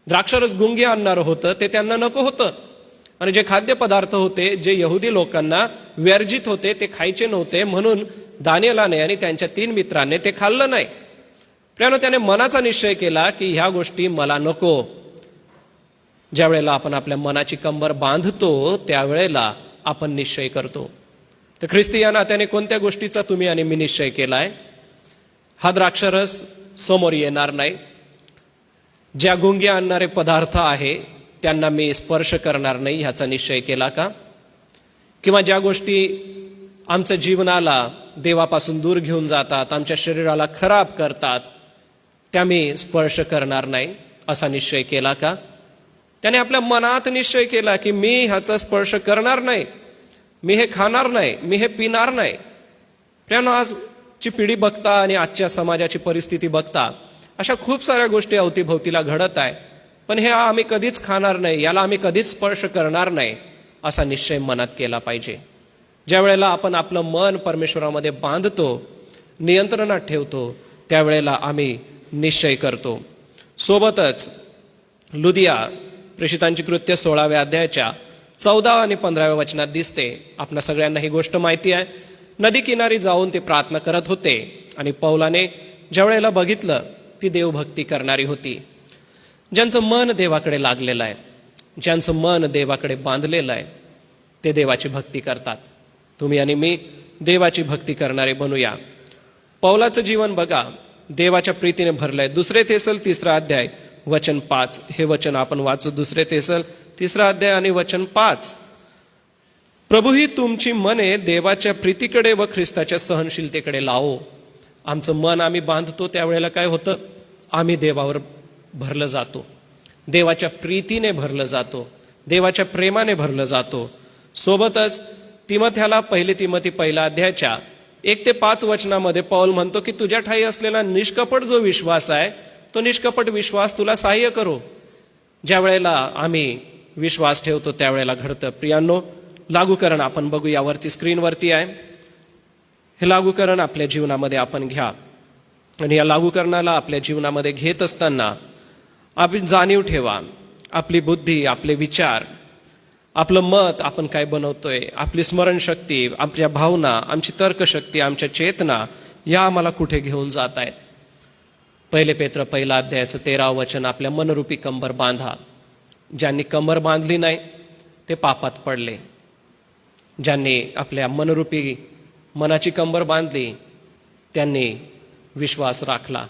द्राक्षरस गुंगी आणणारं होतं ते त्यांना नको होतं, आणि जे खाद्यपदार्थ होते जे यहुदी लोकांना वर्जित होते ते खायचे नव्हते, म्हणून दानिएलाने आणि त्यांच्या 3 मित्रांनी ते खाल्लं नाही. प्रियानो, त्याने मनाचा निश्चय केला की ह्या गोष्टी मला नको. ज्या वेळेला आपण आपल्या मनाची कंबर बांधतो त्यावेळेला आपण निश्चय करतो. तर ख्रिस्ती या नात्याने कोणत्या गोष्टीचा तुम्ही आणि मी निश्चय केलाय? हा द्राक्षरस समोर येणार नाही. ज्या गुंगी आणणारे पदार्थ आहे त्यांना मी स्पर्श करणार नाही ह्याचा निश्चय केला का? किंवा ज्या गोष्टी आमच्या जीवनाला देवापासून दूर घेऊन जातात, आमच्या शरीराला खराब करतात, त्या मी स्पर्श करणार नाही असा निश्चय केला का? त्याने आपल्या मनात निश्चय केला की मी ह्याचा स्पर्श करणार नाही, मी हे खाणार नाही, मी हे पिणार नाही. प्रियानो, आजची पिढी बघता आणि आजच्या समाजाची परिस्थिती बघता अशा खूप साऱ्या गोष्टी अवतीभोवतीला घडत आहे, पण हे आम्ही कधीच खाणार नाही, याला आम्ही कधीच स्पर्श करणार नाही असा निश्चय मनात केला पाहिजे. ज्या वेळेला आपण आपलं मन परमेश्वरामध्ये बांधतो, नियंत्रणात ठेवतो, त्यावेळेला आम्ही निश्चय करतो. सोबतच लुदिया प्रेषितांची कृत्य 16व्या अध्यायाच्या 14 आणि 15व्या वचनात दिसते. आपल्या सगळ्यांना ही गोष्ट माहिती आहे. नदी किनारी जाऊन ते प्रार्थना करत होते आणि पौलाने ज्या वेळेला बघितलं ती देवभक्ती करणारी होती. ज्यांचं मन देवाकडे लागलेलं आहे, ज्यांचं मन देवाकडे बांधलेलं आहे, ते देवाची भक्ती करतात. तुम्ही आणि मी देवाची भक्ती करणारे बनूया. पौलाचं जीवन बघा, देवाच्या प्रीतीने भरलंय. 2 थेसल 3 अध्याय वचन 5 हे वचन आपण वाचू. 2 थेसल 3 अध्याय आणि वचन 5. प्रभू ही तुमची मने देवाच्या प्रीतीकडे व ख्रिस्ताच्या सहनशीलतेकडे लावो. आमचं मन आम्ही बांधतो त्यावेळेला काय होतं? आम्ही देवावर भरलं जातो, देवाच्या प्रीतीने भरलं जातो, देवाच्या प्रेमाने भरलं जातो. सोबतच तिमथ्याला 1 तिमोथी 1 अध्यायाच्या 1 ते 5 वचनामध्ये पौल म्हणतो की तुझ्या ठाई असलेला निष्कपट जो विश्वास आहे तो निष्कपट विश्वास तुला सहाय्य करो. ज्या वेळेला आम्ही विश्वास ठेवतो त्यावेळेला घडतं. प्रियांनो, लागूकरण आपण बघू, यावरती स्क्रीनवरती आहे. हे लागूकरण आपल्या जीवनामध्ये आपण घ्या, आणि या लागूकरणाला आपल्या जीवनामध्ये घेत असताना आपली जाणीव ठेवा. आपली बुद्धी, आपले विचार, आपलं मत आपण काय बनवतोय, आपली स्मरणशक्ती, आपल्या भावना, आमची तर्कशक्ती, आमच्या चेतना या आम्हाला कुठे घेऊन जात आहेत. 1 पेत्र 1 अध्यायाचं 13 वचन, आपल्या मनरूपी कंबर बांधा. ज्यांनी कंबर बांधली नाही ते पापात पडले. ज्यांनी आपल्या मनरूपी मनाची कंबर बांधली, त्यांनी विश्वास राखला.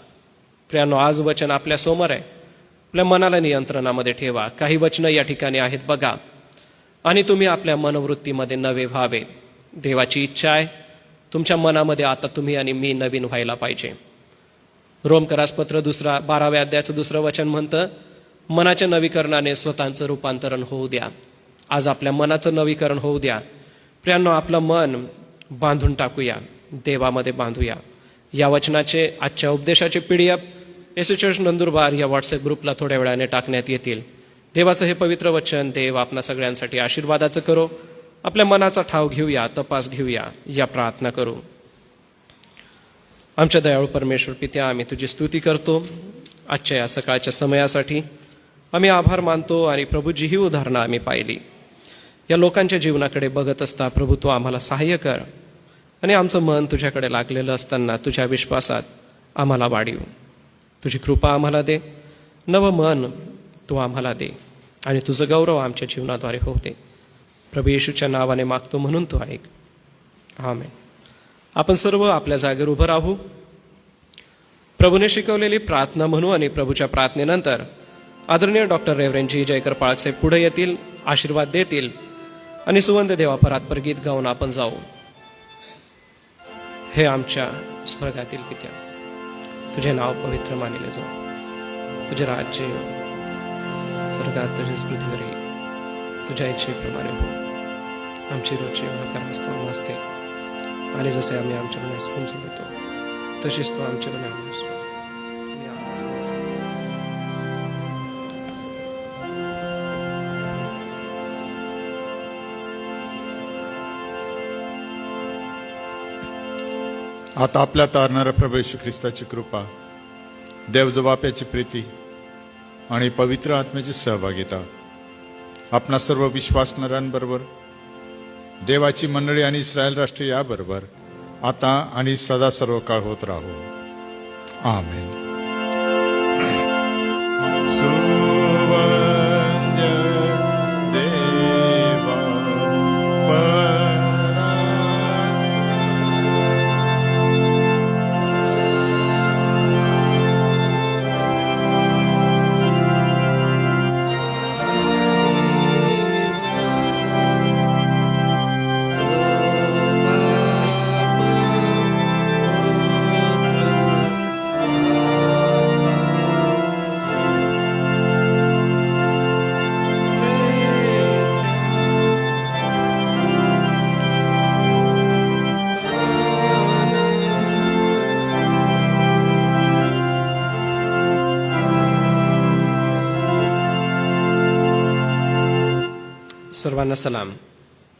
प्रियांनो, आज वचन आपल्या समोर आहे. आपल्या मनाला नियंत्रणामध्ये ठेवा. काही वचनं या ठिकाणी आहेत बघा, आणि तुम्ही आपल्या मनोवृत्तीमध्ये नवे व्हावे. देवाची इच्छा आहे तुमच्या मनामध्ये आता तुम्ही आणि मी नवीन व्हायला पाहिजे. रोमकरासपत्र 12व्या अध्यायाचं 2रं वचन म्हणतं, मनाच्या नवीकरणाने स्वतःचं रूपांतरण होऊ द्या. आज आपल्या मनाचं नवीकरण होऊ द्या. प्रियांनो, आपलं मन बांधून टाकूया, देवामध्ये बांधूया. या वचनाचे आजच्या उपदेशाचे PDF येशू चर्च नंदुरबार या व्हॉट्सअप ग्रुपला थोड्या वेळाने टाकण्यात येतील. देवाचं हे पवित्र वचन देव आपणा सगळ्यांसाठी आशीर्वादाचं करो. आपल्या मनाचा ठाव घेऊया, तपास घेऊया, या प्रार्थना करू. आमच्या दयाळू परमेश्वर पित्या, आम्ही तुझी स्तुती करतो आजच्या या सकाळच्या समयासाठी. आम्ही आभार मानतो. आणि प्रभूजी, ही उदाहरणं आम्ही पाहिली. या लोकांच्या जीवनाकडे बघत असता प्रभू तू आम्हाला सहाय्य कर, आणि आमचं मन तुझ्याकडे लागलेलं असताना तुझ्या विश्वासात आम्हाला वाढीव. तुझी कृपा आम्हाला दे, नवं मन तू आम्हाला दे, आणि तुझं गौरव आमच्या जीवनाद्वारे होऊ दे. प्रभू येशूच्या नावाने मागतो म्हणून तू ऐक. आमेन. आपण सर्व आपल्या जागेवर उभं राहू. प्रभूने शिकवलेली प्रार्थना म्हणू, आणि प्रभूच्या प्रार्थनेनंतर आदरणीय डॉक्टर रेव्हरेंड जी जयकर पाळकसाहेब पुढे येतील, आशीर्वाद देतील, आणि सुवंद देवा परात्पर गीत गाऊन आपण जाऊ. हे आमच्या स्वर्गातील पित्या, तुझे नाव पवित्र मानले जाऊ. तुझे राज्य स्वर्गात तसेच पृथ्वीवरही तुझ्या इच्छेप्रमाणे हो. आमची रोजची भाकर आज असते, आणि जसे आम्ही आमच्या गुन्ह्यास होतो तशीच तू आमच्या गुन्ह्यास. आता आपल्या तारणाऱ्या प्रभू येशू ख्रिस्ताची कृपा, देवजबाप्याची प्रीती आणि पवित्र आत्म्याची सहभागिता आपणा सर्व विश्वासणाऱ्यांबरोबर, देवाची मंडळी आणि इस्रायल राष्ट्र याबरोबर आता आणि सदा सर्व काळ होत राहू. आमेन. सुवंद्य देवा सर्वांना सलाम.